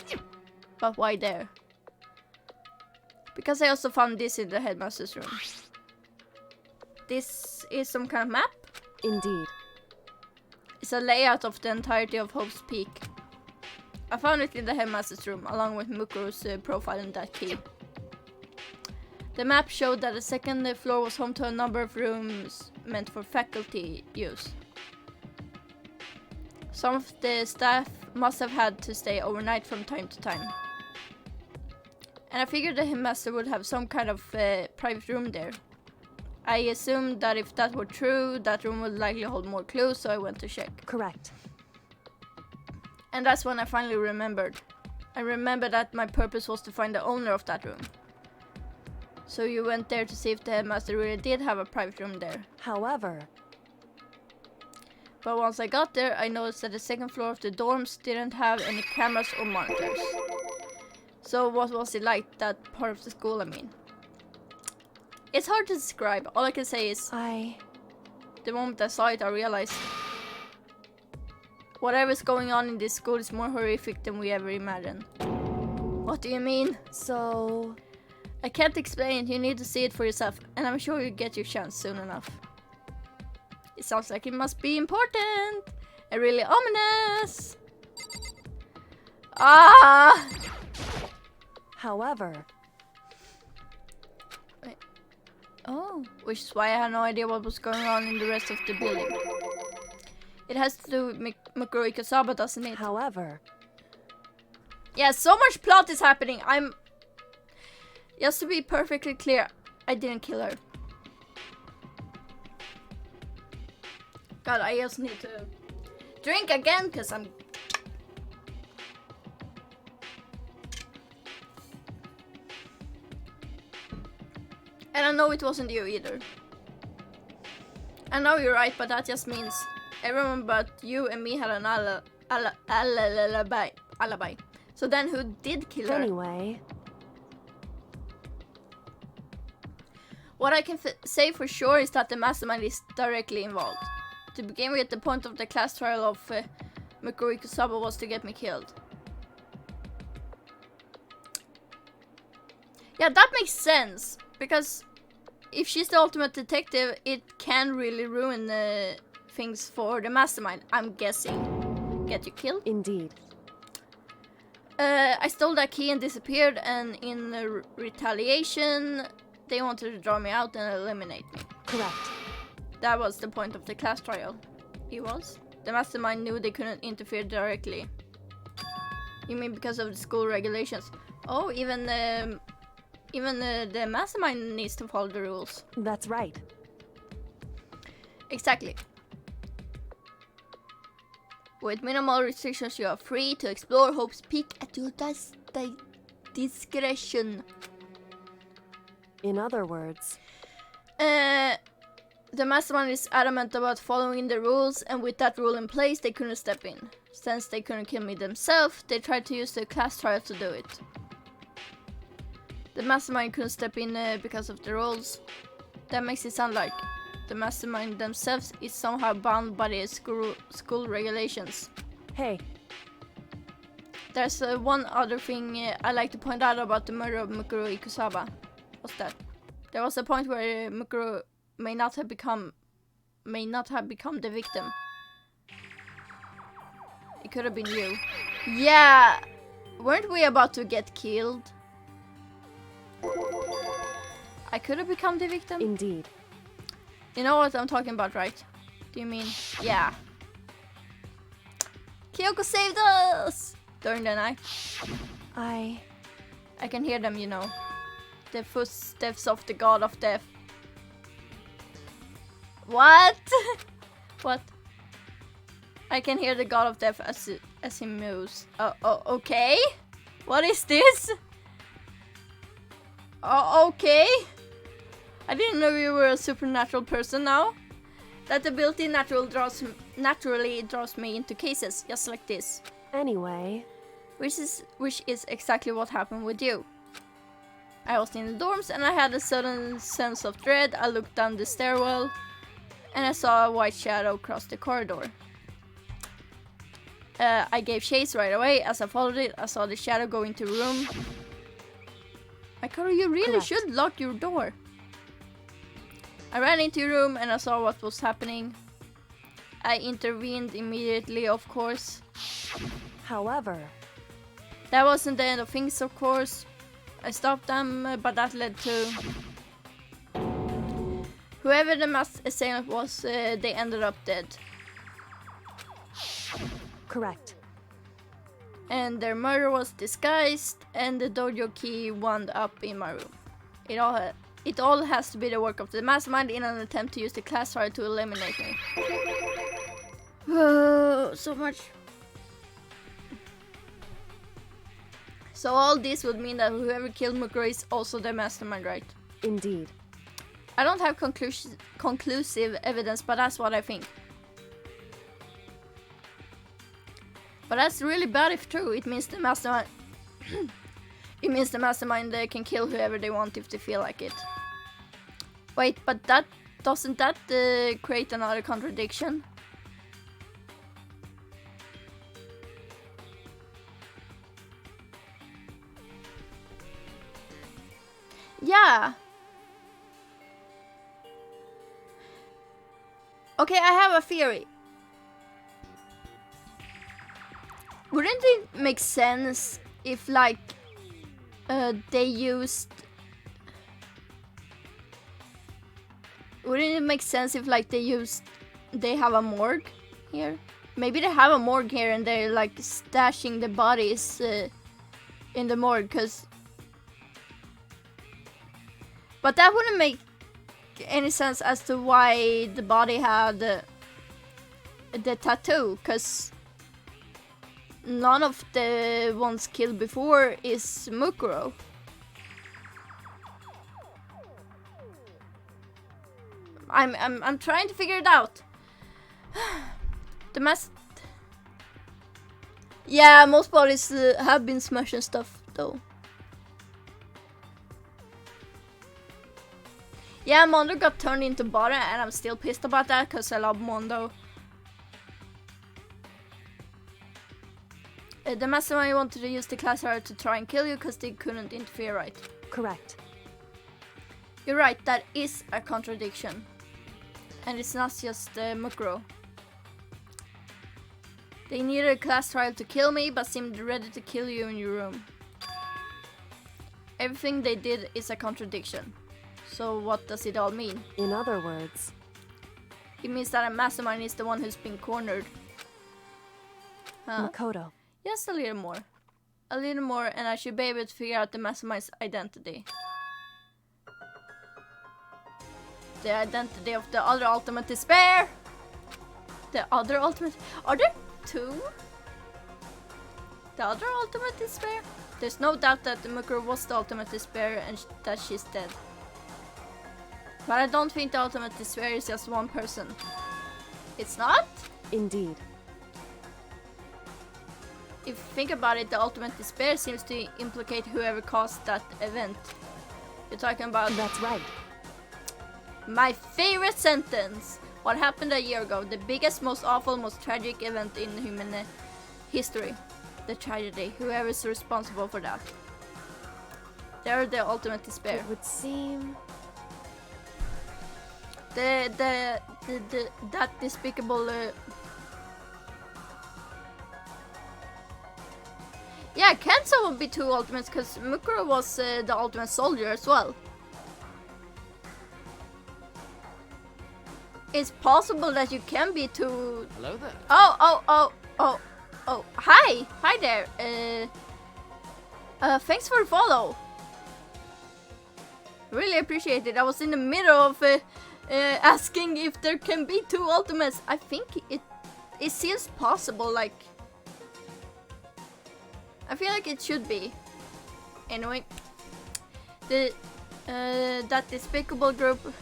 But why there? Because I also found this in the headmaster's room. This is some kind of map? Indeed. It's a layout of the entirety of Hope's Peak. I found it in the headmaster's room, along with Mukuro's profile in that key. The map showed that the second floor was home to a number of rooms meant for faculty use. Some of the staff must have had to stay overnight from time to time. And I figured the headmaster would have some kind of private room there. I assumed that if that were true, that room would likely hold more clues, so I went to check. Correct. And that's when I finally remembered. I remembered that my purpose was to find the owner of that room. So you went there to see if the headmaster really did have a private room there. However, But once I got there, I noticed that the second floor of the dorms didn't have any cameras or monitors. So what was it like, that part of the school, I mean? It's hard to describe. All I can say is, the moment I saw it, I realized whatever's going on in this school is more horrific than we ever imagined. What do you mean? so, I can't explain it, you need to see it for yourself, and I'm sure you'll get your chance soon enough. It sounds like it must be important and really ominous. Ah! however, Oh, which is why I had no idea what was going on in the rest of the building. It has to do with Mukuro Ikusaba, doesn't it? However, Yeah, so much plot is happening. Just to be perfectly clear, I didn't kill her. God, I just need to drink again because I'm... And I know it wasn't you either. I know you're right, but that just means everyone but you and me had an alibi. So then who did kill her? anyway, What I can say for sure is that the mastermind is directly involved. To begin with, the point of the class trial of Mukuro Ikusaba was to get me killed. Yeah, that makes sense. Because if she's the ultimate detective, it can really ruin things for the mastermind, I'm guessing. Get you killed? indeed. I stole that key and disappeared, and in retaliation, they wanted to draw me out and eliminate me. Correct. That was the point of the class trial. It was. The mastermind knew they couldn't interfere directly. You mean because of the school regulations? Oh, even the mastermind needs to follow the rules. That's right. Exactly. With minimal restrictions, you are free to explore Hope's Peak at your discretion. In other words, The mastermind is adamant about following the rules, and with that rule in place, they couldn't step in. Since they couldn't kill me themselves, they tried to use the class trial to do it. The mastermind couldn't step in because of the rules. That makes it sound like the mastermind themselves is somehow bound by the school regulations. hey, There's one other thing I like to point out about the murder of Mukuro Ikusaba. What's that? There was a point where Mukuro may not have become the victim. It could have been you. Yeah, weren't we about to get killed? I could have become the victim. indeed. You know what I'm talking about, right? Do you mean? Yeah. Kyoko saved us during the night. I can hear them, you know. The footsteps of the god of death. What? What? I can hear the god of death as he moves. Oh, okay. What is this? Oh, okay. I didn't know you were a supernatural person now. That ability naturally draws me into cases just like this. Anyway, Which is exactly what happened with you. I was in the dorms and I had a sudden sense of dread. I looked down the stairwell and I saw a white shadow cross the corridor. I gave chase right away. As I followed it, I saw the shadow go into a room. Mikaru, you really Correct. should lock your door. I ran into your room and I saw what was happening. I intervened immediately, of course. however, That wasn't the end of things, of course. I stopped them, but that led to... Whoever the mass assailant was, they ended up dead. correct. And their murder was disguised, and the dojo key wound up in my room. It all has to be the work of the mastermind in an attempt to use the class trial to eliminate me. So much. So all this would mean that whoever killed Mukuro is also the mastermind, right? Indeed. I don't have conclusive evidence, but that's what I think. But that's really bad if true. It means the mastermind... it means the mastermind can kill whoever they want if they feel like it. Wait, but doesn't that create another contradiction? Yeah. Okay, I have a theory. Wouldn't it make sense if, like, they used... Wouldn't it make sense if, like, they have a morgue here? Maybe they have a morgue here and they're like stashing the bodies in the morgue, but that wouldn't make any sense as to why the body had the tattoo, because none of the ones killed before is Mukuro. I'm trying to figure it out. The mess. Yeah, most bodies have been smashed and stuff though. Yeah, Mondo got turned into butter and I'm still pissed about that because I love Mondo. The mastermind wanted to use the class hero to try and kill you because they couldn't interfere, right? Correct. You're right, that is a contradiction. And it's not just Mukuro. They needed a class trial to kill me, but seemed ready to kill you in your room. Everything they did is a contradiction. So what does it all mean? In other words, it means that a mastermind is the one who's been cornered. Huh? Makoto. Just a little more. A little more and I should be able to figure out the mastermind's identity. The identity of the other ultimate despair! The other ultimate... Are there two? The other ultimate despair? There's no doubt that the Mukuro was the ultimate despair and that she's dead. But I don't think the ultimate despair is just one person. It's not? Indeed. If you think about it, the ultimate despair seems to implicate whoever caused that event. You're talking about... That's right. My favorite sentence! What happened a year ago? The biggest, most awful, most tragic event in human history. The tragedy. Whoever's responsible for that. They're the ultimate despair. It would seem... That despicable... Yeah, can someone be two ultimates? Because Mukuro was the ultimate soldier as well. It's possible that you can be two... Hello there. Oh. Hi there. Thanks for the follow. Really appreciate it. I was in the middle of asking if there can be two ultimates. I think it seems possible, like... I feel like it should be. Anyway, that despicable group,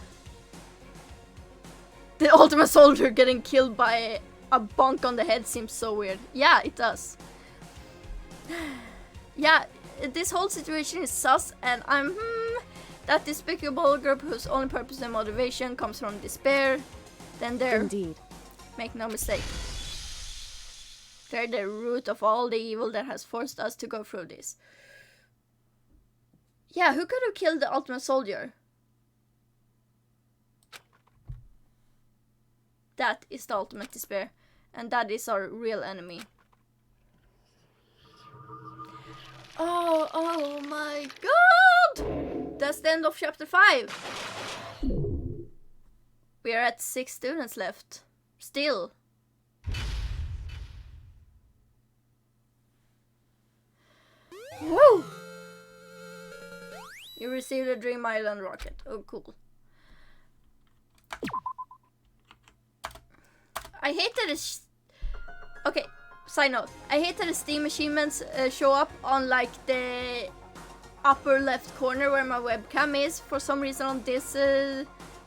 the ultimate soldier getting killed by a bonk on the head seems so weird. Yeah, it does. Yeah, this whole situation is sus, and that despicable group whose only purpose and motivation comes from despair. Then they're... Indeed. Make no mistake. They're the root of all the evil that has forced us to go through this. Yeah, who could have killed the ultimate soldier? That is the ultimate despair. And that is our real enemy. Oh my god! That's the end of chapter 5. We are at 6 students left. Still. Woo! You received a Dream Island rocket. Oh, cool. I hate that it's... Okay, side note. I hate that the Steam achievements show up on like the upper left corner where my webcam is. For some reason on this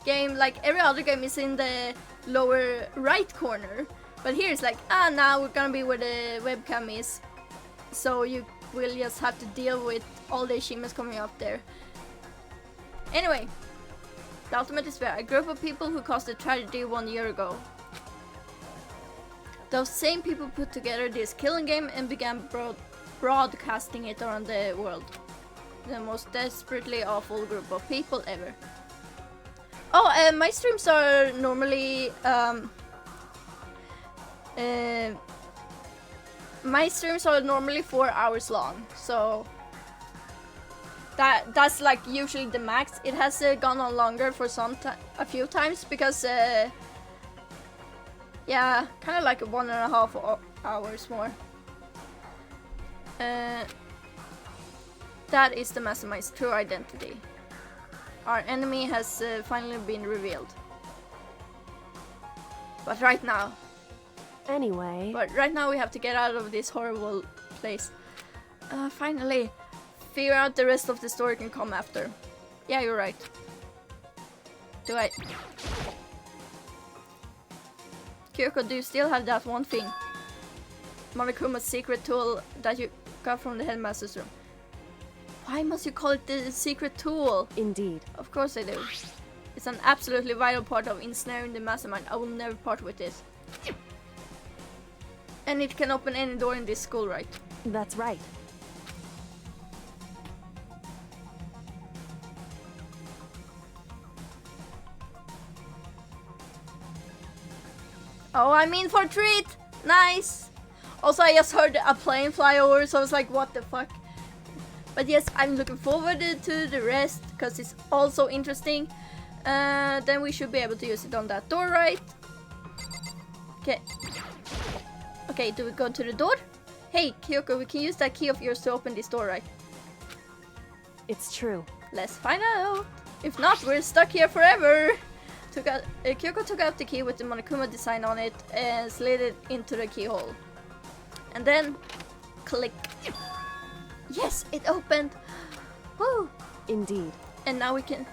game, like every other game is in the lower right corner. But here it's like, now we're gonna be where the webcam is. So you will just have to deal with all the achievements coming up there. Anyway, the ultimate despair. A group of people who caused a tragedy 1 year ago. Those same people put together this killing game and began broadcasting it around the world. The most desperately awful group of people ever. Oh, my streams are normally my streams are normally 4 hours long, so that's like usually the max. It has gone on longer for a few times because Yeah, kind of like 1.5 hours more. That is the Mastermind's true identity. Our enemy has finally been revealed. But right now we have to get out of this horrible place. Finally. Figure out the rest of the story can come after. Yeah, you're right. Do I... Kyoko, do you still have that one thing? Monokuma's secret tool that you got from the headmaster's room. Why must you call it the secret tool? Indeed. Of course I do. It's an absolutely vital part of ensnaring the mastermind. I will never part with this. And it can open any door in this school, right? That's right. Oh, I'm in for a treat! Nice! Also, I just heard a plane fly over, so I was like, what the fuck? But yes, I'm looking forward to the rest, because it's also interesting. Then we should be able to use it on that door, right? Okay. Okay, do we go to the door? Hey, Kyoko, we can use that key of yours to open this door, right? It's true. Let's find out. If not, we're stuck here forever. Kyoko took out the key with the Monokuma design on it and slid it into the keyhole. And then, click. Yes, it opened. Woo! Indeed. And now we can,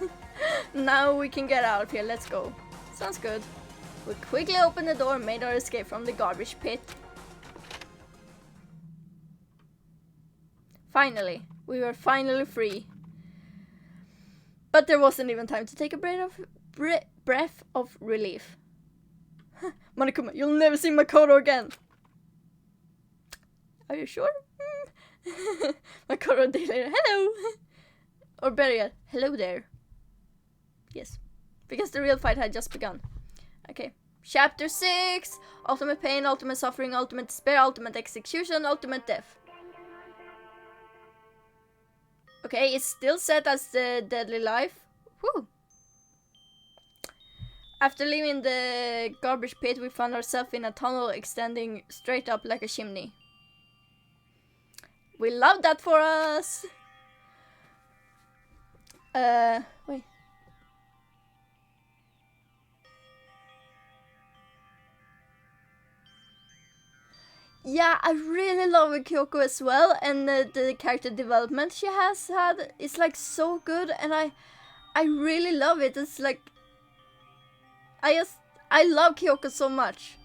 now we can get out of here. Let's go. Sounds good. We quickly opened the door and made our escape from the garbage pit. Finally, we were finally free. But there wasn't even time to take a breath of relief. Monokuma, you'll never see Makoto again. Are you sure? Makoto declared, hello. Or better yet, hello there. Yes, because the real fight had just begun. Okay, chapter 6. Ultimate pain, ultimate suffering, ultimate despair, ultimate execution, ultimate death. Okay, it's still set as the deadly life. Whew. After leaving the garbage pit, we found ourselves in a tunnel extending straight up like a chimney. We love that for us! Wait. Yeah, I really love Kyoko as well, and the character development she has had is like so good, and I really love it. It's like I love Kyoko so much.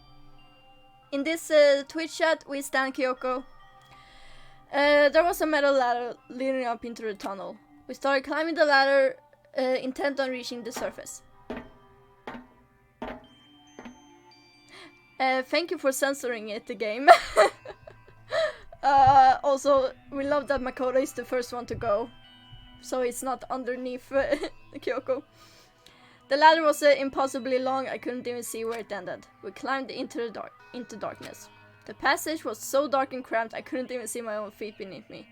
In this Twitch chat, we stand Kyoko. There was a metal ladder leading up into the tunnel. We started climbing the ladder, intent on reaching the surface. Thank you for censoring it, the game. Also, we love that Makoto is the first one to go, so it's not underneath Kyoko. The ladder was impossibly long. I couldn't even see where it ended. We climbed into darkness. The passage was so dark and cramped, I couldn't even see my own feet beneath me.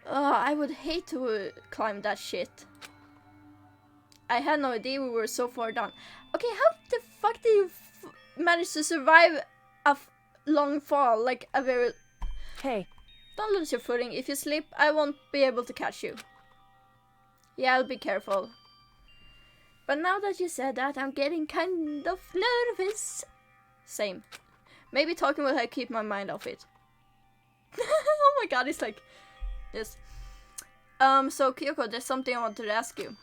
I would hate to climb that shit. I had no idea we were so far down. Okay, how the fuck did you manage to survive a long fall? Like a very... Hey. Don't lose your footing. If you slip, I won't be able to catch you. Yeah, I'll be careful. But now that you said that, I'm getting kind of nervous. Same. Maybe talking will help keep my mind off it. Oh my god, it's like this. So Kyoko, there's something I wanted to ask you.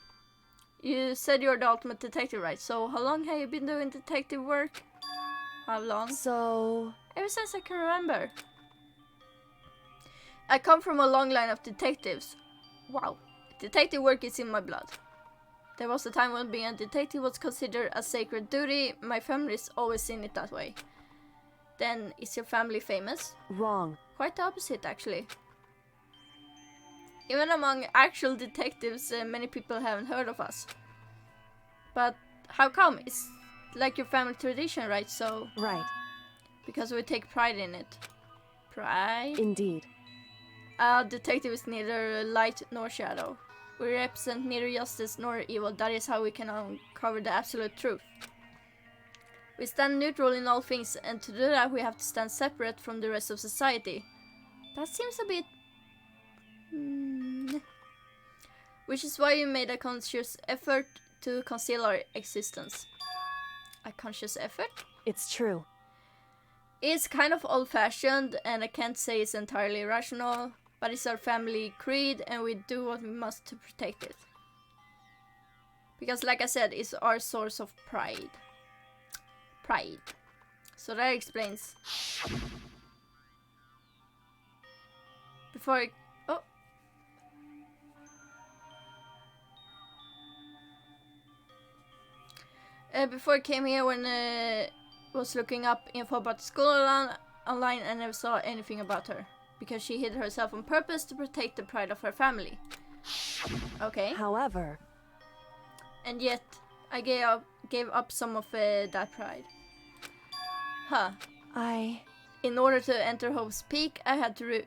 You said you're the ultimate detective, right? So how long have you been doing detective work? How long? So... Ever since I can remember. I come from a long line of detectives. Wow. Detective work is in my blood. There was a time when being a detective was considered a sacred duty. My family's always seen it that way. Then, is your family famous? Wrong. Quite the opposite, actually. Even among actual detectives, many people haven't heard of us. But how come? It's like your family tradition, right? So... Right. Because we take pride in it. Pride? Indeed. A detective is neither light nor shadow. We represent neither justice nor evil. That is how we can uncover the absolute truth. We stand neutral in all things, and to do that we have to stand separate from the rest of society. That seems a bit... Which is why we made a conscious effort to conceal our existence. A conscious effort? It's true. It's kind of old-fashioned, and I can't say it's entirely rational, but it's our family creed, and we do what we must to protect it. Because, like I said, it's our source of pride. Pride. So that explains. Before I... Oh! Before I came here, when was looking up info about the school online, I never saw anything about her. Because she hid herself on purpose to protect the pride of her family. Okay. However... And yet, I gave up some of that pride. Huh. In order to enter Hope's Peak, I had to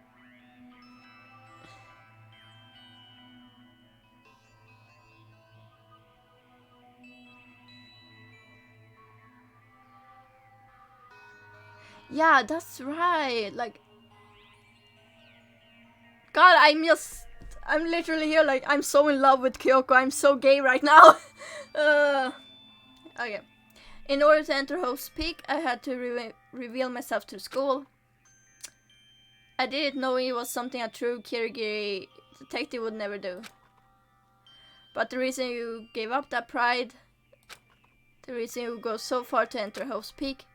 Yeah, that's right. Like, God, I'm literally here. Like, I'm so in love with Kyoko. I'm so gay right now. Okay. In order to enter Hope's Peak, I had to reveal myself to school. I didn't know it was something a true Kirigiri detective would never do. But the reason you gave up that pride, the reason you go so far to enter Hope's Peak,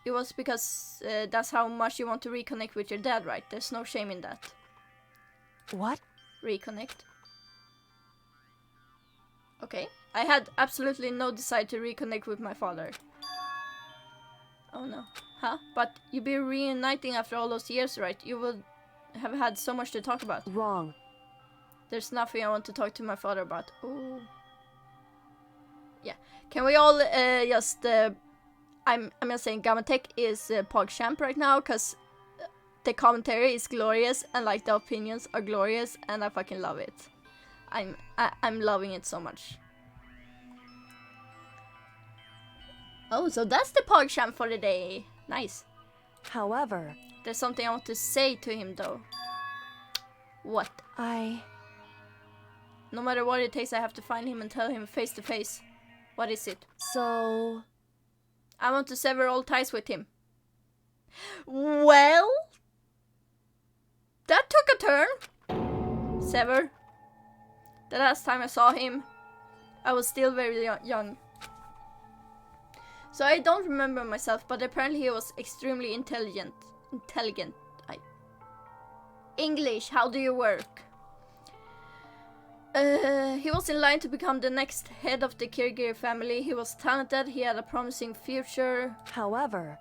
it was because that's how much you want to reconnect with your dad, right? There's no shame in that. What? Reconnect. Okay. I had absolutely no desire to reconnect with my father. Oh no. Huh? But you'd be reuniting after all those years, right? You would have had so much to talk about. Wrong. There's nothing I want to talk to my father about. Oh. Yeah. Can we all just... I'm just saying Gamatech is PogChamp right now, because the commentary is glorious, and like the opinions are glorious, and I fucking love it. I'm loving it so much. Oh, so that's the PogChamp for the day. Nice. However... There's something I want to say to him, though. What? No matter what it takes, I have to find him and tell him face to face. What is it? So... I want to sever all ties with him. Well... That took a turn. Sever. The last time I saw him, I was still very young. So I don't remember myself, but apparently he was extremely intelligent. English, how do you work? He was in line to become the next head of the Kirigiri family. He was talented, he had a promising future. However...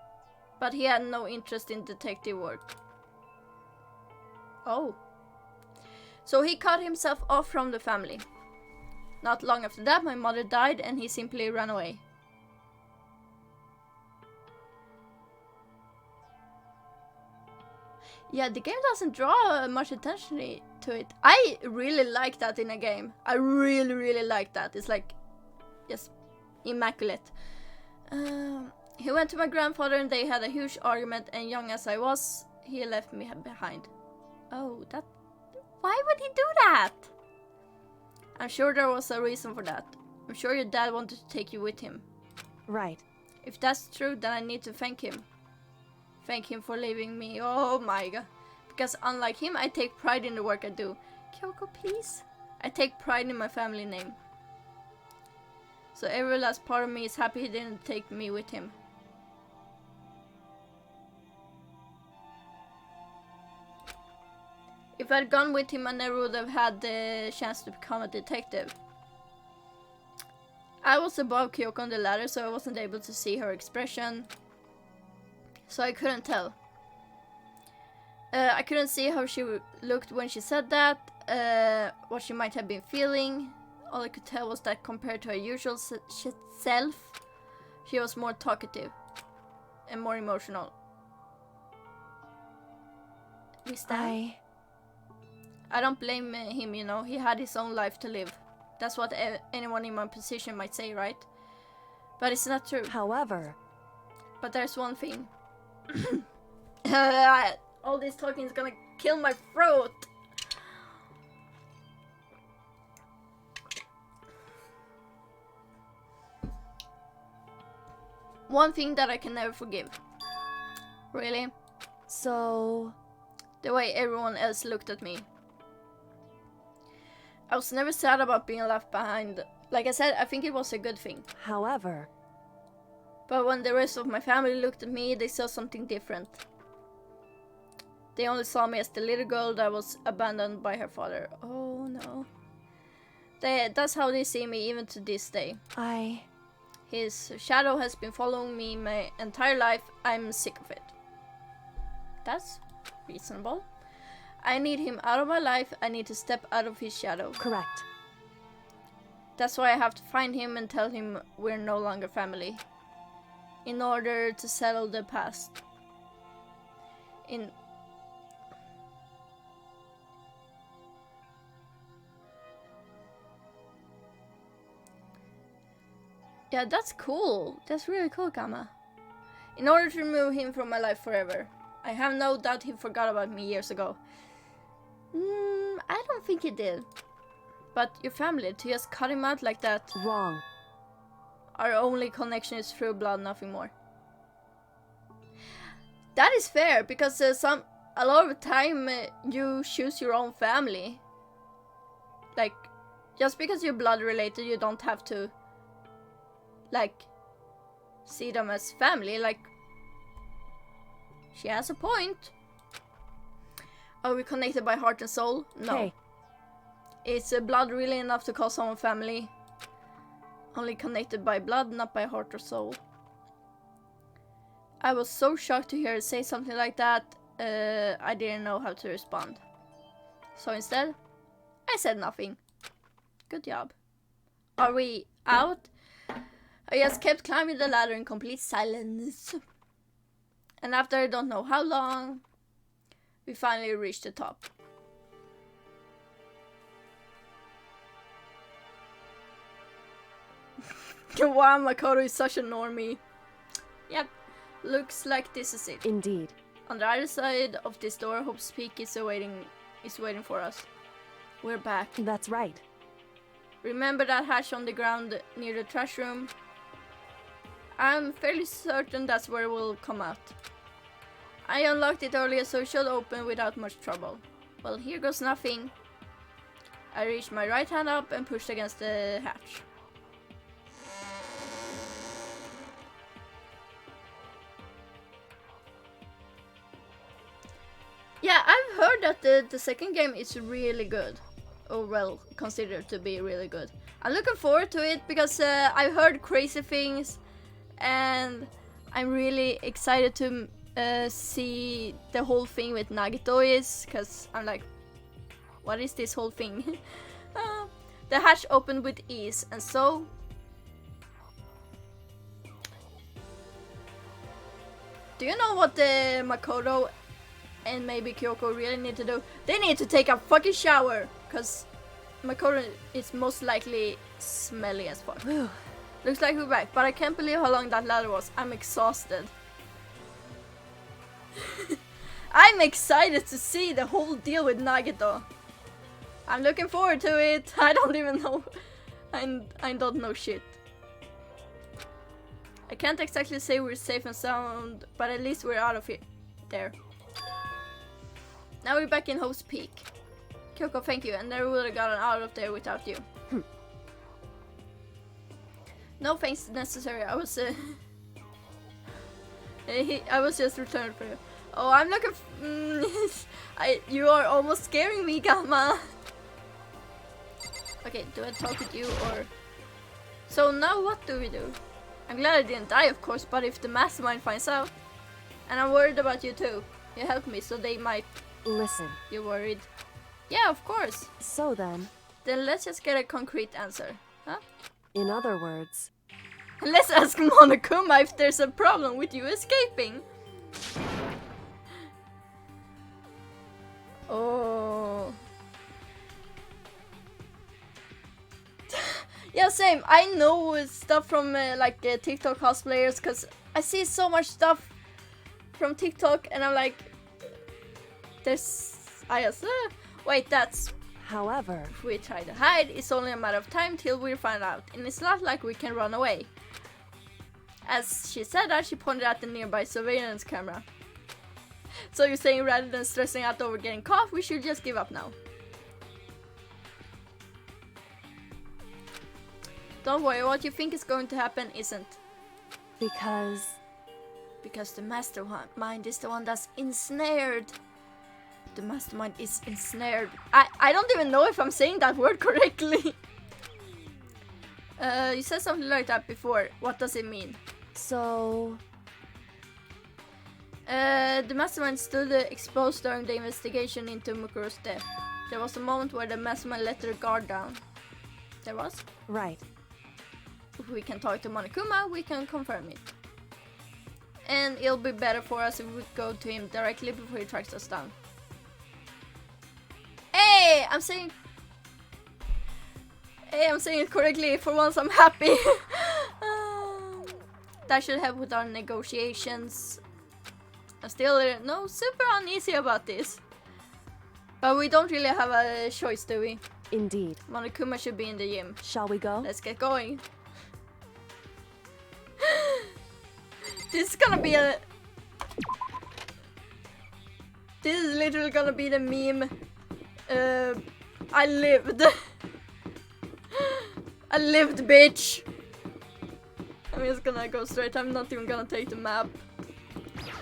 But he had no interest in detective work. Oh. So he cut himself off from the family. Not long after that, my mother died and he simply ran away. Yeah, the game doesn't draw much attention to it. I really like that in a game. I really, really like that. It's like, just immaculate. He went to my grandfather and they had a huge argument, and young as I was, he left me behind. Oh, that... Why would he do that? I'm sure there was a reason for that. I'm sure your dad wanted to take you with him. Right. If that's true, then I need to thank him. Thank him for leaving me. Oh my god. Because unlike him, I take pride in the work I do. Kyoko, please. I take pride in my family name. So every last part of me is happy he didn't take me with him. If I'd gone with him, I never would have had the chance to become a detective. I was above Kyoko on the ladder, so I wasn't able to see her expression. So I couldn't tell. I couldn't see how she looked when she said that, what she might have been feeling. All I could tell was that compared to her usual self, she was more talkative and more emotional. I don't blame him, you know, he had his own life to live. That's what anyone in my position might say, right? But it's not true. However, But there's one thing. All this talking is gonna kill my throat. One thing that I can never forgive. Really? so... The way everyone else looked at me. I was never sad about being left behind. Like I said, I think it was a good thing. However, But when the rest of my family looked at me, they saw something different. They only saw me as the little girl that was abandoned by her father. Oh no. That's how they see me even to this day. His shadow has been following me my entire life. I'm sick of it. That's reasonable. I need him out of my life. I need to step out of his shadow. Correct. That's why I have to find him and tell him we're no longer family. In order to settle the past. Yeah, that's cool. That's really cool, Gamma. In order to remove him from my life forever. I have no doubt he forgot about me years ago. I don't think he did. But your family, to just cut him out like that. Wrong. Our only connection is through blood, nothing more. That is fair, because a lot of the time you choose your own family. Like, just because you're blood related, you don't have to, like, see them as family. Like, she has a point. Are we connected by heart and soul? No. Hey. Is blood really enough to call someone family? Only connected by blood, not by heart or soul. I was so shocked to hear her say something like that. I didn't know how to respond. So instead, I said nothing. Good job. Are we out? I just kept climbing the ladder in complete silence. And after I don't know how long, we finally reached the top. Wow, Makoto is such a normie. Yep, looks like this is it. Indeed. On the other side of this door, Hope's Peak is waiting for us. We're back. That's right. Remember that hatch on the ground near the trash room? I'm fairly certain that's where we'll come out. I unlocked it earlier, so it should open without much trouble. Well, here goes nothing. I reached my right hand up and pushed against the hatch. Yeah, I've heard that the second game is really good. Or well, considered to be really good. I'm looking forward to it because I've heard crazy things. And I'm really excited to see the whole thing with Nagito is. Because I'm like, what is this whole thing? The hatch opened with ease, and so... Do you know what the Makoto and maybe Kyoko really need to do? They need to take a fucking shower, because Makoto is most likely smelly as fuck. Looks like we're back, but I can't believe how long that ladder was. I'm exhausted. I'm excited to see the whole deal with Nagito. I'm looking forward to it. I don't even know. I don't know shit. I can't exactly say we're safe and sound, but at least we're out of here. There. Now we're back in Hope's Peak. Kyoko, thank you. I never would have gotten out of there without you. No thanks necessary. I was I was just returned for you. Oh, I'm looking. You are almost scaring me, Gamma. Okay, do I talk with you or? So now what do we do? I'm glad I didn't die, of course. But if the mastermind finds out, and I'm worried about you too. You helped me, so they might. Listen. You're worried? Yeah, of course. So then. Then let's just get a concrete answer, huh? In other words. Let's ask Monokuma if there's a problem with you escaping. Oh. Yeah, same. I know stuff from TikTok cosplayers because I see so much stuff from TikTok and I'm like, wait, that's... However, If we try to hide, it's only a matter of time till we find out, and it's not like we can run away. As she said that, she pointed at the nearby surveillance camera. So you're saying rather than stressing out over getting caught, we should just give up now? Don't worry, what you think is going to happen isn't. because Because the mastermind is the one that's ensnared. The mastermind is ensnared. I don't even know if I'm saying that word correctly. You said something like that before. What does it mean? so The mastermind stood exposed during the investigation into Mukuro's death. There was a moment where the mastermind let their guard down. There was? right. If we can talk to Monokuma, we can confirm it. And it'll be better for us if we go to him directly before he tracks us down. Hey, I'm saying it correctly. For once, I'm happy. That should help with our negotiations. I'm still no super uneasy about this. But we don't really have a choice, do we? Indeed. Monokuma should be in the gym. Shall we go? Let's get going. This is gonna be a... This is literally gonna be the meme. I lived. I lived, bitch. I'm just gonna go straight. I'm not even gonna take the map.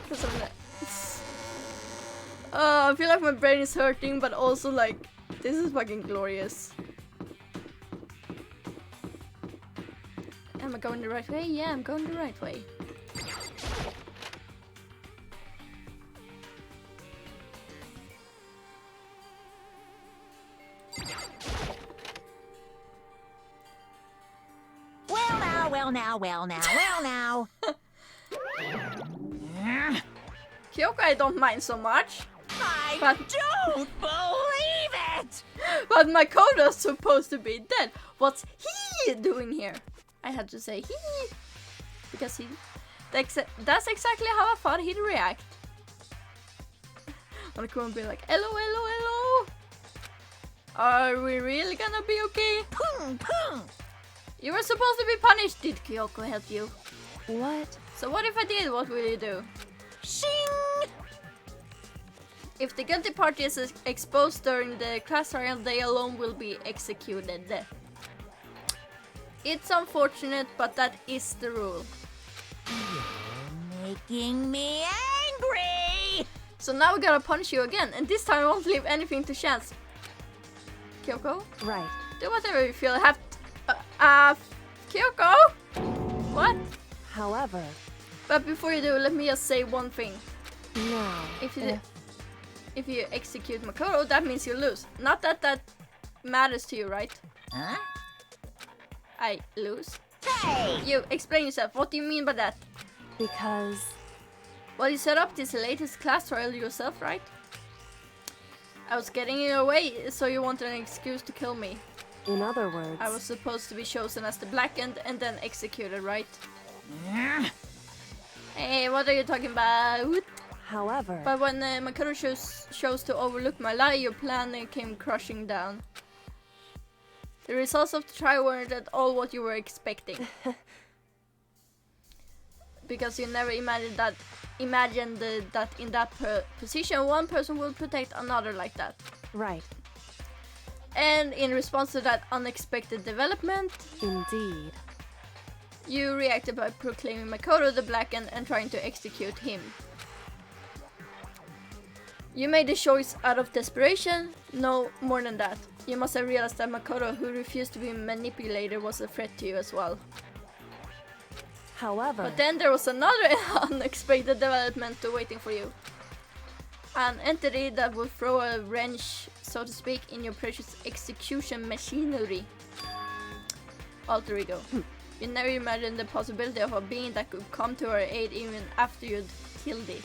Cause I feel like my brain is hurting, but also like, this is fucking glorious. Am I going the right way? Yeah, I'm going the right way. Well now. Kyoko, I don't mind so much. I But- don't believe it! But Makoto's supposed to be dead. What's he doing here? I had to say he. Because he... That's exactly how I thought he'd react. Monokuma would be like, hello, hello, hello. Are we really gonna be okay? Pung, pung. You were supposed to be punished. Did Kyoko help you? What? So what if I did? What will you do? Shing! If the guilty party is exposed during the class trial, they alone will be executed. It's unfortunate, but that is the rule. You're making me angry! So now we gotta punish you again, and this time I won't leave anything to chance. Kyoko, Right. do whatever you feel. Kyoko? What? However, But before you do, let me just say one thing. now, If you execute Makoto, that means you lose. Not that that matters to you, right? Huh? I lose. Hey! You explain yourself. What do you mean by that? because Well, you set up this latest class trial yourself, right? I was getting in your way, so you wanted an excuse to kill me. in other words, I was supposed to be chosen as the blackened and then executed, right? Hey, what are you talking about? however, But when Makoto chose to overlook my lie, your plan came crushing down. The results of the trial weren't at all what you were expecting. Because you never imagined that in that position one person will protect another like that. right. And in response to that unexpected development, Indeed. you reacted by proclaiming Makoto the blackened and trying to execute him. You made the choice out of desperation, no more than that. You must have realized that Makoto, who refused to be manipulated, was a threat to you as well. However, But then there was another unexpected development waiting for you. An entity that would throw a wrench, so to speak, in your precious execution machinery. Alter ego. You never imagined the possibility of a being that could come to our aid even after you'd killed it.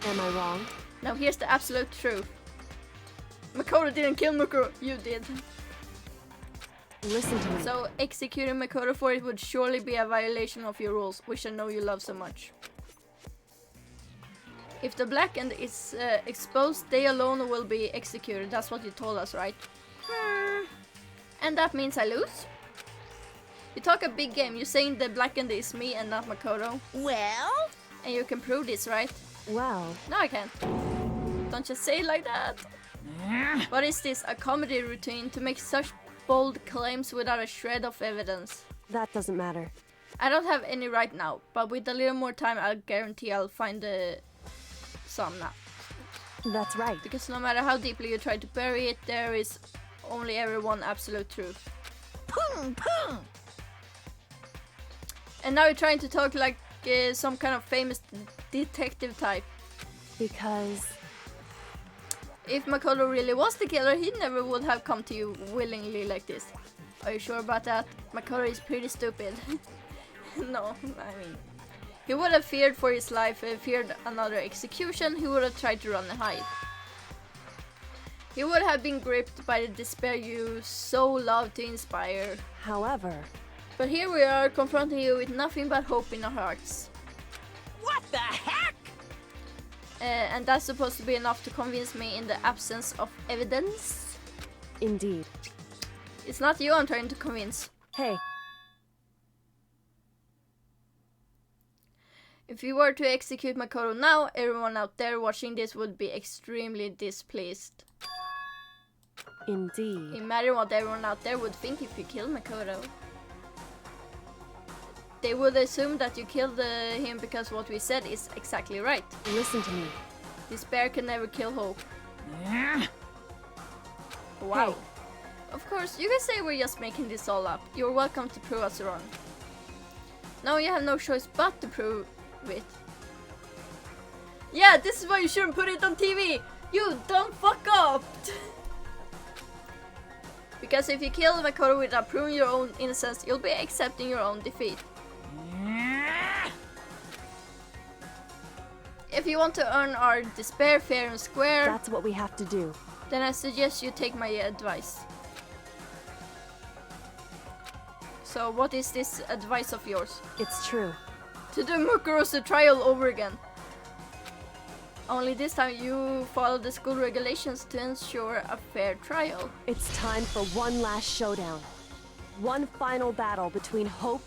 am I wrong? Now here's the absolute truth. Makoto didn't kill Mukuro, you did. Listen to me. So executing Makoto for it would surely be a violation of your rules, which I know you love so much. If the blackened is exposed, they alone will be executed. That's what you told us, right? And that means I lose? You talk a big game. You're saying the blackened is me and not Makoto. Well? And you can prove this, right? Well, No, I can't. Don't just say it like that. What is this? A comedy routine to make such bold claims without a shred of evidence? that doesn't matter. I don't have any right now, but with a little more time, I'll guarantee I'll find some now. That's right. Because no matter how deeply you try to bury it, there is only ever one absolute truth. Pung, pung. And now you're trying to talk like some kind of famous detective type. Because If Makoto really was the killer, he never would have come to you willingly like this. Are you sure about that? Makoto is pretty stupid. No, I mean... He would have feared for his life, feared another execution, he would have tried to run and hide. He would have been gripped by the despair you so love to inspire. however, But here we are, confronting you with nothing but hope in our hearts. What the heck? And that's supposed to be enough to convince me in the absence of evidence? indeed. It's not you I'm trying to convince. Hey, If you were to execute Makoto now, everyone out there watching this would be extremely displeased. indeed. Imagine what everyone out there would think if you killed Makoto. They would assume that you killed him because what we said is exactly right. Listen to me. Despair can never kill hope. Wow. Hey. Of course, you can say we're just making this all up. You're welcome to prove us wrong. Now you have no choice but to prove it. Yeah, this is why you shouldn't put it on TV! You don't fuck up! Because if you kill Makoto without proving your own innocence, you'll be accepting your own defeat. If you want to earn our despair fair and square, That's what we have to do. then I suggest you take my advice. So what is this advice of yours? It's true. To do Mukurosa trial over again. Only this time you follow the school regulations to ensure a fair trial. It's time for one last showdown. One final battle between hope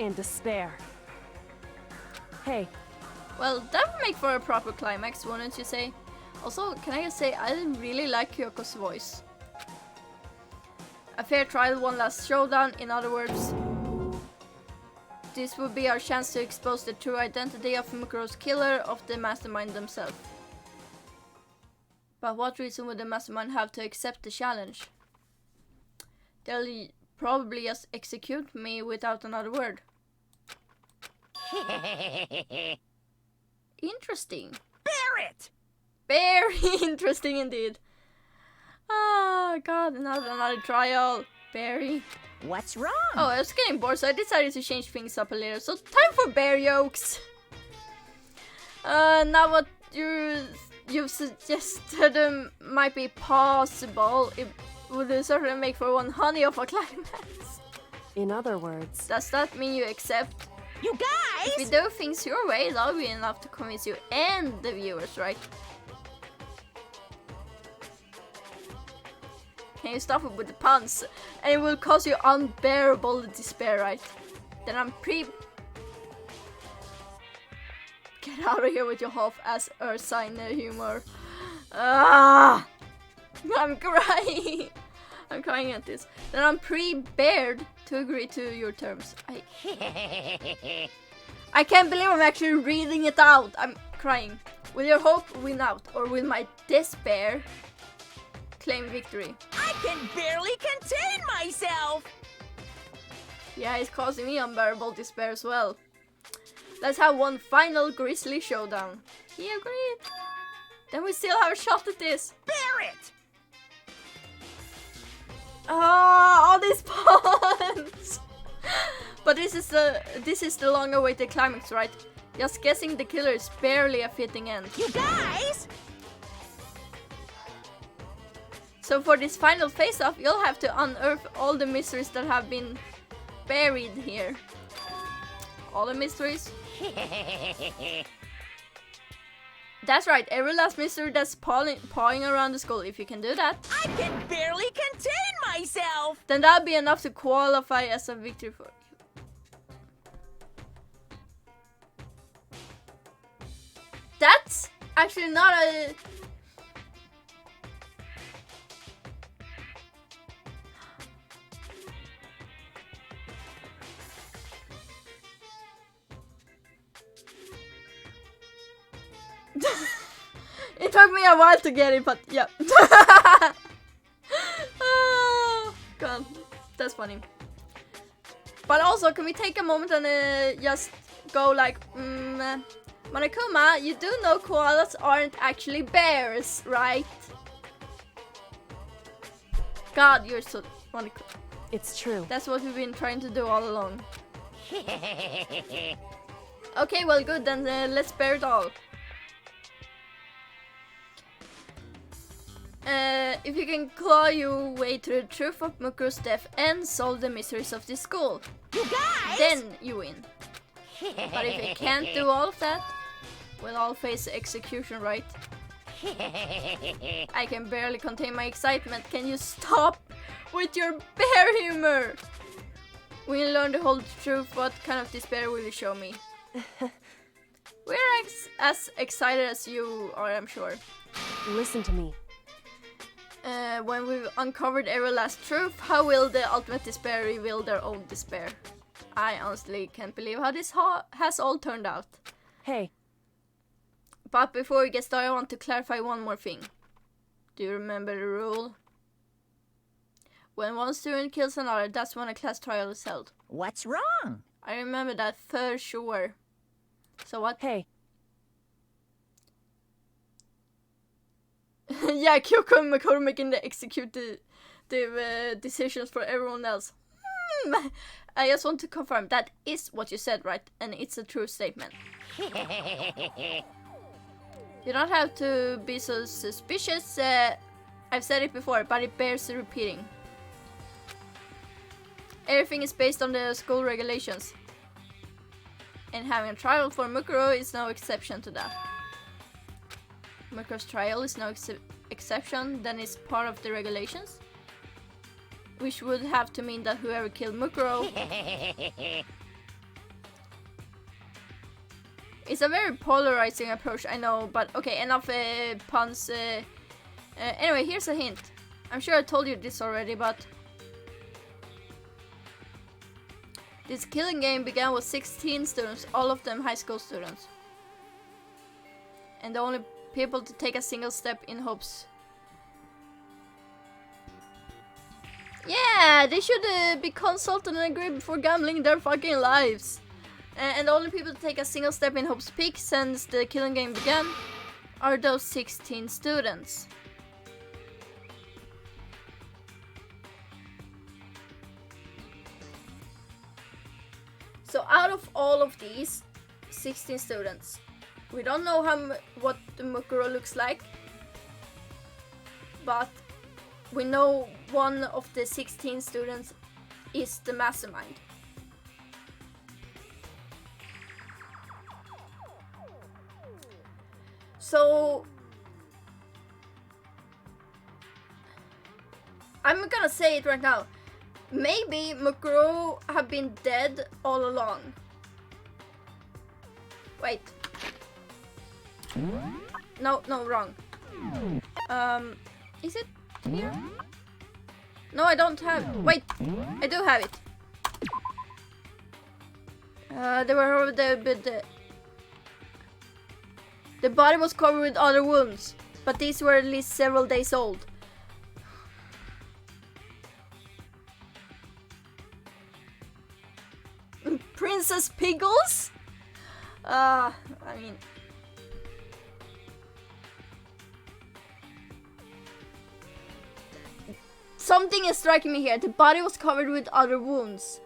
and despair. Hey, Well, that would make for a proper climax, wouldn't you say? Also, can I just say, I really like Kyoko's voice. A fair trial, one last showdown, in other words. This would be our chance to expose the true identity of Mukuro's killer, of the mastermind themselves. But what reason would the mastermind have to accept the challenge? They'll probably just execute me without another word. Interesting. Barrett! Very interesting indeed. Ah, God, another trial. Very. What's wrong? Oh, I was getting bored, so I decided to change things up a little. So, time for bear jokes. Now what you've suggested might be possible. It would certainly make for one honey of a climax. in other words, Does that mean you accept? You If we guys! do things your way, that'll be enough to convince you and the viewers, right? Can you stop it with the puns? And it will cause you unbearable despair, right? Then I'm Get out of here with your half-ass earth sign humor. Ah! I'm crying! I'm crying at this. Then I'm prepared to agree to your terms. I can't believe I'm actually reading it out. I'm crying. Will your hope win out, or will my despair claim victory? I can barely contain myself! Yeah, it's causing me unbearable despair as well. Let's have one final grisly showdown. He agreed. Then we still have a shot at this. Barrett! Ah, all these puns! But this is the long-awaited climax, right? Just guessing the killer is barely a fitting end. You guys! So for this final face-off, you'll have to unearth all the mysteries that have been buried here. All the mysteries. That's right, every last mystery that's pawing around the school. If you can do that, I can barely contain myself! then that'll be enough to qualify as a victory for you. That's actually not a... It took me a while to get it, but yeah. Oh, God, that's funny. But also, can we take a moment and just go like, Monokuma, you do know koalas aren't actually bears, right? God, you're so Monokuma. It's true. That's what we've been trying to do all along. Okay, well, good, then let's bear it all. If you can claw your way to the truth of Mukuro's death and solve the mysteries of this school, You guys! then you win. But if you can't do all of that, we'll all face execution, right? I can barely contain my excitement. Can you stop with your bear humor? When you learn the whole truth, what kind of despair will you show me? We're as excited as you are, I'm sure. Listen to me. When we've uncovered every last truth, how will the ultimate despair reveal their own despair? I honestly can't believe how this has all turned out. Hey, But before we get started, I want to clarify one more thing. Do you remember the rule? When one student kills another, that's when a class trial is held. What's wrong? I remember that for sure. So what? hey, Yeah, Kyoko and Makoto making the executive decisions for everyone else. I just want to confirm that is what you said, right? And it's a true statement. You don't have to be so suspicious. I've said it before, but it bears repeating. Everything is based on the school regulations. And having a trial for Mukuro is no exception to that. Mukuro's trial is no exception, then it's part of the regulations. Which would have to mean that whoever killed Mukuro... It's a very polarizing approach, I know, but okay, enough puns. Anyway, here's a hint. I'm sure I told you this already, but... This killing game began with 16 students, all of them high school students. And the only people to take a single step in hopes. Yeah, they should be consulted and agree before gambling their fucking lives. And the only people to take a single step in Hope's Peak since the killing game began are those 16 students. So out of all of these 16 students, we don't know what the Mukuro looks like, but we know one of the 16 students is the mastermind. So I'm gonna say it right now. Maybe Mukuro have been dead all along. Wait. No, wrong. Is it here? No, I don't have. Wait, I do have it. They were the body was covered with other wounds, but these were at least several days old. Princess Piggles? I mean... Something is striking me here. The body was covered with other wounds.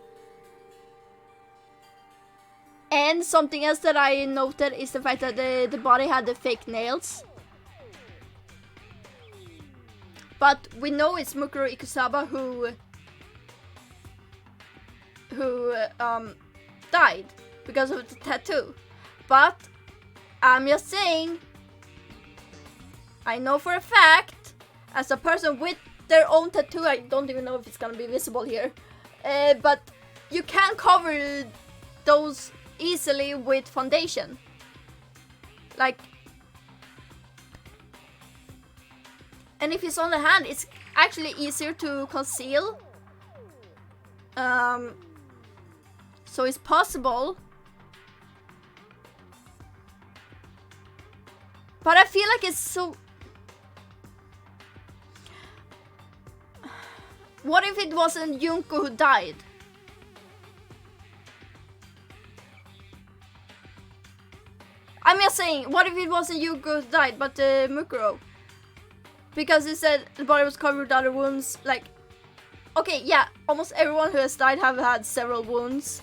And something else that I noted is the fact that the body had the fake nails. but we know it's Mukuro Ikusaba who died because of the tattoo. But I'm just saying, I know for a fact, as a person with their own tattoo, I don't even know if it's gonna be visible here, but you can cover those easily with foundation. Like, and if it's on the hand, it's actually easier to conceal. So it's possible. But I feel like it's so... What if it wasn't Junko who died? I'm just saying, what if it wasn't Junko who died, but Mukuro? Because it said the body was covered with other wounds, like... Okay, yeah, almost everyone who has died have had several wounds.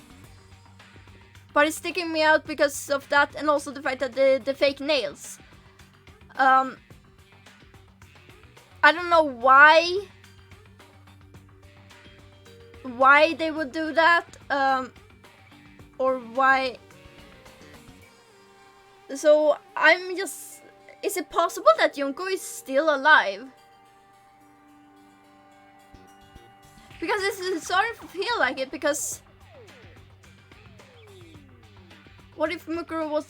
But it's sticking me out because of that, and also the fact that the fake nails. I don't know why they would do that, or why. So I'm just, is it possible that Junko is still alive? Because it's starting to feel like it, because what if Mukuro was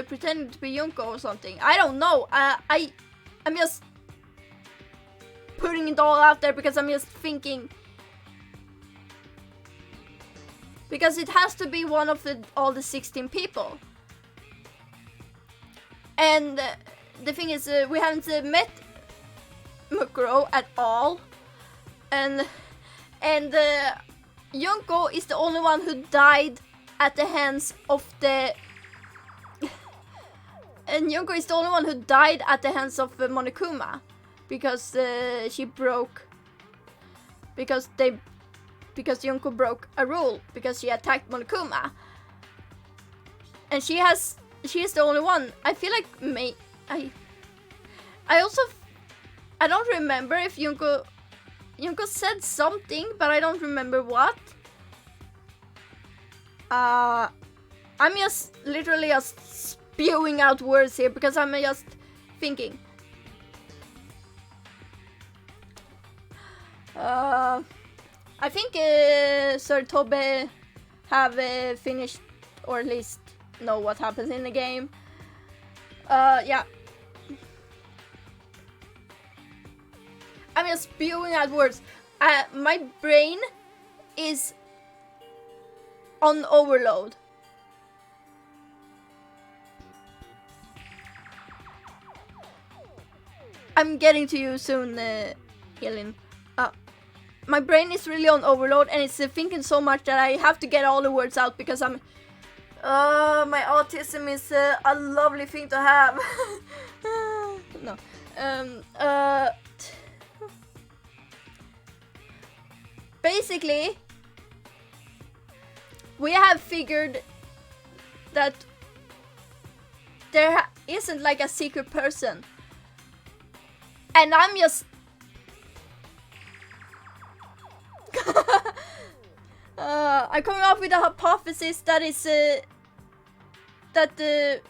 pretending to be Junko or something? I don't know. I'm just putting it all out there because I'm just thinking. Because it has to be one of all the 16 people. And the thing is, we haven't met Mukuro at all. And Junko is the only one who died at the hands of the... And Junko is the only one who died at the hands of Monokuma. Because she broke... Because Junko broke a rule. Because she attacked Monokuma. And she is the only one. I feel like I don't remember if Junko said something, but I don't remember what. I'm just literally just spewing out words here because I'm just thinking. I think Sir Tobe have finished, or at least know what happens in the game. Yeah. I'm just spewing out words. My brain is on overload. I'm getting to you soon, Helen. My brain is really on overload and it's thinking so much that I have to get all the words out because I'm... my autism is a lovely thing to have. No. Basically, we have figured that there isn't like a secret person. And I'm just... I'm coming up with a hypothesis that is that the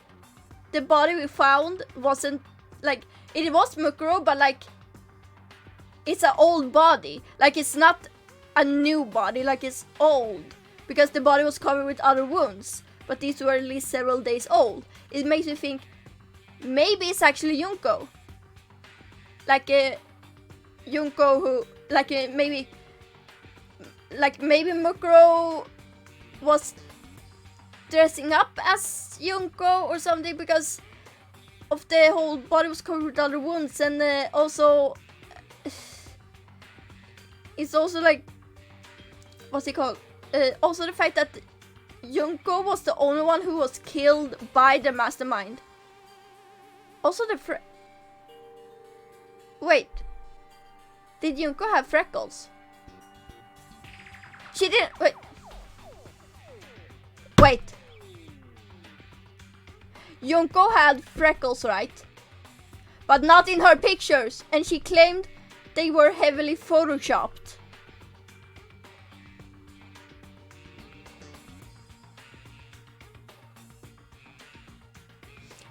body we found wasn't like, it was Mukuro, but like it's an old body. Like it's not a new body, like it's old because the body was covered with other wounds, but these were at least several days old. It makes me think maybe it's actually Junko. Like Junko who, like maybe Mukuro was dressing up as Junko or something because of the whole body was covered with other wounds, and also it's also like, what's it called? Also the fact that Junko was the only one who was killed by the mastermind. Also wait, did Junko have freckles? She didn't. Wait. Junko had freckles, right? But not in her pictures. And she claimed they were heavily photoshopped.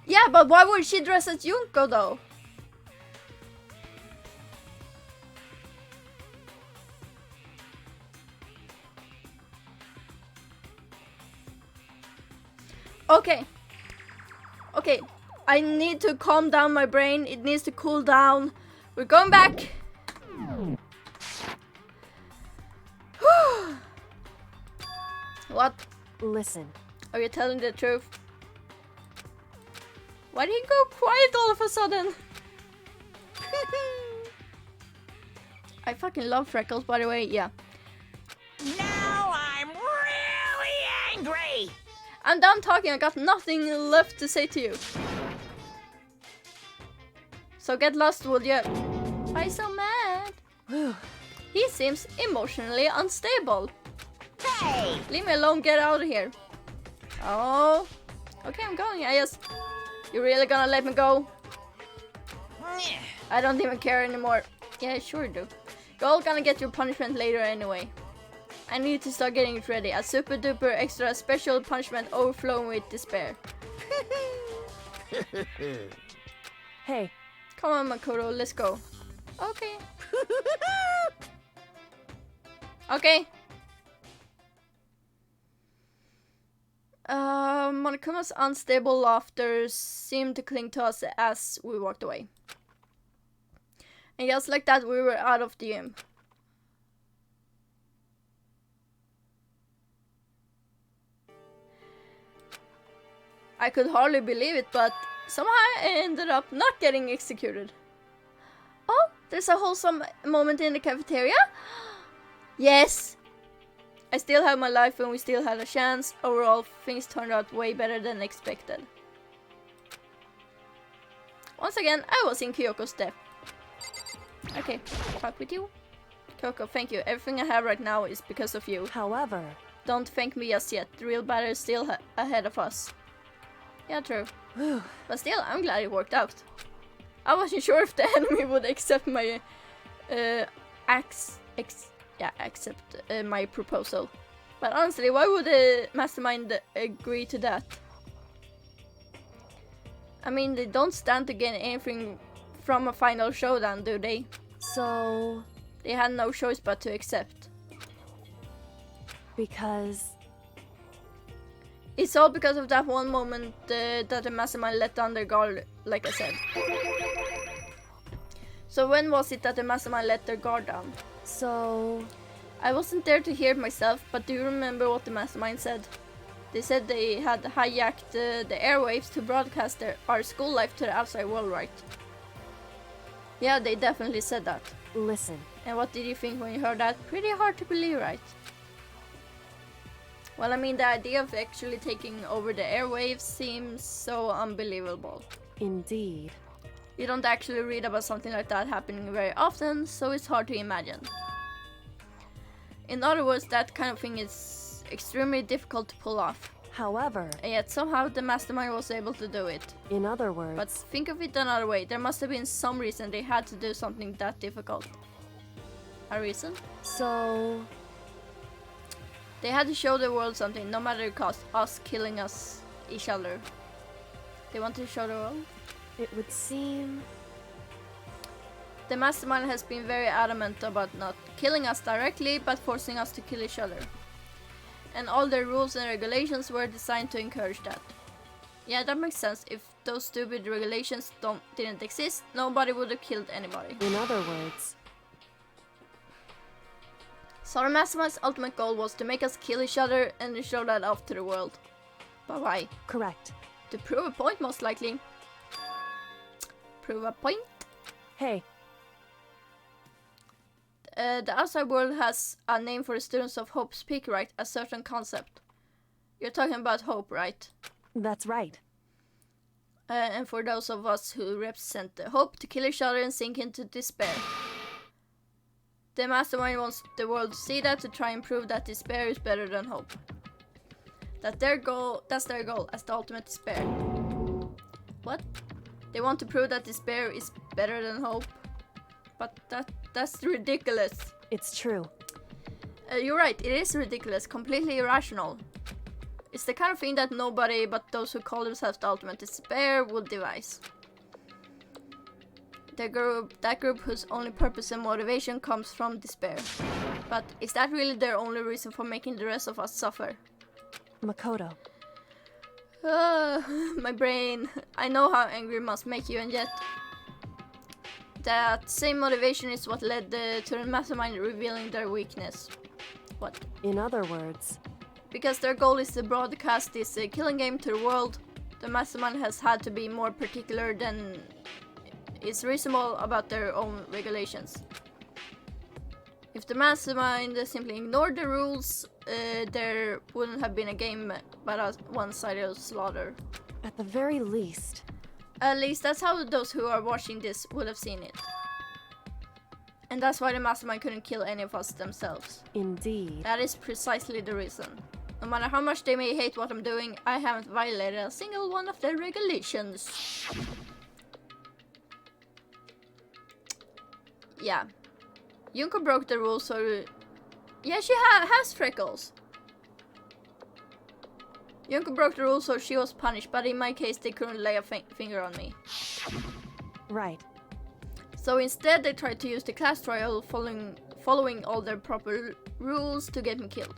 Yeah, but why would she dress as Junko though? Okay. Okay, I need to calm down my brain. It needs to cool down. We're going back. What? Listen, Are you telling the truth? Why did he go quiet all of a sudden? I fucking love Freckles, by the way, yeah. Now I'm really angry! I'm done talking, I got nothing left to say to you. So get lost, would you? Why so mad? He seems emotionally unstable. Hey! Leave me alone, get out of here. Oh. Okay, I'm going, I just... You really gonna let me go? I don't even care anymore. Yeah, I sure do. You're all gonna get your punishment later anyway. I need to start getting it ready. A super duper extra special punishment overflowing with despair. hey, Come on, Makoto, let's go. Okay. Okay. Monokuma's unstable laughter seemed to cling to us as we walked away. And just like that, we were out of the gym. I could hardly believe it, but somehow I ended up not getting executed. Oh, there's a wholesome moment in the cafeteria? Yes! I still have my life and we still had a chance. Overall, things turned out way better than expected. Once again, I was in Kyoko's debt. Okay, fuck with you. Kyoko, thank you. Everything I have right now is because of you. however, Don't thank me just yet. The real battle is still ahead of us. Yeah, true. But still, I'm glad it worked out. I wasn't sure if the enemy would accept my accept my proposal. But honestly, why would the mastermind agree to that? I mean, they don't stand to gain anything from a final showdown, do they? so They had no choice but to accept. because It's all because of that one moment that the mastermind let down their guard, like I said. So when was it that the mastermind let their guard down? so I wasn't there to hear it myself, but do you remember what the mastermind said? They said they had hijacked the airwaves to broadcast our school life to the outside world, right? Yeah, they definitely said that. listen, And what did you think when you heard that? Pretty hard to believe, right? Well, I mean, the idea of actually taking over the airwaves seems so unbelievable. indeed. You don't actually read about something like that happening very often, so it's hard to imagine. In other words, that kind of thing is extremely difficult to pull off. However, And yet somehow the mastermind was able to do it. in other words, But think of it another way. There must have been some reason they had to do something that difficult. A reason? so They had to show the world something, no matter the cost. Us killing each other. They wanted to show the world? it would seem The mastermind has been very adamant about not killing us directly, but forcing us to kill each other. And all their rules and regulations were designed to encourage that. Yeah, that makes sense. If those stupid regulations didn't exist, nobody would have killed anybody. in other words, So the mastermind's ultimate goal was to make us kill each other and to show that off to the world. But why? correct. To prove a point, most likely. Prove a point? Hey, The outside world has a name for the students of Hope's Peak, right? A certain concept. You're talking about hope, right? that's right. And for those of us who represent the hope to kill each other and sink into despair. The mastermind wants the world to see that, to try and prove that despair is better than hope. That's their goal as the ultimate despair. What? They want to prove that despair is better than hope? But that That's ridiculous. It's true. You're right, it is ridiculous, completely irrational. It's the kind of thing that nobody but those who call themselves the ultimate despair would devise. That group whose only purpose and motivation comes from despair. But is that really their only reason for making the rest of us suffer? Makoto. My brain. I know how angry it must make you, and yet that same motivation is what led to the mastermind revealing their weakness. What? In other words, Because their goal is to broadcast this killing game to the world, the mastermind has had to be more particular than is reasonable about their own regulations. If the mastermind simply ignored the rules, there wouldn't have been a game but a one-sided slaughter. at the very least, At least that's how those who are watching this would have seen it. And that's why the mastermind couldn't kill any of us themselves. indeed. That is precisely the reason. No matter how much they may hate what I'm doing, I haven't violated a single one of their regulations. Yeah. Junko broke the rules, so... Yeah, she has freckles. Junko broke the rules, so she was punished, but in my case, they couldn't lay a finger on me. Right. So instead, they tried to use the class trial, following all their proper rules to get me killed.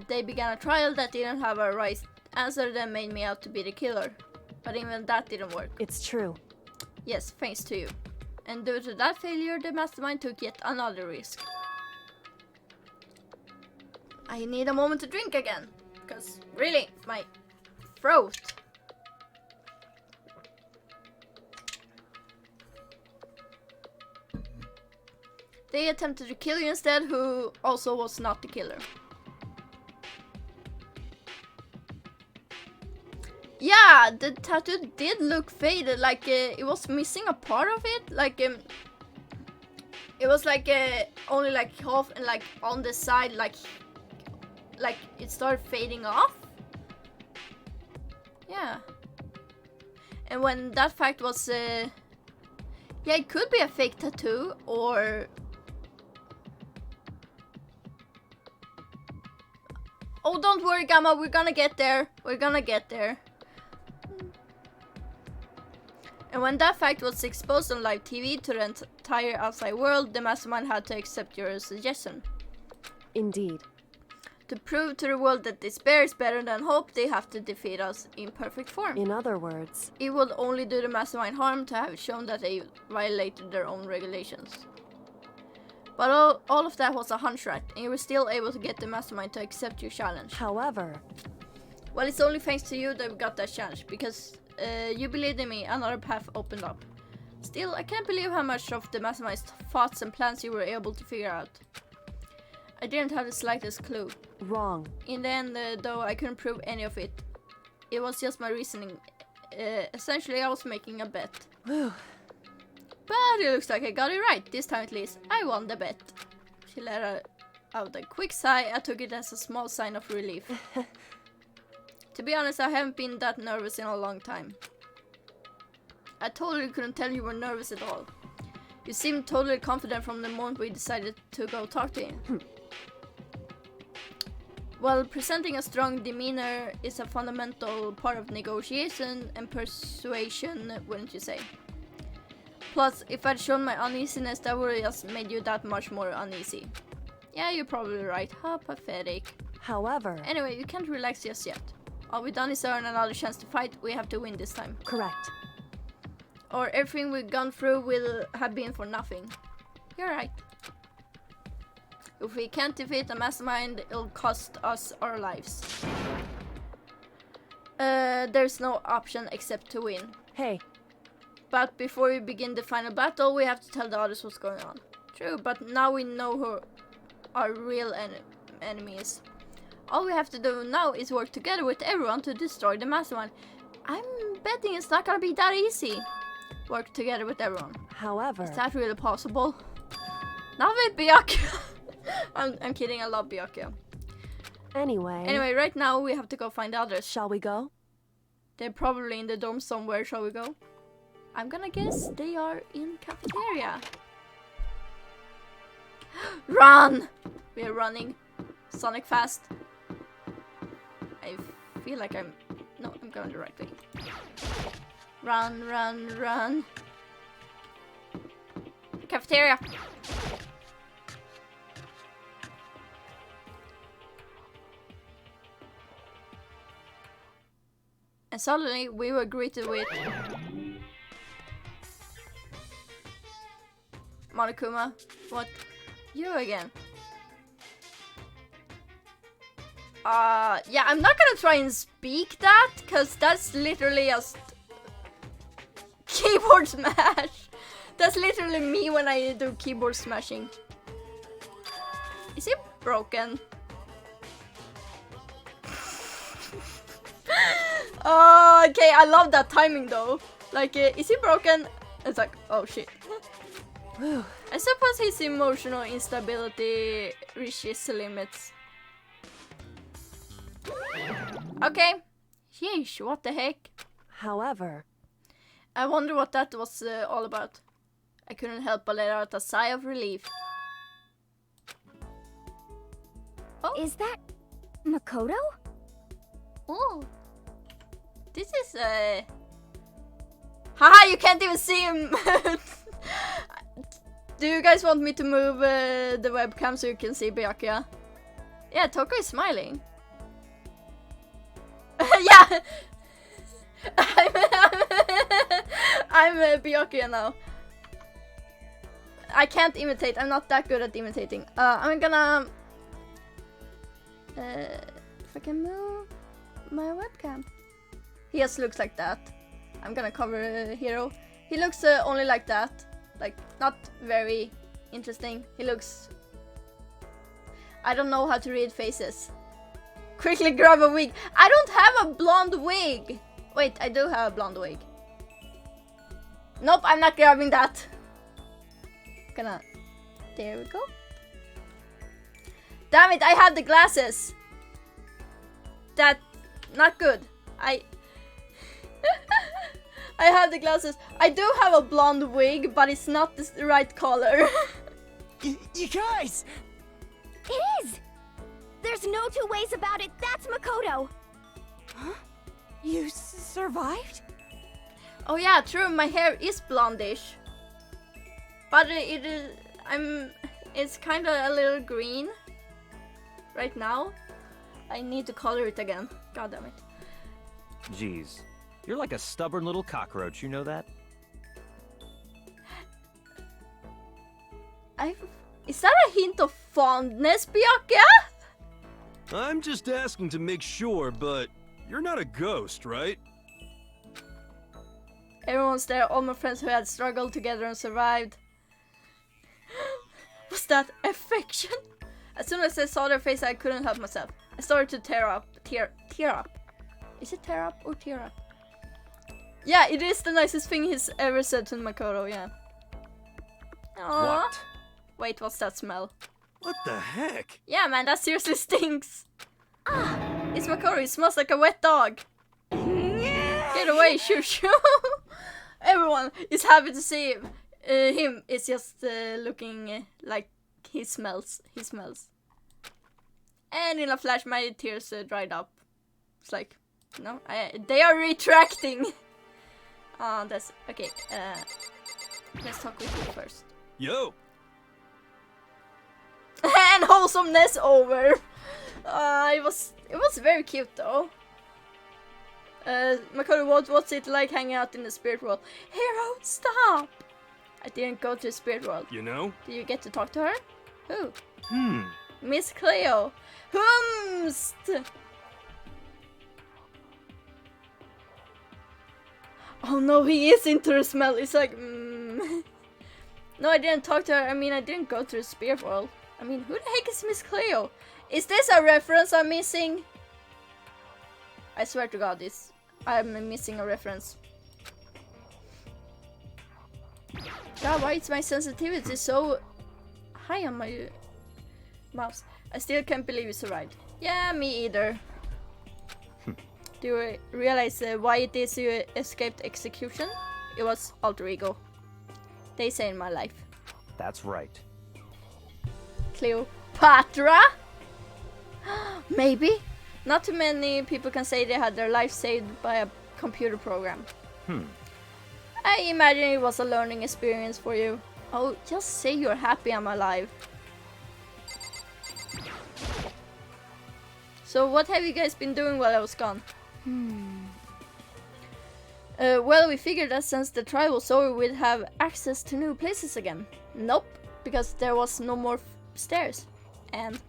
They began a trial that didn't have a right answer that made me out to be the killer. But even that didn't work. It's true. Yes, thanks to you. And due to that failure, the mastermind took yet another risk. I need a moment to drink again. Because, really, my throat. They attempted to kill you instead, who also was not the killer. Yeah, the tattoo did look faded, like it was missing a part of it, like it was like only like half, and like on the side, like it started fading off. Yeah. And when that fact was, yeah, it could be a fake tattoo, or... Oh, don't worry, Gamma, we're gonna get there. We're gonna get there. And when that fact was exposed on live TV to the entire outside world, the mastermind had to accept your suggestion. Indeed. To prove to the world that despair is better than hope, they have to defeat us in perfect form. In other words, It would only do the mastermind harm to have shown that they violated their own regulations. But all of that was a hunch, right? And you were still able to get the mastermind to accept your challenge. however, Well, it's only thanks to you that we got that challenge, because you believed in me, another path opened up. Still, I can't believe how much of the mastermind's thoughts and plans you were able to figure out. I didn't have the slightest clue. wrong. In the end, though, I couldn't prove any of it. It was just my reasoning. Essentially, I was making a bet. Whew. But it looks like I got it right, this time at least. I won the bet. She let out a quick sigh. I took it as a small sign of relief. To be honest, I haven't been that nervous in a long time. I totally couldn't tell you were nervous at all. You seemed totally confident from the moment we decided to go talk to him. Well, presenting a strong demeanor is a fundamental part of negotiation and persuasion, wouldn't you say? Plus, if I'd shown my uneasiness, that would have just made you that much more uneasy. Yeah, you're probably right. How pathetic. However, Anyway, you can't relax just yet. All we've done is earn another chance to fight. We have to win this time. correct. Or everything we've gone through will have been for nothing. You're right. If we can't defeat the mastermind, it'll cost us our lives. There's no option except to win. Hey, But before we begin the final battle, we have to tell the others what's going on. True, but now we know who our real enemy is. All we have to do now is work together with everyone to destroy the mastermind. I'm betting it's not gonna be that easy. Work together with everyone. however, Is that really possible? Not with Byakuya. I'm kidding, I love Byakuya. Anyway, right now we have to go find the others. shall we go? They're probably in the dorm somewhere, shall we go? I'm gonna guess they are in cafeteria. Run! We are running. Sonic fast. I feel like I'm going the right way. Run, run, run. Cafeteria. And suddenly we were greeted with Monokuma. What? You again? Yeah, I'm not gonna try and speak that, cause that's literally just keyboard smash. That's literally me when I do keyboard smashing. Is it broken? Okay, I love that timing though. Like, is he broken? It's like, oh shit. I suppose his emotional instability reaches limits. Okay. Yeesh, what the heck? However, I wonder what that was all about. I couldn't help but let out a sigh of relief. Oh. Is that Makoto? Oh. This is Haha, you can't even see him! Do you guys want me to move the webcam so you can see Byakuya? Yeah, Toko is smiling. Yeah! I'm Byakuya now. I can't imitate, I'm not that good at imitating. I'm gonna... if I can move my webcam. He just looks like that. I'm gonna cover Hero. He looks only like that. Like, not very interesting. He looks... I don't know how to read faces. Quickly grab a wig. I don't have a blonde wig! Wait, I do have a blonde wig. Nope, I'm not grabbing that. Gonna... There we go. Damn it, I have the glasses! That... Not good. I have the glasses. I do have a blonde wig, but it's not the right color. You guys! It is! There's no two ways about it. That's Makoto. huh? You survived? Oh yeah, true. My hair is blondish, but it is. It's kind of a little green right now. I need to color it again. God damn it. Jeez, you're like a stubborn little cockroach, you know that? Is that a hint of fondness, Byakuya? I'm just asking to make sure, but you're not a ghost, right? Everyone's there, all my friends who had struggled together and survived. Was that affection? As soon as I saw their face, I couldn't help myself. I started to tear up. Is it tear up or tear up? Yeah, it is the nicest thing he's ever said to Makoto, yeah. Aww. What? Wait, what's that smell? What the heck? Yeah, man, that seriously stinks. It's Makoto, it smells like a wet dog. Get away, shoo shoo. Everyone is happy to see him. Him is just looking like he smells. He smells. And in a flash, my tears dried up. It's like, no, they are retracting. That's okay. Let's talk with you first. Yo! And wholesomeness over. It was very cute though. Makoto, what's it like hanging out in the spirit world? Hero, stop! I didn't go to the spirit world. You know? Did you get to talk to her? Who? Hmm. Miss Cleo. Humst! Oh no, he is into the smell. It's like, No, I didn't talk to her. I mean, I didn't go to the spirit world. I mean, who the heck is Miss Cleo? Is this a reference I'm missing? I swear to God, I'm missing a reference. God, why is my sensitivity so high on my mouse? I still can't believe you survived. Yeah, me either. Do you realize why it is you escaped execution? it was alter ego. They say in my life. That's right. Cleopatra? Maybe. Not too many people can say they had their life saved by a computer program. I imagine it was a learning experience for you. Oh, just say you're happy I'm alive. So what have you guys been doing while I was gone? Well, we figured that since the trial was over, we'd have access to new places again. Nope, because there was no more stairs. And...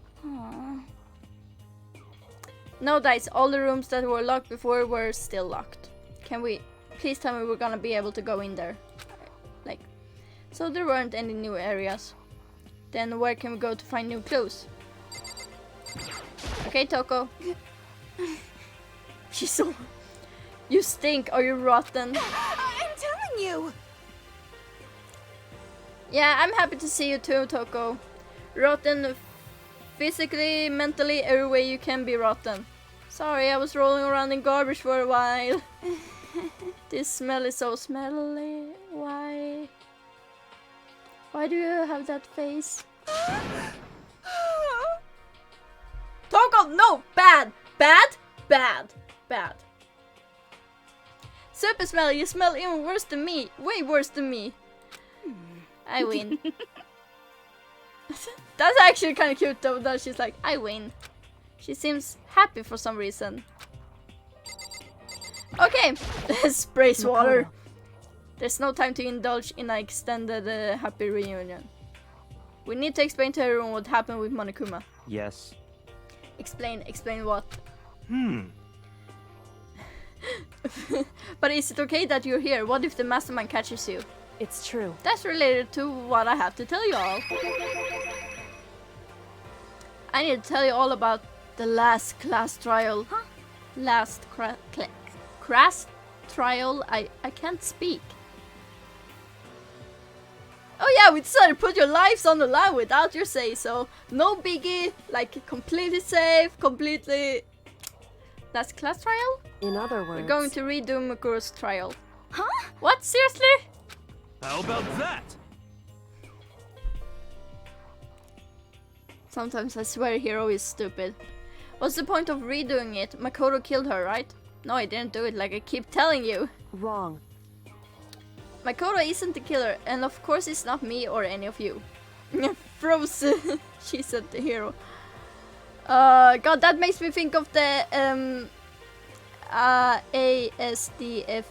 no dice, all the rooms that were locked before were still locked. Can we... please tell me we're gonna be able to go in there. Like... so there weren't any new areas. Then where can we go to find new clues? Okay, Toko. She's so... you stink, are you rotten? I'm telling you! Yeah, I'm happy to see you too, Toko. Rotten physically, mentally, every way you can be rotten. Sorry, I was rolling around in garbage for a while. This smell is so smelly. Why? Why do you have that face? Toko, no! Bad! Bad! Bad! Bad. Super smelly, you smell even worse than me. Way worse than me. I win. That's actually kind of cute though, that she's like, I win. She seems happy for some reason. Okay, sprays water. There's no time to indulge in an extended happy reunion. We need to explain to everyone what happened with Monokuma. Yes. Explain what? But is it okay that you're here? What if the mastermind catches you? It's true. That's related to what I have to tell you all. I need to tell you all about the last class trial. Huh? Last class trial? I can't speak. Oh yeah, we decided to put your lives on the line without your say, so no biggie, like completely safe, completely... Last class trial? In other words... we're going to redo Mukuro's trial. Huh? What? Seriously? How about that? Sometimes I swear Hero is stupid. What's the point of redoing it? Makoto killed her, right? No, I didn't do it like I keep telling you. Wrong. Makoto isn't the killer, and of course it's not me or any of you. Frozen, she said to Hero. God, that makes me think of the ASDFG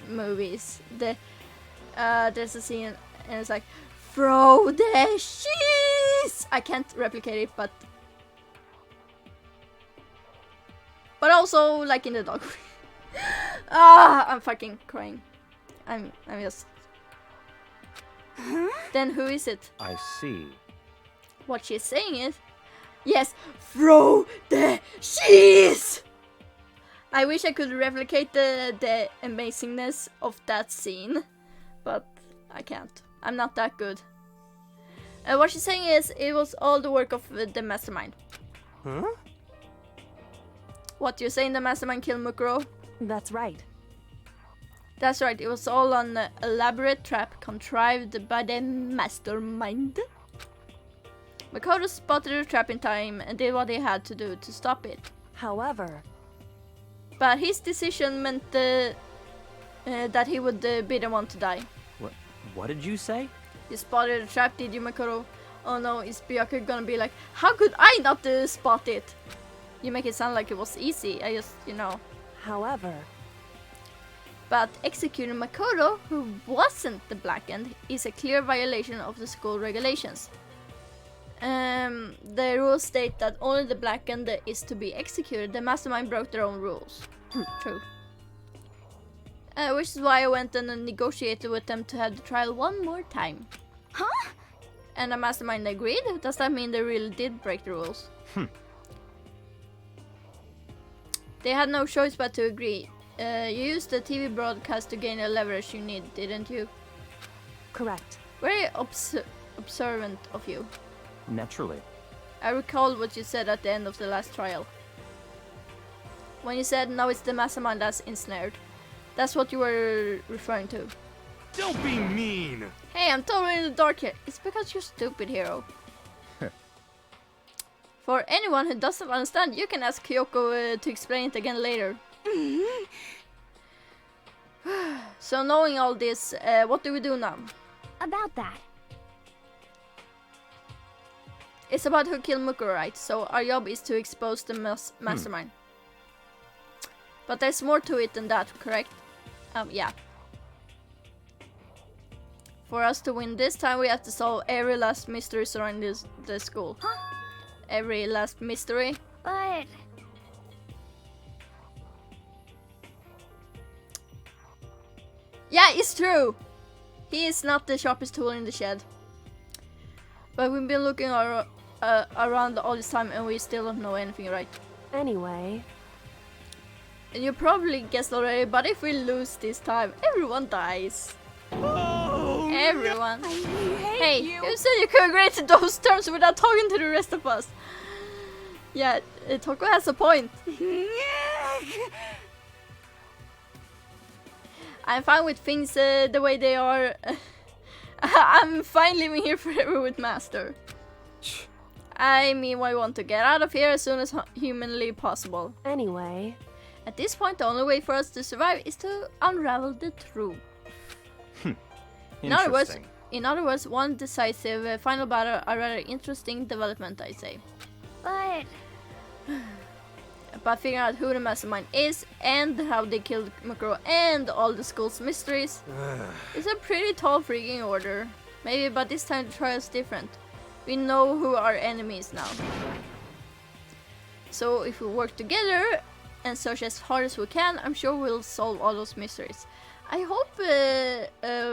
movies. There's a scene and it's like, throw the cheese! I can't replicate it, but also like in the dog. I'm fucking crying. I'm just... Then who is it? I see. What she's saying is, yes, throw the cheese! I wish I could replicate the amazingness of that scene, but I can't. I'm not that good. What she's saying is, it was all the work of the mastermind. Huh? What, you're saying the mastermind killed Mukuro? That's right. That's right, it was all an elaborate trap contrived by the mastermind. Makoto spotted the trap in time and did what he had to do to stop it. However... but his decision meant that he would be the one to die. What did you say? You spotted the trap, did you, Makoto? Oh no, is Byakuya gonna be like, how could I not spot it? You make it sound like it was easy, I just, you know. However... but executing Makoto, who wasn't the Blackened, is a clear violation of the school regulations. The rules state that only the Blackened is to be executed. The mastermind broke their own rules. True. Which is why I went and negotiated with them to have the trial one more time. Huh? And the mastermind agreed? Does that mean they really did break the rules? They had no choice but to agree. You used the TV broadcast to gain the leverage you need, didn't you? Correct. Very observant of you. Naturally. I recall what you said at the end of the last trial. When you said, now it's the mastermind that's ensnared. That's what you were referring to. Don't be mean! Hey, I'm totally in the dark here. It's because you're stupid, hero. For anyone who doesn't understand, you can ask Kyoko to explain it again later. So knowing all this, what do we do now? About that. It's about who killed Mukuro, right? So our job is to expose the mastermind. But there's more to it than that, correct? Yeah. For us to win this time, we have to solve every last mystery surrounding the school. Huh? Every last mystery. But... Yeah, it's true! He is not the sharpest tool in the shed. But we've been looking around all this time and we still don't know anything, right? Anyway, And you probably guessed already, but if we lose this time, everyone dies. Oh, Everyone. I hate Hey, you. you said you could agree to those terms without talking to the rest of us. Yeah, Toko has a point. I'm fine with things the way they are. I'm fine living here forever with Master. I mean, I want to get out of here as soon as humanly possible. anyway, At this point, the only way for us to survive is to unravel the truth. Interesting. In other words, one decisive final battle, a rather interesting development, I say. But... But figuring out who the mastermind is and how they killed Mukuro and all the school's mysteries is a pretty tall freaking order. Maybe, but this time the trial is different. We know who our enemy is now. So if we work together and search as hard as we can, I'm sure we'll solve all those mysteries. I hope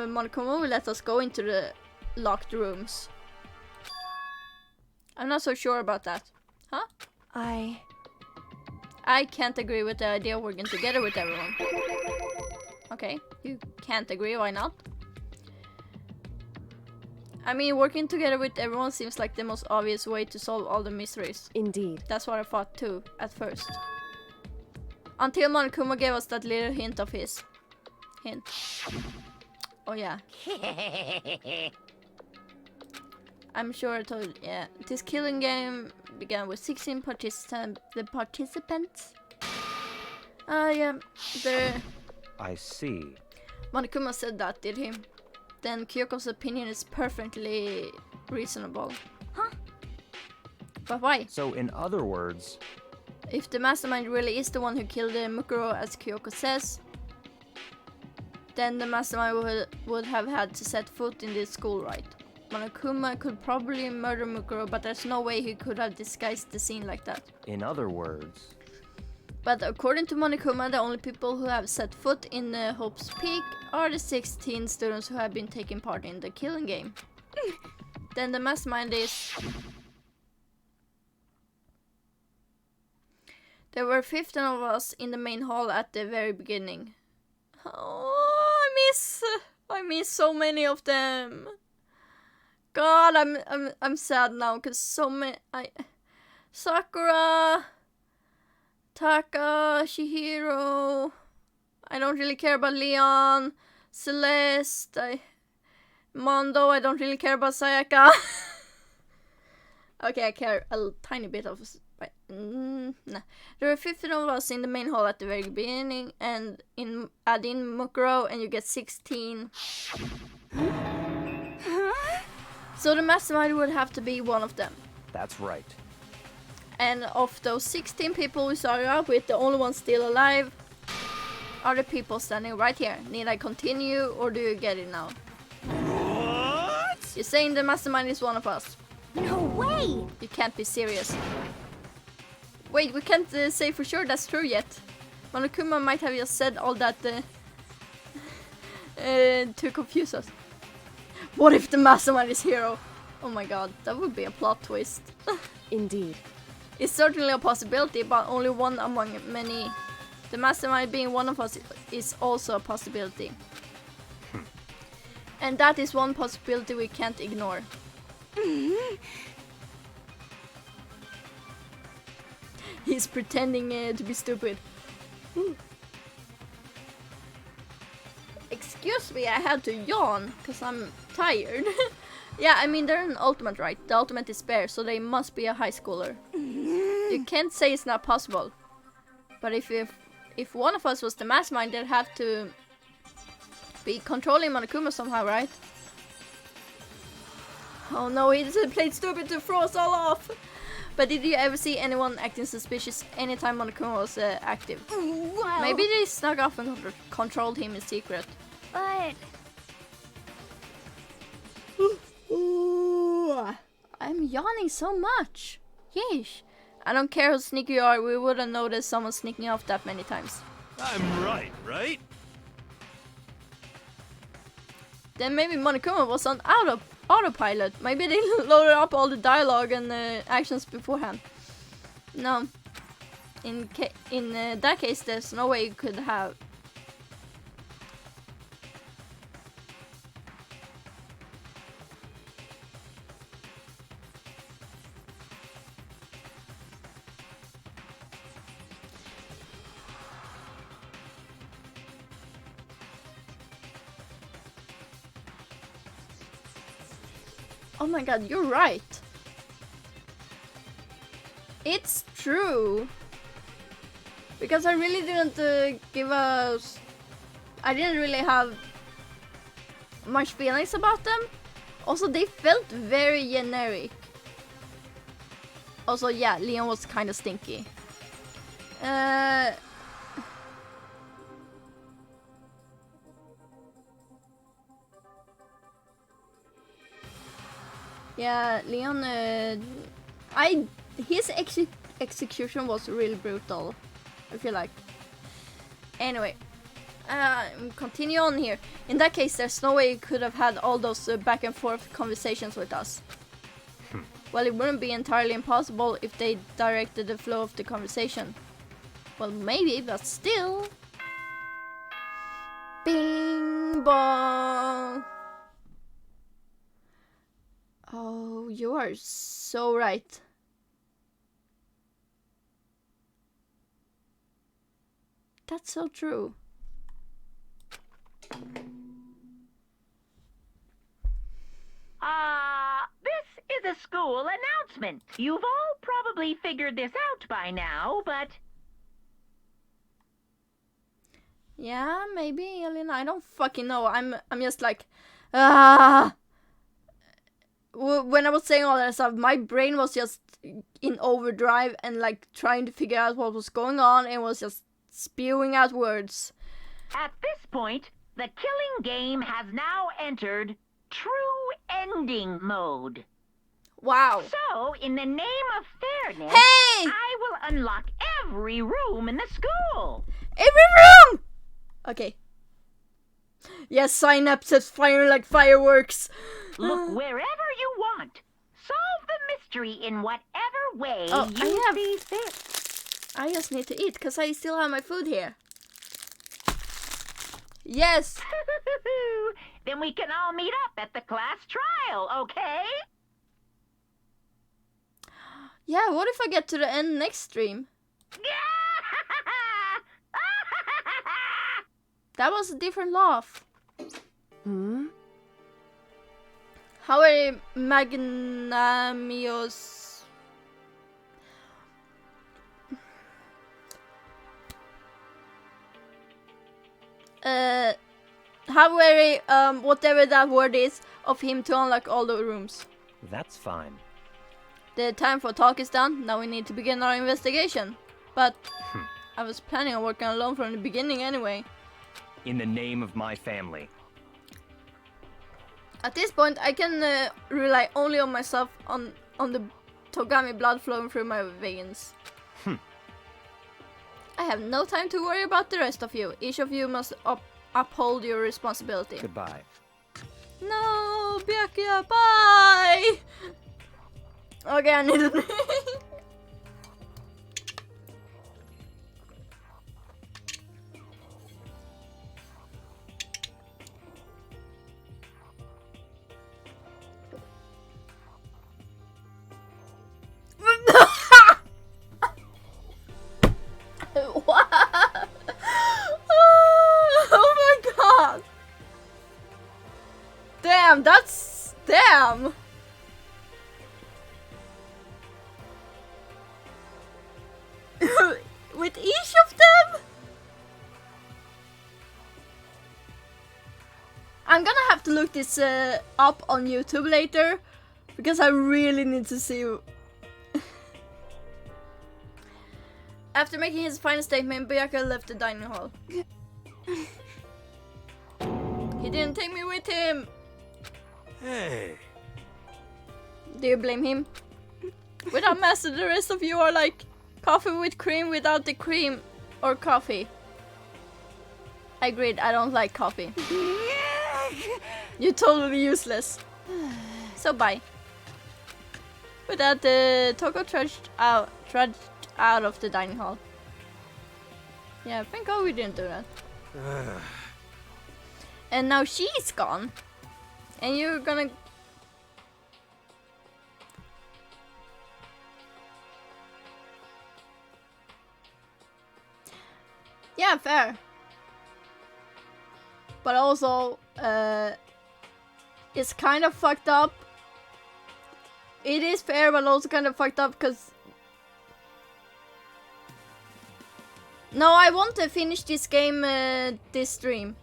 Monokuma will let us go into the locked rooms. I'm not so sure about that. Huh? I can't agree with the idea of working together with everyone. Okay, you can't agree, why not? I mean, working together with everyone seems like the most obvious way to solve all the mysteries. indeed. That's what I thought too, at first. Until Monokuma gave us that little hint of his. Hint. Oh yeah. I'm sure I told you, yeah. This killing game began with 16 participants. Yeah, I see. Monokuma said that, did he? Then Kyoko's opinion is perfectly reasonable. Huh? But why? So, in other words, If the mastermind really is the one who killed Mukuro, as Kyoko says, then the mastermind would have had to set foot in this school, right? Monokuma could probably murder Mukuro, but there's no way he could have disguised the scene like that. in other words, But according to Monokuma, the only people who have set foot in Hope's Peak are the 16 students who have been taking part in the killing game. Then the mastermind is... There were 15 of us in the main hall at the very beginning. Oh, I miss so many of them. God, I'm sad now because so many. Sakura, Taka, Shihiro. I don't really care about Leon, Celeste, Mondo. I don't really care about Sayaka. Okay, I care a tiny bit of. Nah. There were 15 of us in the main hall at the very beginning, and add in Mukuro, and you get 16. So the mastermind would have to be one of them. that's right. And of those 16 people we started out with, the only ones still alive are the people standing right here. Need I continue, or do you get it now? What? You're saying the mastermind is one of us. No way! You can't be serious. Wait, we can't say for sure that's true yet. Monokuma might have just said all that to confuse us. What if the mastermind is Hero? Oh my god, that would be a plot twist. Indeed. It's certainly a possibility, but only one among many. The mastermind being one of us is also a possibility. And that is one possibility we can't ignore. He's pretending to be stupid. excuse me, I had to yawn because I'm tired. Yeah, I mean, they're an ultimate, right? The ultimate is spare, so they must be a high schooler. You can't say it's not possible. But if one of us was the mastermind, they'd have to be controlling Monokuma somehow, right? Oh no, he just played stupid to throw us all off. But did you ever see anyone acting suspicious anytime Monokuma was active? Well, Maybe they snuck off and controlled him in secret. But Ooh, I'm yawning so much. Yeesh. I don't care how sneaky you are, we wouldn't notice someone sneaking off that many times. I'm right? Then maybe Monokuma was on autopilot. Maybe they loaded up all the dialogue and actions beforehand. No. In that case, there's no way you could have. Oh my god, you're right. It's true. Because I really didn't I didn't really have much feelings about them. Also, they felt very generic. Also, yeah, Leon was kind of stinky. Yeah, Leon, his execution was really brutal, I feel like. Anyway, continue on here. In that case, there's no way you could have had all those back and forth conversations with us. Well, it wouldn't be entirely impossible if they directed the flow of the conversation. Well, maybe, but still. Bing bong. Oh, you are so right. That's so true. This is a school announcement. You've all probably figured this out by now, but... Yeah, maybe, Elena. I don't fucking know. I'm just like, when I was saying all that stuff, my brain was just in overdrive and like trying to figure out what was going on and was just spewing out words. At this point, the killing game has now entered true ending mode. Wow. So, in the name of fairness, Hey! I will unlock every room in the school. Every room! Okay. Yes, synapses fire like fireworks. Look wherever you want. Solve the mystery in whatever way you see fit. I just need to eat because I still have my food here. Yes. Then we can all meet up at the class trial, okay? Yeah, what if I get to the end next stream? That was a different laugh. How are Magnamios? How very whatever that word is of him to unlock all the rooms. That's fine. The time for talk is done. Now we need to begin our investigation. But I was planning on working alone from the beginning anyway. In the name of my family. At this point, I can rely only on myself, on the Togami blood flowing through my veins. I have no time to worry about the rest of you. Each of you must uphold your responsibility. Goodbye. No, Byakuya, bye! Okay, I need to... What? Oh my god! with each of them? I'm gonna have to look this up on YouTube later, because I really need to see. After making his final statement, Byakuya left the dining hall. He didn't take me with him. Hey. Do you blame him? Without Master, the rest of you are like coffee with cream without the cream, or coffee. I agreed, I don't like coffee. You're totally useless. So bye. With that, Toko trudged out of the dining hall. Yeah, thank God we didn't do that. And now she's gone. And you're gonna... Yeah, fair. But also, it's kind of fucked up. It is fair, but also kind of fucked up because... No, I want to finish this game this stream.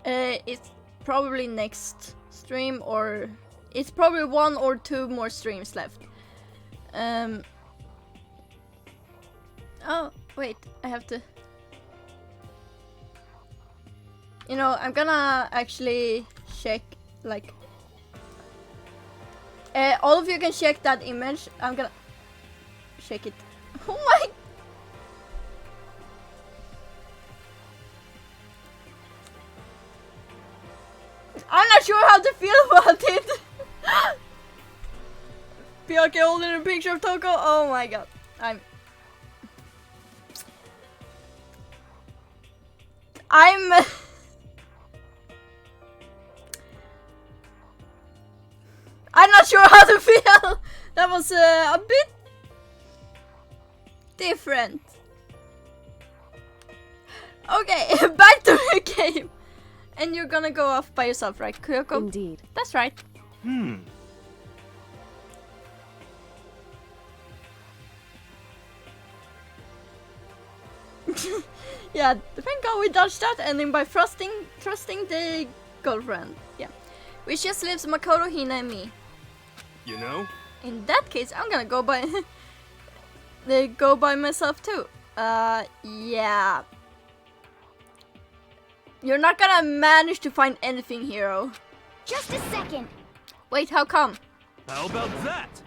It's probably next stream, or... It's probably 1 or 2 more streams left. Oh, wait, I have to... You know, I'm gonna actually check, like... all of you can check that image. I'm gonna... check it. Oh my... I'm not sure how to feel about it! Byakuya holding a picture of Toko? Oh my god. I'm not sure how to feel. That was a bit different. Okay, back to the game. And you're gonna go off by yourself, right, Kyoko? Indeed. That's right. Yeah, thank God we dodged that ending by trusting the girlfriend. Yeah. Which just leaves Makoto, Hina, and me. You know? In that case, I'm gonna go by myself too. Yeah. You're not gonna manage to find anything, hero. Just a second. Wait, how come? How about that?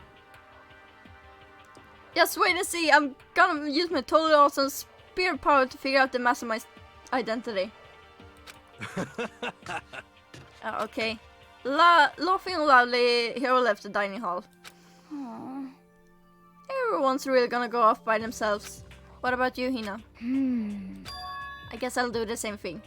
Just wait and see. I'm gonna use my totally awesome spirit power to figure out the mastermind's identity. Okay. Laughing loudly, hero left the dining hall. Aww. Everyone's really gonna go off by themselves. What about you, Hina? I guess I'll do the same thing.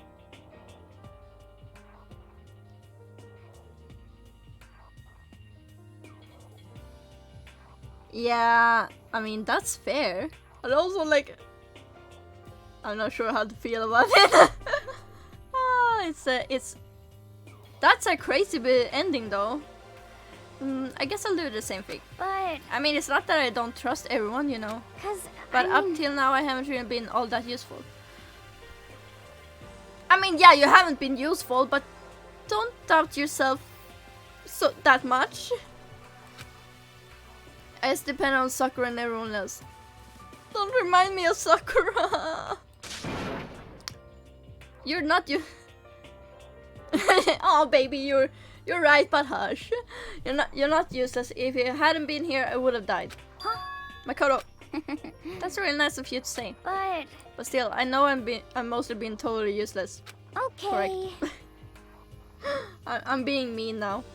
Yeah, I mean, that's fair. But also, like, I'm not sure how to feel about it. That's a crazy ending, though. I guess I'll do the same thing. But... I mean, it's not that I don't trust everyone, you know. But up till now, I haven't really been all that useful. I mean, yeah, you haven't been useful, but don't doubt yourself that much. I just depend on Sakura and everyone else. Don't remind me of Sakura. You're not you. Oh baby, you're right, but hush. You're not useless. If you hadn't been here, I would have died. Huh? Makoto. That's really nice of you to say. But still, I know I'm mostly being totally useless. Okay. Correct. I'm being mean now.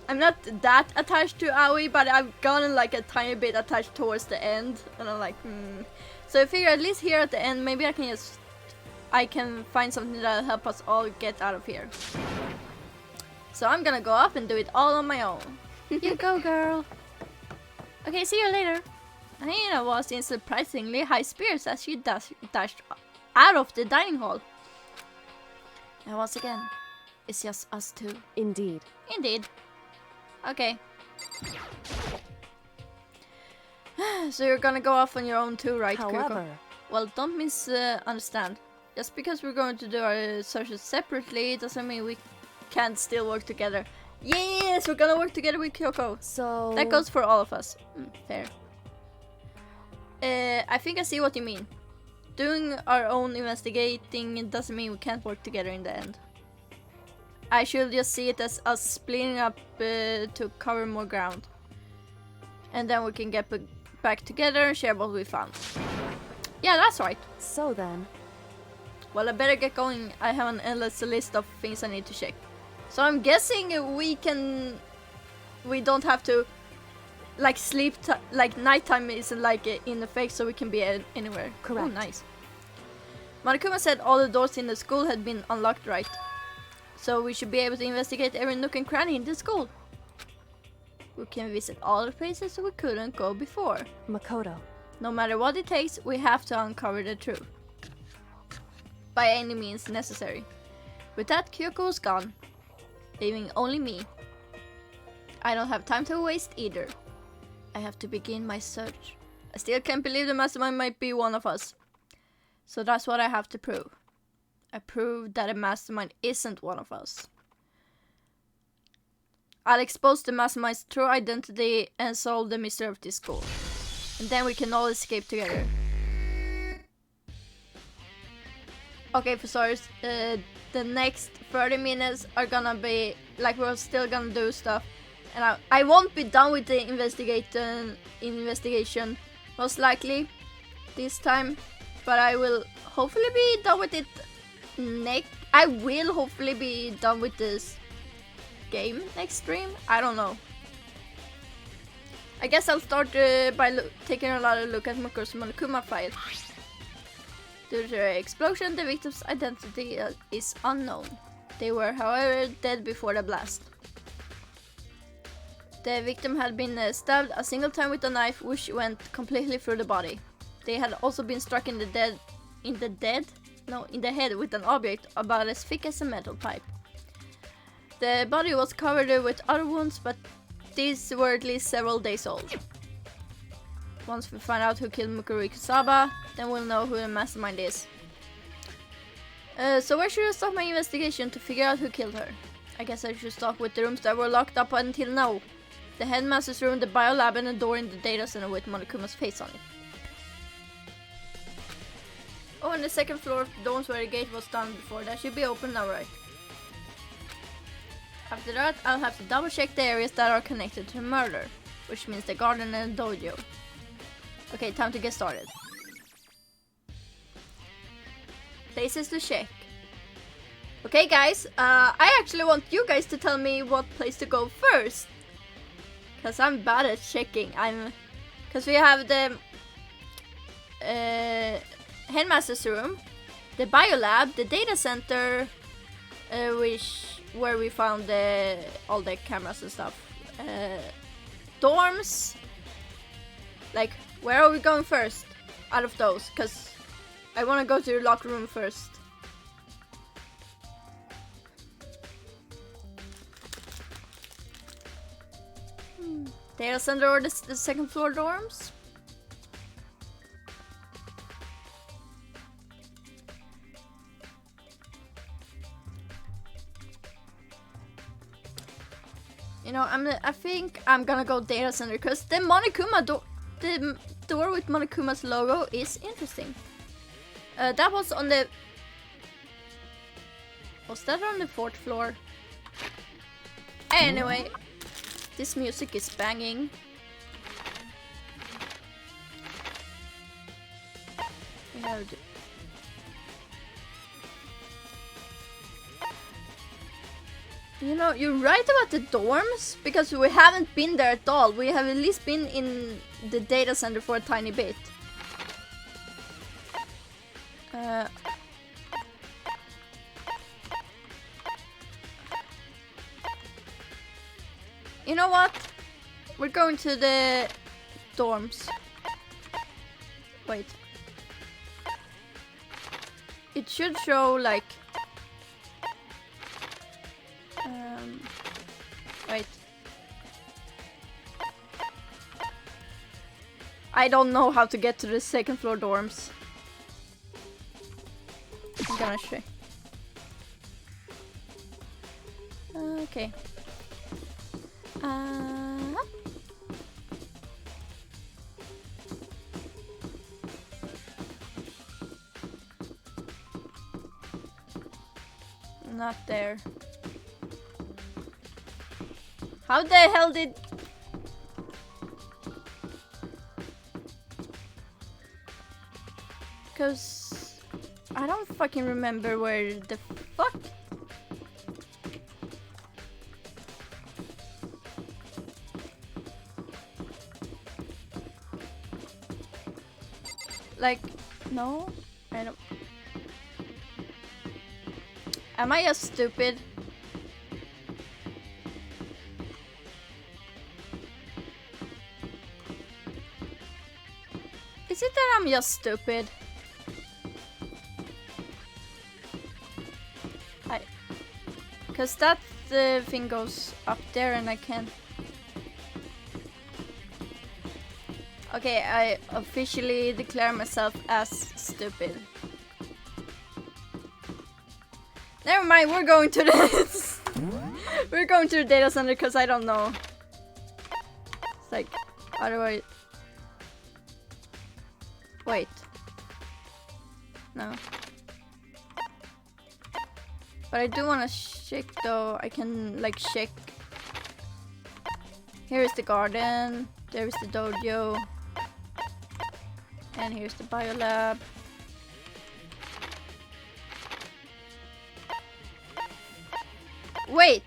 I'm not that attached to Aoi, but I've gotten like a tiny bit attached towards the end, and I'm like, So I figure at least here at the end, maybe I can find something that'll help us all get out of here. So I'm gonna go off and do it all on my own. You go, girl. Okay, see you later. Hina was in surprisingly high spirits as she dashed out of the dining hall. And once again, it's just us two. Indeed. Indeed. Okay. So you're gonna go off on your own too, right, Kyoko? However, Well, don't misunderstand. Just because we're going to do our searches separately doesn't mean we can't still work together. Yes, we're gonna work together with Kyoko. so... That goes for all of us. Fair. I think I see what you mean. Doing our own investigating doesn't mean we can't work together in the end. I should just see it as us splitting up to cover more ground. And then we can get back together and share what we found. Yeah, that's right. So then... Well, I better get going. I have an endless list of things I need to check. So I'm guessing we don't have to like like nighttime isn't like in effect, so we can be anywhere. Correct. Oh, nice. Monokuma said all the doors in the school had been unlocked, right? So we should be able to investigate every nook and cranny in the school. We can visit all the places we couldn't go before. Makoto. No matter what it takes, we have to uncover the truth. By any means necessary. With that, Kyoko was gone, leaving only me. I don't have time to waste either. I have to begin my search. I still can't believe the mastermind might be one of us. So that's what I have to prove. I prove that a mastermind isn't one of us. I'll expose the mastermind's true identity and solve the mystery of this school. And then we can all escape together. Okay, for starters, the next 30 minutes are gonna be like we're still gonna do stuff. And I won't be done with the investigation most likely this time. But I will hopefully be done with it I will hopefully be done with this game next stream. I don't know. I guess I'll start by taking another look at Mukuro's Monokuma file. Due to the explosion, the victim's identity is unknown. They were, however, dead before the blast. The victim had been stabbed a single time with a knife, which went completely through the body. They had also been struck in the head with an object about as thick as a metal pipe. The body was covered with other wounds, but these were at least several days old. Once we find out who killed Mukuro Ikusaba, then we'll know who the mastermind is. So where should I start my investigation to figure out who killed her? I guess I should start with the rooms that were locked up until now. The headmaster's room, the biolab, and the door in the data center with Monokuma's face on it. Oh, and the second floor of the dorms where the gate was done before. That should be open now, right? After that, I'll have to double check the areas that are connected to the murder, which means the garden and the dojo. Okay, time to get started. Places to check. Okay guys, I actually want you guys to tell me what place to go first. Cause I'm bad at checking. Cause we have the headmaster's room, the biolab, the data center, where we found all the cameras and stuff. Dorms. Like, where are we going first out of those? Cause I want to go to the locker room first. Data center or the second floor dorms? You know, I think I'm gonna go data center because the Monokuma the door with Monokuma's logo is interesting. That was on the... Was that on the 4th floor? Anyway, this music is banging. We have... You know, you're right about the dorms, because we haven't been there at all. We have at least been in the data center for a tiny bit. You know what? We're going to the dorms. Wait. It should show like... wait. I don't know how to get to the second floor dorms. I'm gonna check. Okay. Not there. How the hell did... Because I don't fucking remember where the fuck. Like, no, I don't. Am I just stupid? Is it that I'm just stupid? Because that thing goes up there and I can't. Okay, I officially declare myself as stupid. Never mind, we're going to this. We're going to the data center because I don't know. It's like, how do I... Wait. No. But I do want to check though. I can like check. Here is the garden. There is the dojo. And here's the biolab. Wait!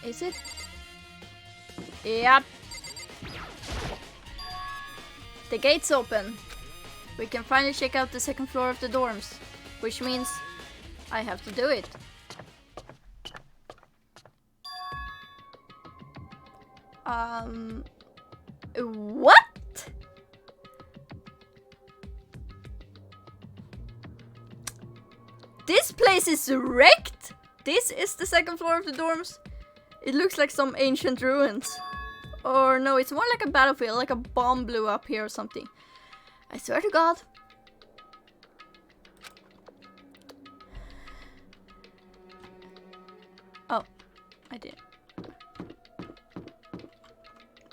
Is it? Yep. The gate's open. We can finally check out the second floor of the dorms. Which means I have to do it. What? This place is wrecked? This is the second floor of the dorms? It looks like some ancient ruins. Or no, it's more like a battlefield, like a bomb blew up here or something. I swear to God. Oh, I did.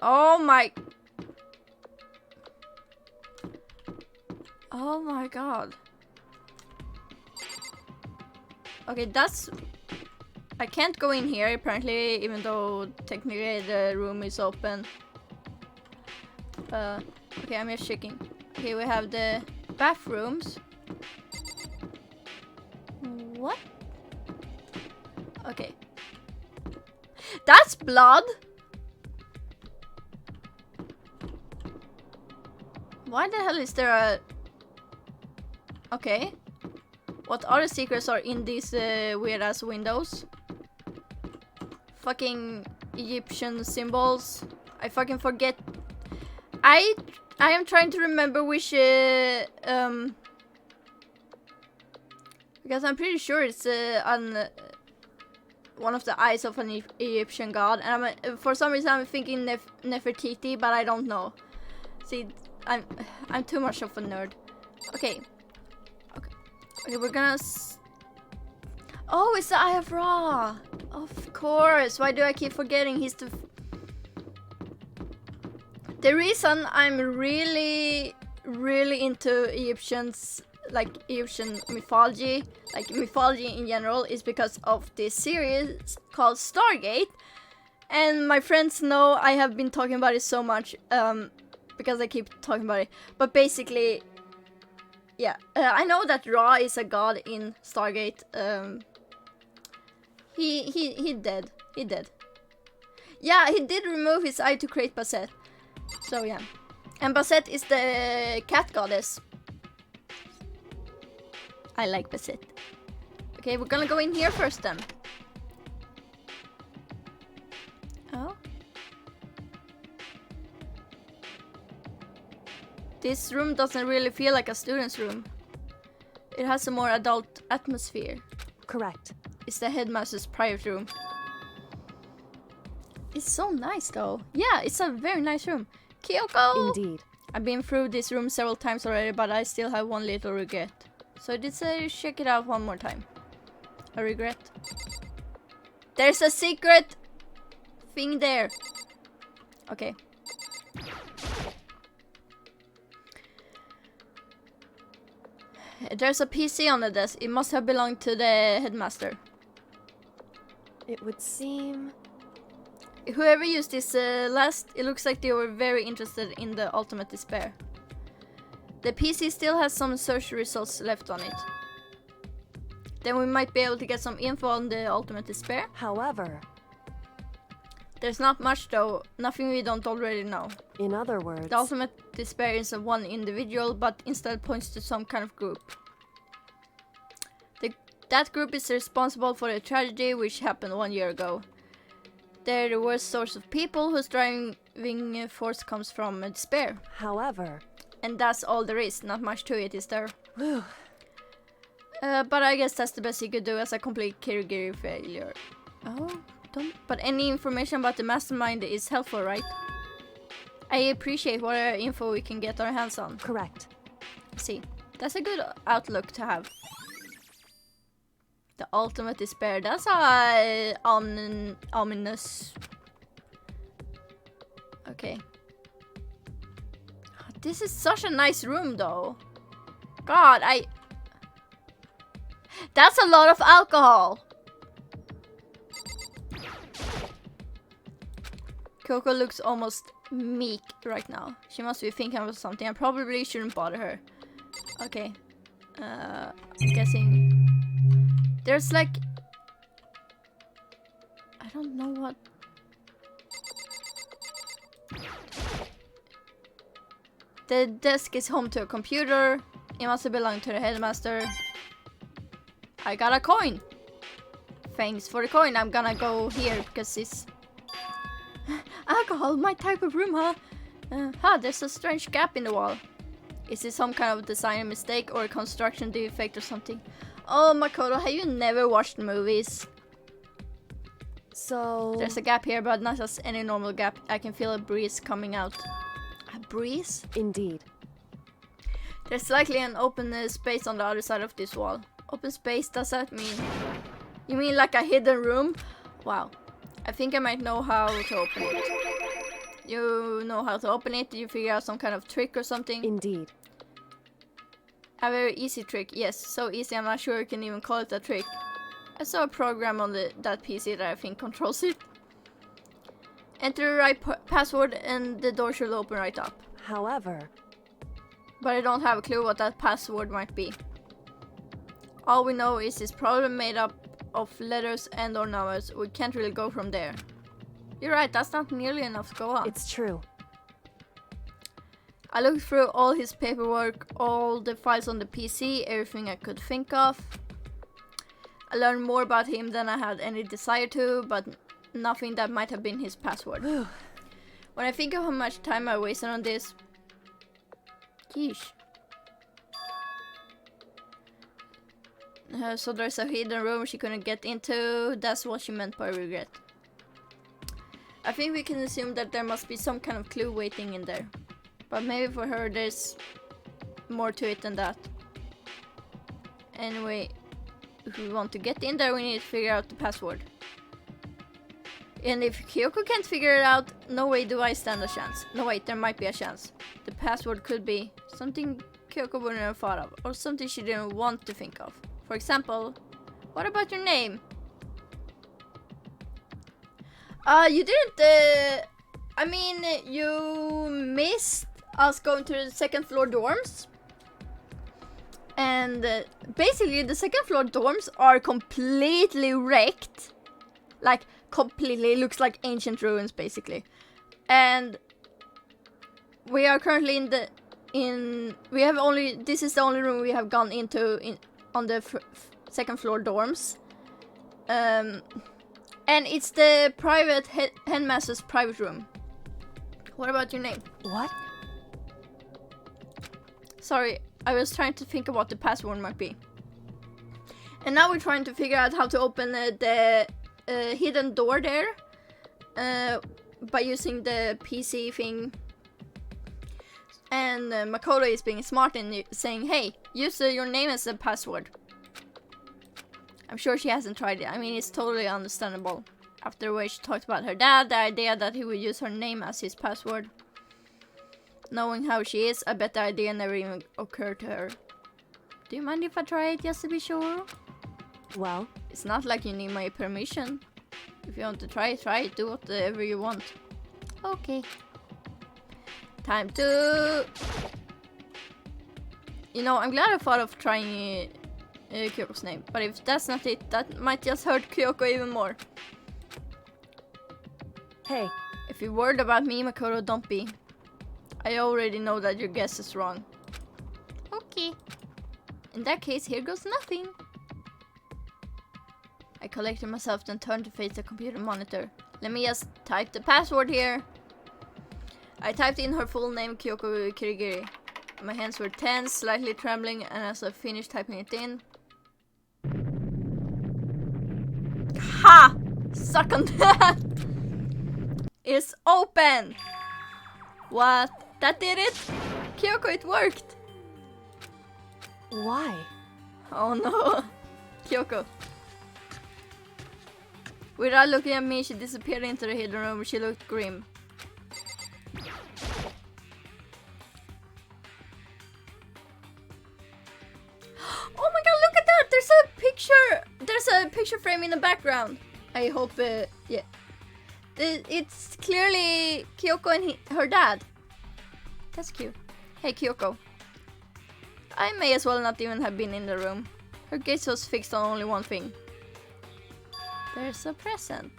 Oh my... Oh my God. Okay, that's... I can't go in here apparently, even though technically the room is open. Okay, I'm just checking. Okay, we have the bathrooms. What? Okay. That's blood! Why the hell is there a... Okay. What other secrets are in these weird ass windows? Fucking Egyptian symbols. I fucking forget. I am trying to remember which because I'm pretty sure it's on one of the eyes of an Egyptian god, and for some reason I'm thinking Nefertiti, but I don't know. See, I'm too much of a nerd. Okay. Okay, we're gonna... Oh, it's the Eye of Ra! Of course! Why do I keep forgetting he's the... The reason I'm really into Egyptians, like Egyptian mythology, like mythology in general, is because of this series called Stargate. And my friends know I have been talking about it so much, because I keep talking about it. But basically... Yeah, I know that Ra is a god in Stargate. He dead. He dead. Yeah, he did remove his eye to create Bastet. So yeah. And Bastet is the cat goddess. I like Bastet. Okay, we're gonna go in here first then. Oh. This room doesn't really feel like a student's room. It has a more adult atmosphere. Correct. It's the headmaster's private room. It's so nice though. Yeah, it's a very nice room. Kyoko! Indeed. I've been through this room several times already, but I still have one little regret. So I did say check it out one more time. A regret. There's a secret thing there. Okay. There's a PC on the desk. It must have belonged to the headmaster. It would seem... Whoever used this last, it looks like they were very interested in the Ultimate Despair. The PC still has some search results left on it. Then we might be able to get some info on the Ultimate Despair. However... There's not much though, nothing we don't already know. In other words... The Ultimate Despair isn't one individual, but instead points to some kind of group. That group is responsible for the tragedy which happened 1 year ago. They're the worst source of people whose driving force comes from despair. However... And that's all there is, not much to it, is there? But I guess that's the best you could do as a complete career failure. Oh, don't... But any information about the mastermind is helpful, right? I appreciate whatever info we can get our hands on. Correct. See, that's a good outlook to have. The Ultimate Despair, that's a ominous. Okay. This is such a nice room though. God, that's a lot of alcohol. Coco looks almost meek right now. She must be thinking of something. I probably shouldn't bother her. Okay. I'm guessing there's like... I don't know what... The desk is home to a computer. It must have belonged to the headmaster. I got a coin. Thanks for the coin. I'm gonna go here because it's... Alcohol, my type of room, huh? There's a strange gap in the wall. Is it some kind of design mistake or a construction defect or something? Oh, Makoto, have you never watched movies? So... There's a gap here, but not just any normal gap. I can feel a breeze coming out. A breeze? Indeed. There's likely an open space on the other side of this wall. Open space, does that mean? You mean like a hidden room? Wow. I think I might know how to open it. You know how to open it? Did you figure out some kind of trick or something? Indeed. A very easy trick. Yes, so easy I'm not sure you can even call it a trick. I saw a program on that PC that I think controls it. Enter the right password and the door should open right up. However... But I don't have a clue what that password might be. All we know is it's probably made up of letters and or numbers. We can't really go from there. You're right, that's not nearly enough to go on. It's true. I looked through all his paperwork, all the files on the PC, everything I could think of. I learned more about him than I had any desire to, but nothing that might have been his password. When I think of how much time I wasted on this... Yeesh. So there's a hidden room she couldn't get into. That's what she meant by regret. I think we can assume that there must be some kind of clue waiting in there. But maybe for her there's more to it than that. Anyway, if we want to get in there we need to figure out the password. And if Kyoko can't figure it out, no way do I stand a chance. No wait, there might be a chance. The password could be something Kyoko wouldn't have thought of, or something she didn't want to think of. For example, what about your name? You didn't, I mean, you missed us going to the second floor dorms. And basically the second floor dorms are completely wrecked. Like, completely, it looks like ancient ruins basically. And we are currently this is the only room we have gone into on the second floor dorms. And it's the private headmaster's private room. What about your name? What? Sorry, I was trying to think of what the password might be. And now we're trying to figure out how to open the hidden door there. by using the PC thing. And Makoto is being smart and saying, hey, use your name as a password. I'm sure she hasn't tried it. I mean, it's totally understandable. After the way she talked about her dad, the idea that he would use her name as his password. Knowing how she is, I bet the idea never even occurred to her. Do you mind if I try it just to be sure? Well, It's not like you need my permission. If you want to try it. Do whatever you want. Okay. Time to... You know, I'm glad I thought of trying Kyoko's name. But if that's not it, that might just hurt Kyoko even more. hey, If you're worried about me, Makoto, don't be. I already know that your guess is wrong. Okay. In that case, here goes nothing. I collected myself, then turned to face the computer monitor. Let me just type the password here. I typed in her full name, Kyoko Kirigiri. My hands were tense, slightly trembling, and as I finished typing it in... Ha! Suck on that! It's open! What? That did it? Kyoko, it worked! why? Oh no. Kyoko. Without looking at me, she disappeared into the hidden room. She looked grim. Oh my god, look at that! There's a picture frame in the background. I hope, yeah. It's clearly Kyoko and her dad. That's cute. Hey Kyoko. I may as well not even have been in the room. Her gaze was fixed on only one thing. There's a present.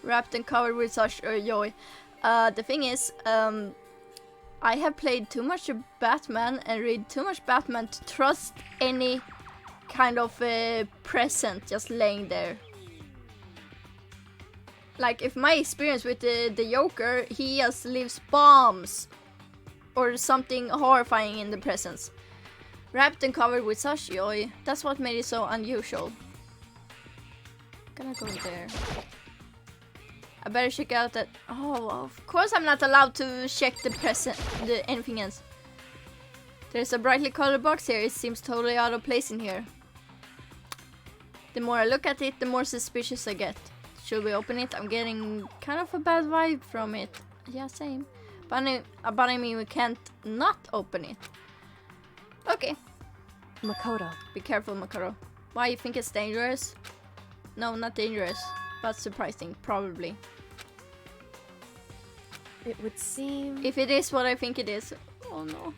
Wrapped and covered with such joy. The thing is, I have played too much Batman and read too much Batman to trust any kind of present just laying there. Like, if my experience with the Joker, he just leaves bombs or something horrifying in the presents. Wrapped and covered with such joy. That's what made it so unusual. Gonna go there. I better check out that. Oh, of course I'm not allowed to check anything else. There's a brightly colored box here. It seems totally out of place in here. The more I look at it, the more suspicious I get. Should we open it? I'm getting kind of a bad vibe from it. Yeah, same. But I mean, we can't not open it. Okay. Makoto. Be careful, Makoto. Why, you think it's dangerous? No, not dangerous. But surprising, probably. It would seem... If it is what I think it is. Oh no.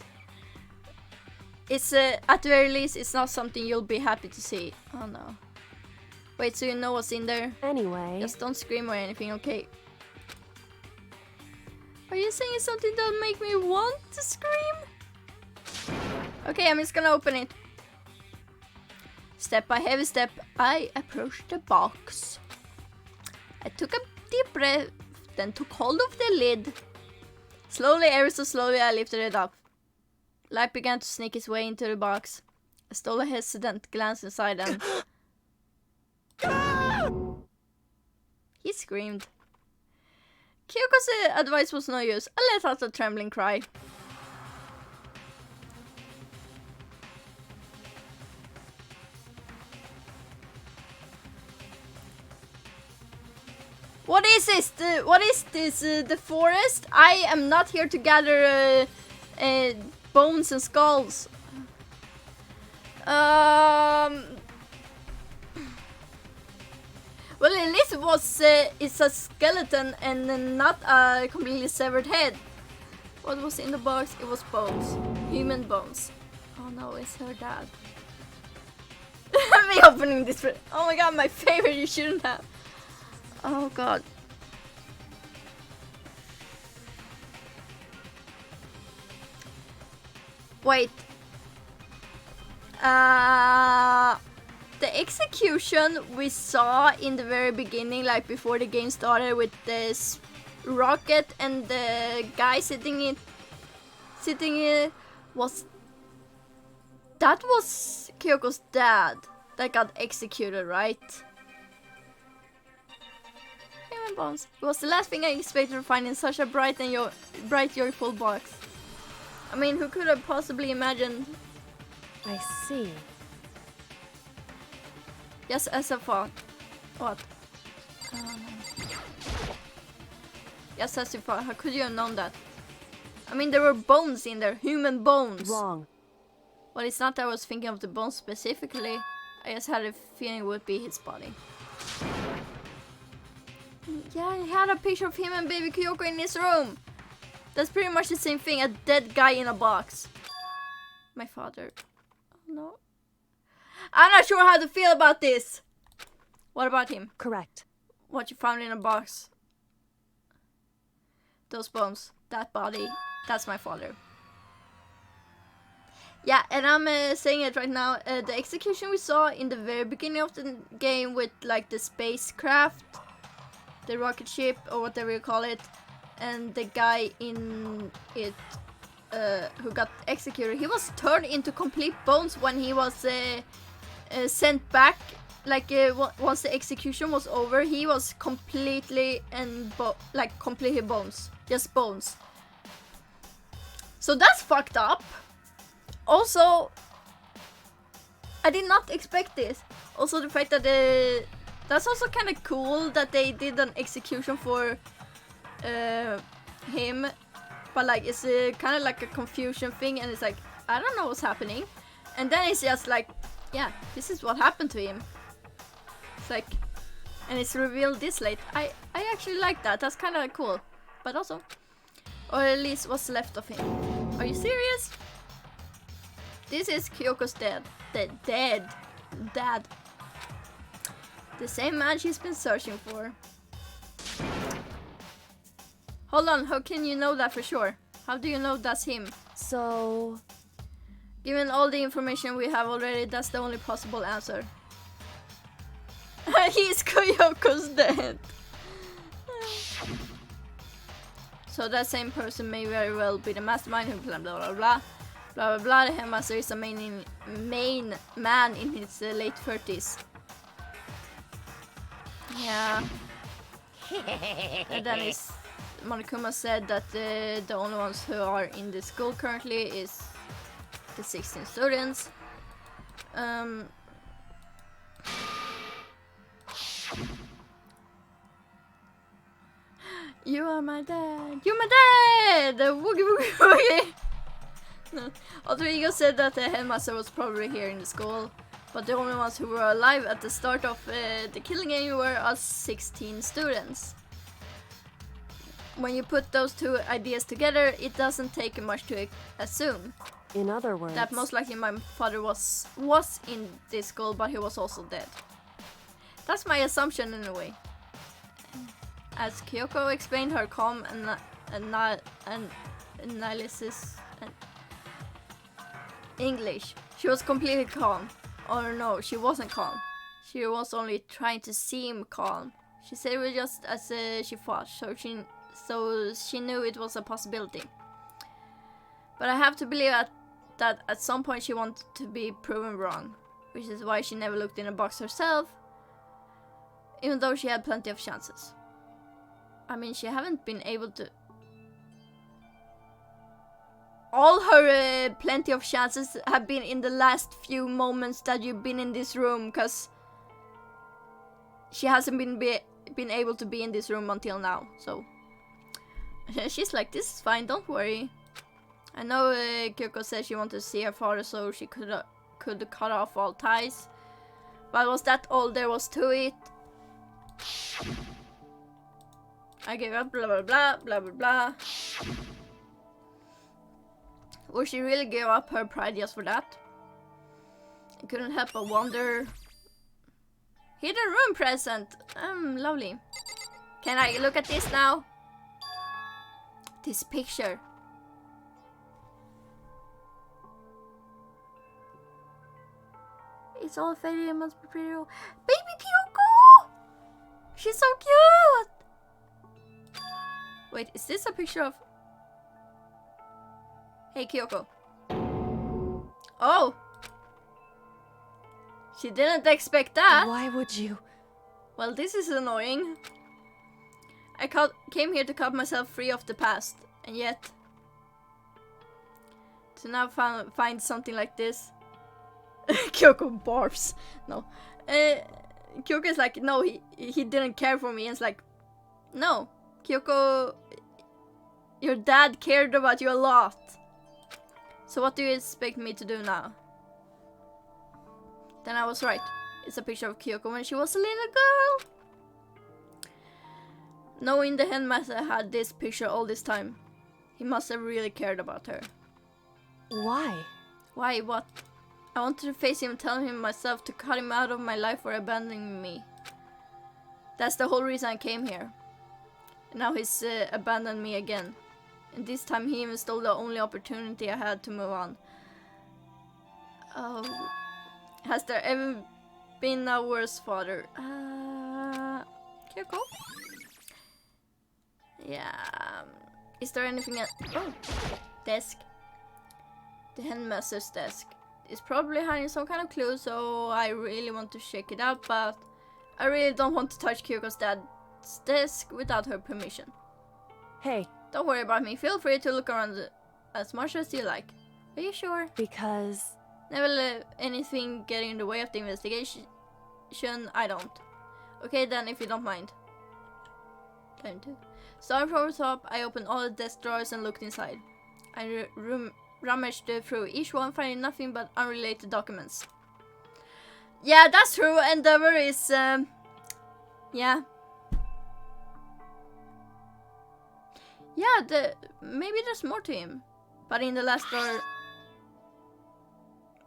It's, at the very least, it's not something you'll be happy to see. Oh no. Wait, so you know what's in there? Anyway... Just don't scream or anything, okay? Are you saying something that'll make me want to scream? Okay, I'm just gonna open it. Step by heavy step, I approached the box. I took a deep breath, then took hold of the lid. Slowly, ever so slowly, I lifted it up. Light began to sneak its way into the box. I stole a hesitant glance inside and... He screamed. Kyoko's advice was no use. I let out a trembling cry. What is this? What is this? The forest? I am not here to gather bones and skulls. Well, at least it was. It's a skeleton and not a completely severed head. What was in the box? It was bones, human bones. Oh no, it's her dad. Me opening this. Oh my god, my favorite. You shouldn't have. Oh god. Wait. The execution we saw in the very beginning, like before the game started, with this rocket and the guy sitting in it, was Kyoko's dad that got executed, right? human bones. It was the last thing I expected to find in such a bright and bright, joyful box. I mean, who could have possibly imagined? I see. Yes, as I thought. What? Yes, as you thought. How could you have known that? I mean, there were bones in there. Human bones. Wrong. Well, it's not that I was thinking of the bones specifically. I just had a feeling it would be his body. Yeah, he had a picture of him and baby Kyoko in his room. That's pretty much the same thing. A dead guy in a box. My father. Oh, no. I'm not sure how to feel about this. What about him? Correct. What you found in a box. Those bones. That body. That's my father. Yeah, and I'm saying it right now. The execution we saw in the very beginning of the game with like the spacecraft, the rocket ship or whatever you call it, and the guy in it who got executed, he was turned into complete bones when he was sent back. Like once the execution was over, he was completely completely bones, just bones. So that's fucked up. Also, I did not expect this. Also, the fact that that's also kind of cool that they did an execution for him, but like it's kind of like a confusion thing, and it's like I don't know what's happening, and then it's just like, yeah, this is what happened to him. It's like, and it's revealed this late. I actually like that. That's kind of cool, but also, or at least what's left of him. Are you serious? This is Kyoko's dad. Dad. The same man she's been searching for. Hold on, how can you know that for sure? How do you know that's him? So... Given all the information we have already, that's the only possible answer. He's Kyoko's dad. So that same person may very well be the mastermind who blah blah blah blah. Blah blah blah. The headmaster is a main man in his late 30s. Yeah. And then Monokuma said that the only ones who are in the school currently is the 16 students. You are my dad. You're my dad. Woogie woogie woogie. No. Alter Ego said that the headmaster was probably here in the school, but the only ones who were alive at the start of the killing game were us 16 students. When you put those two ideas together, it doesn't take much to assume. In other words... that most likely my father was in this school, but he was also dead. That's my assumption in a way. As Kyoko explained her calm analysis and English, she was completely calm. Or no, she wasn't calm. She was only trying to seem calm. She said it was just as she thought, so she knew it was a possibility. But I have to believe that at some point she wanted to be proven wrong, which is why she never looked in a box herself, even though she had plenty of chances. I mean, she haven't been able to... All her plenty of chances have been in the last few moments that you've been in this room, because she hasn't been able to be in this room until now, so... She's like, this is fine, don't worry. I know Kyoko said she wanted to see her father so she could cut off all ties. But was that all there was to it? I gave up, blah blah blah, blah blah blah. Would she really give up her pride just for that? I couldn't help but wonder. Hidden room present! Lovely. Can I look at this now? This picture. It's all faded, it must be pretty old. Baby Kyoko! She's so cute! Wait, is this a picture of... Hey Kyoko. Oh! She didn't expect that! Why would you? Well, this is annoying. came here to cut myself free of the past, and yet to now find something like this. Kyoko barfs. No. Kyoko is like, no, he didn't care for me. And it's like, no, Kyoko, your dad cared about you a lot. So what do you expect me to do now? Then I was right. It's a picture of Kyoko when she was a little girl. Knowing the headmaster had this picture all this time, he must have really cared about her. Why? Why? What? I wanted to face him, tell him myself to cut him out of my life for abandoning me. That's the whole reason I came here. And now he's abandoned me again. And this time he even stole the only opportunity I had to move on. Oh, has there ever been a worse father? Kyoko? Yeah. Is there anything else? Oh, desk. The headmaster's desk. It's probably hiding some kind of clue, so I really want to check it out, but I really don't want to touch Kyoko's dad's desk without her permission. Hey. Don't worry about me. Feel free to look around as much as you like. Are you sure? Because... Never let anything get in the way of the investigation. I don't. Okay then, if you don't mind. Time to. Starting from the top, I opened all the desk drawers and looked inside. I rummaged through each one, finding nothing but unrelated documents. Yeah, that's true. Endeavor is, yeah. Yeah, maybe there's more to him. But in the last drawer,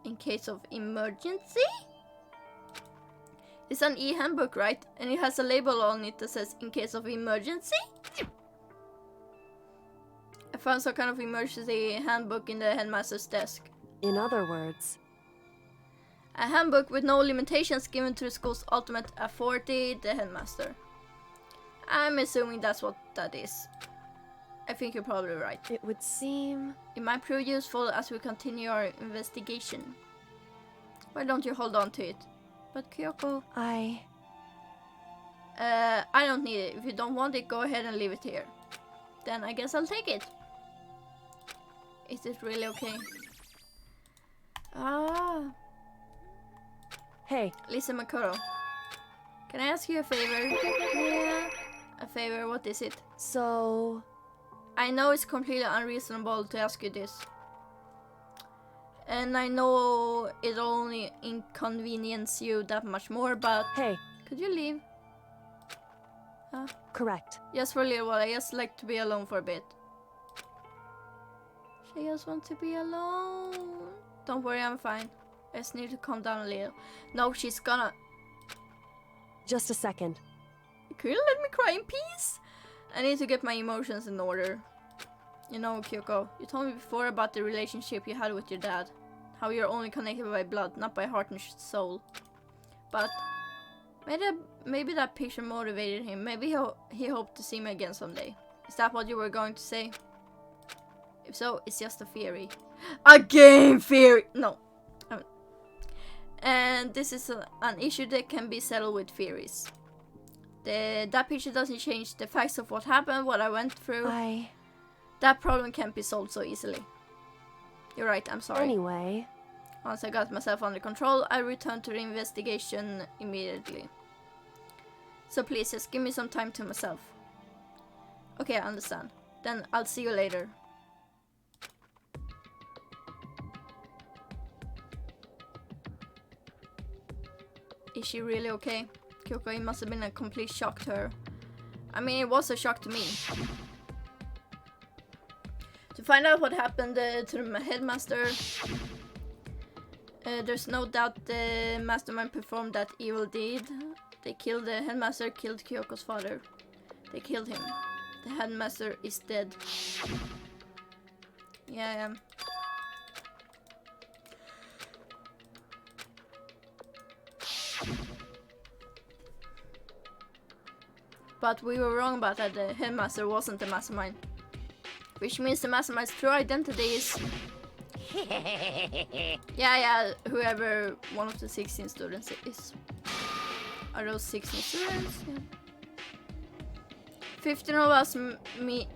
in case of emergency? It's an e-handbook, right? And it has a label on it that says, in case of emergency? I found some kind of emergency handbook in the headmaster's desk. In other words... A handbook with no limitations given to the school's ultimate authority, the headmaster. I'm assuming that's what that is. I think you're probably right. It would seem... It might prove useful as we continue our investigation. Why don't you hold on to it? But Kyoko... I don't need it. If you don't want it, go ahead and leave it here. Then I guess I'll take it. Is it really okay? Ah. Hey. Listen, Makuro. Can I ask you a favor? Yeah. A favor, what is it? So... I know it's completely unreasonable to ask you this. And I know it'll only inconvenience you that much more, but... Hey. Could you leave? Huh? Correct. Just for a little while, I just like to be alone for a bit. She just wants to be alone. Don't worry, I'm fine. I just need to calm down a little. No, she's gonna... Just a second. Could you let me cry in peace? I need to get my emotions in order. You know, Kyoko, you told me before about the relationship you had with your dad. How you're only connected by blood, not by heart and soul. But maybe that picture motivated him. Maybe he hoped to see me again someday. Is that what you were going to say? If so, it's just a theory. A game theory! No. And this is an issue that can be settled with theories. That picture doesn't change the facts of what happened, what I went through. That problem can't be solved so easily. You're right, I'm sorry. Anyway. Once I got myself under control, I returned to the investigation immediately. So please, just give me some time to myself. Okay, I understand. Then I'll see you later. Is she really okay? Kyoko, it must have been a complete shock to her. I mean, it was a shock to me. To find out what happened to the headmaster, there's no doubt the mastermind performed that evil deed. They killed the headmaster, killed Kyoko's father. They killed him. The headmaster is dead. Yeah. But we were wrong about that. The headmaster wasn't the mastermind. Which means the mastermind's true identity is... yeah, whoever one of the 16 students is. Are those 16 students? Yeah. 15 of us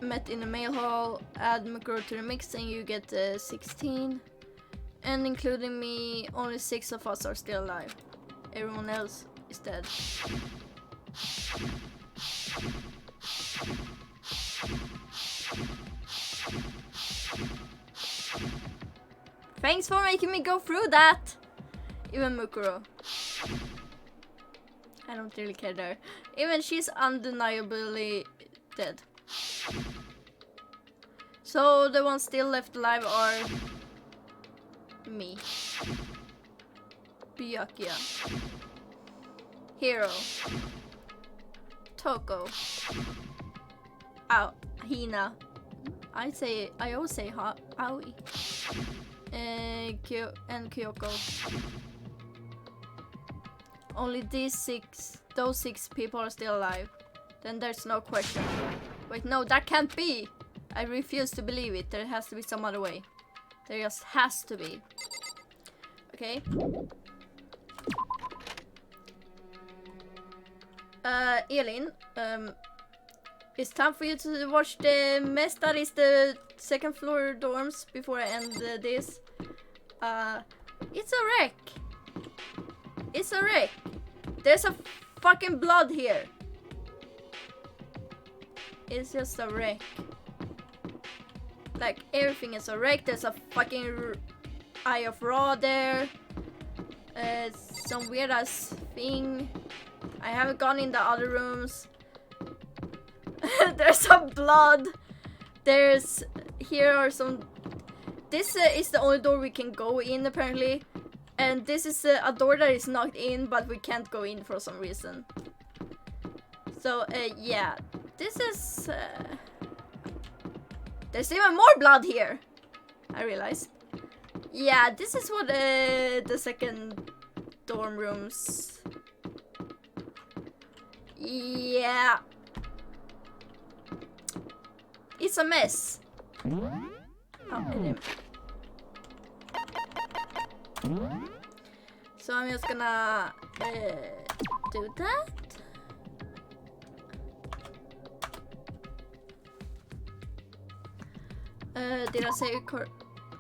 met in the mail hall. Add Mukuro to the mix and you get 16. And including me, only 6 of us are still alive. Everyone else is dead. Thanks for making me go through that! Even Mukuro. I don't really care there. Even she's undeniably dead. So the ones still left alive are me, Byakuya, Hiro, Toko, Hina. I always say Aoi. And Kyoko. Only those six people are still alive. Then there's no question. Wait, no, that can't be! I refuse to believe it. There has to be some other way. There just has to be. Okay. Elin, it's time for you to watch the mess that is the second floor dorms before I end this. It's a wreck. It's a wreck. There's a fucking blood here. It's just a wreck. Like, everything is a wreck. There's a fucking Eye of Ra there. Some weird ass thing. I haven't gone in the other rooms. There's some blood. Here are some. This is the only door we can go in apparently. And this is a door that is knocked in, but we can't go in for some reason. So, yeah. This is... There's even more blood here! I realized. Yeah, this is what the second dorm rooms... Yeah. It's a mess. Oh, so I'm just gonna do that. Did I say it correct?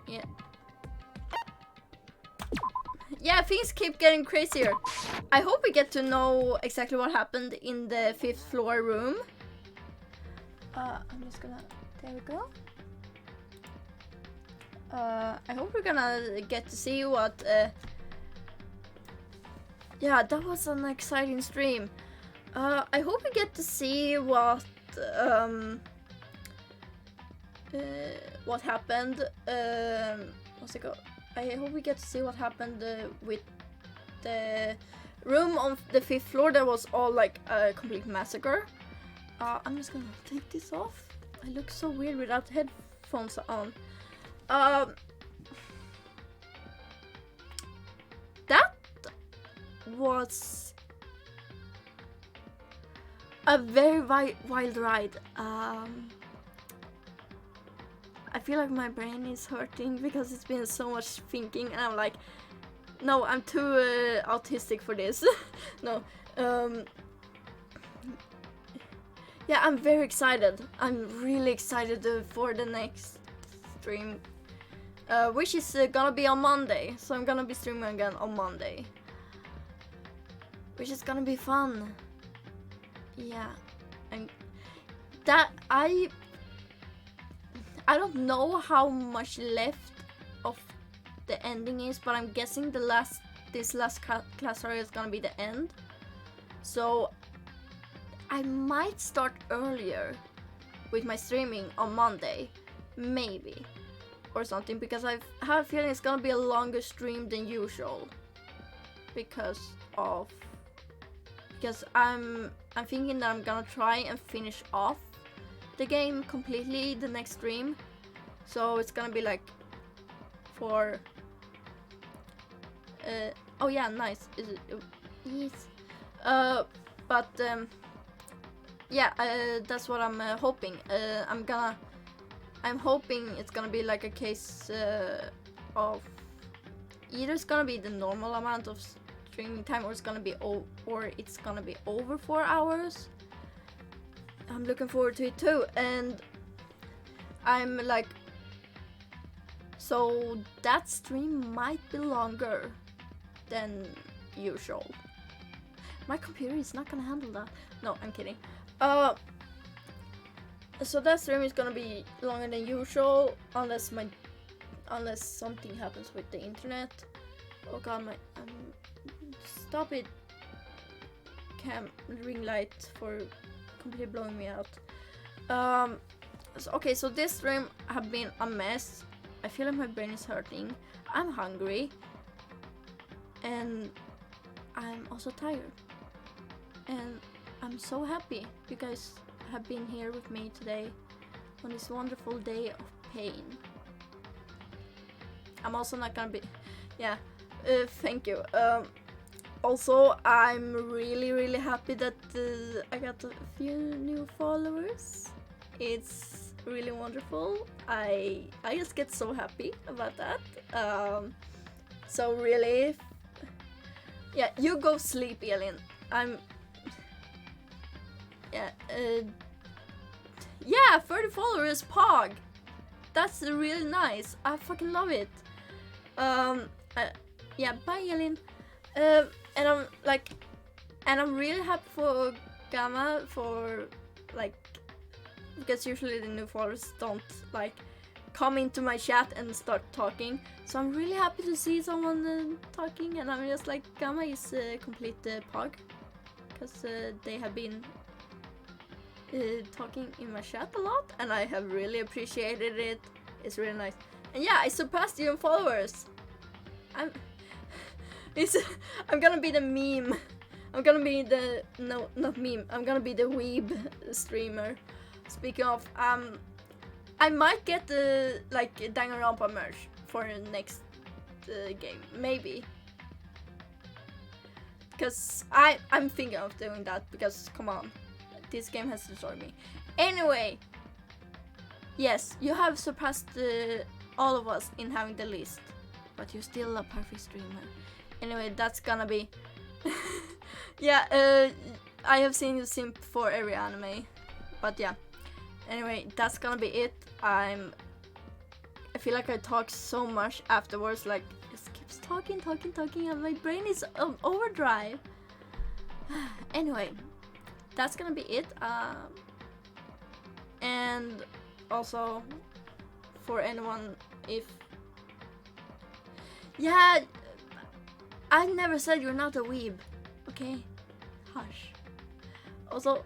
Yeah. Yeah, things keep getting crazier. I hope we get to know exactly what happened in the 5th floor room. I'm just gonna... There we go. I hope we're gonna get to see what... Yeah, that was an exciting stream. I hope we get to see what happened. What's it called? I hope we get to see what happened with the room on the 5th floor that was all like a complete massacre. I'm just gonna take this off. I look so weird without headphones on. That was a very wild ride. I feel like my brain is hurting because it's been so much thinking and I'm like, no, I'm too autistic for this. No. Yeah, I'm very excited. I'm really excited for the next stream. Which is gonna be on Monday. So I'm gonna be streaming again on Monday. Which is gonna be fun. Yeah. And that I don't know how much left of the ending is, but I'm guessing this last class area is gonna be the end. So I might start earlier with my streaming on Monday, maybe, or something, because I have a feeling it's gonna be a longer stream than usual. Because I'm thinking that I'm gonna try and finish off the game completely the next stream. So it's gonna be like for oh yeah, nice. Is it? Yes. But yeah, that's what I'm hoping. I'm hoping it's gonna be like a case of either it's gonna be the normal amount of streaming time, or it's gonna be over 4 hours. I'm looking forward to it too, and I'm like, so that stream might be longer than usual. My computer is not gonna handle that. No, I'm kidding. So that stream is gonna be longer than usual, unless something happens with the internet. Oh god, stop it, ring light, for completely blowing me out. Okay, so this stream have been a mess. I feel like my brain is hurting. I'm hungry, and I'm also tired. And I'm so happy you guys have been here with me today on this wonderful day of pain. I'm also not gonna be, thank you. Also, I'm really happy that I got a few new followers. It's really wonderful. I just get so happy about that. So really, yeah, you go sleep, Elin. Yeah, 30 followers, Pog. That's really nice. I fucking love it. Yeah, bye, Elin. And I'm really happy for Gamma for because usually the new followers don't come into my chat and start talking. So I'm really happy to see someone talking, and I'm just like, Gamma is complete Pog, because they have been talking in my chat a lot, and I have really appreciated it. It's really nice. And yeah, I surpassed you in followers. I'm gonna be the meme. I'm gonna be the not meme. I'm gonna be the weeb streamer. Speaking of, I might get the Danganronpa merch for the next game, maybe. Because I'm thinking of doing that, because come on, this game has destroyed me. Anyway, yes, you have surpassed all of us in having the list, but you're still a perfect streamer. Anyway, that's gonna be yeah, I have seen you simp for every anime, but yeah. Anyway, that's gonna be it. I feel like I talk so much afterwards, like just keeps talking, and my brain is on overdrive. Anyway, that's gonna be it. And also for anyone, if I never said you're not a weeb, okay? Hush. Also,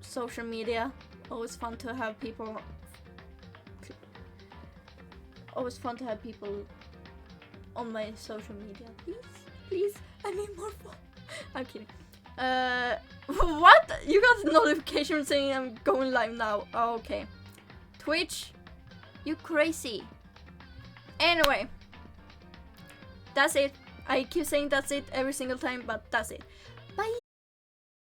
social media, always fun to have people. Always fun to have people on my social media. Please, I need more fun. I'm kidding. What? You got a notification saying I'm going live now. Oh, okay. Twitch, you crazy. Anyway, that's it. I keep saying that's it every single time, but that's it.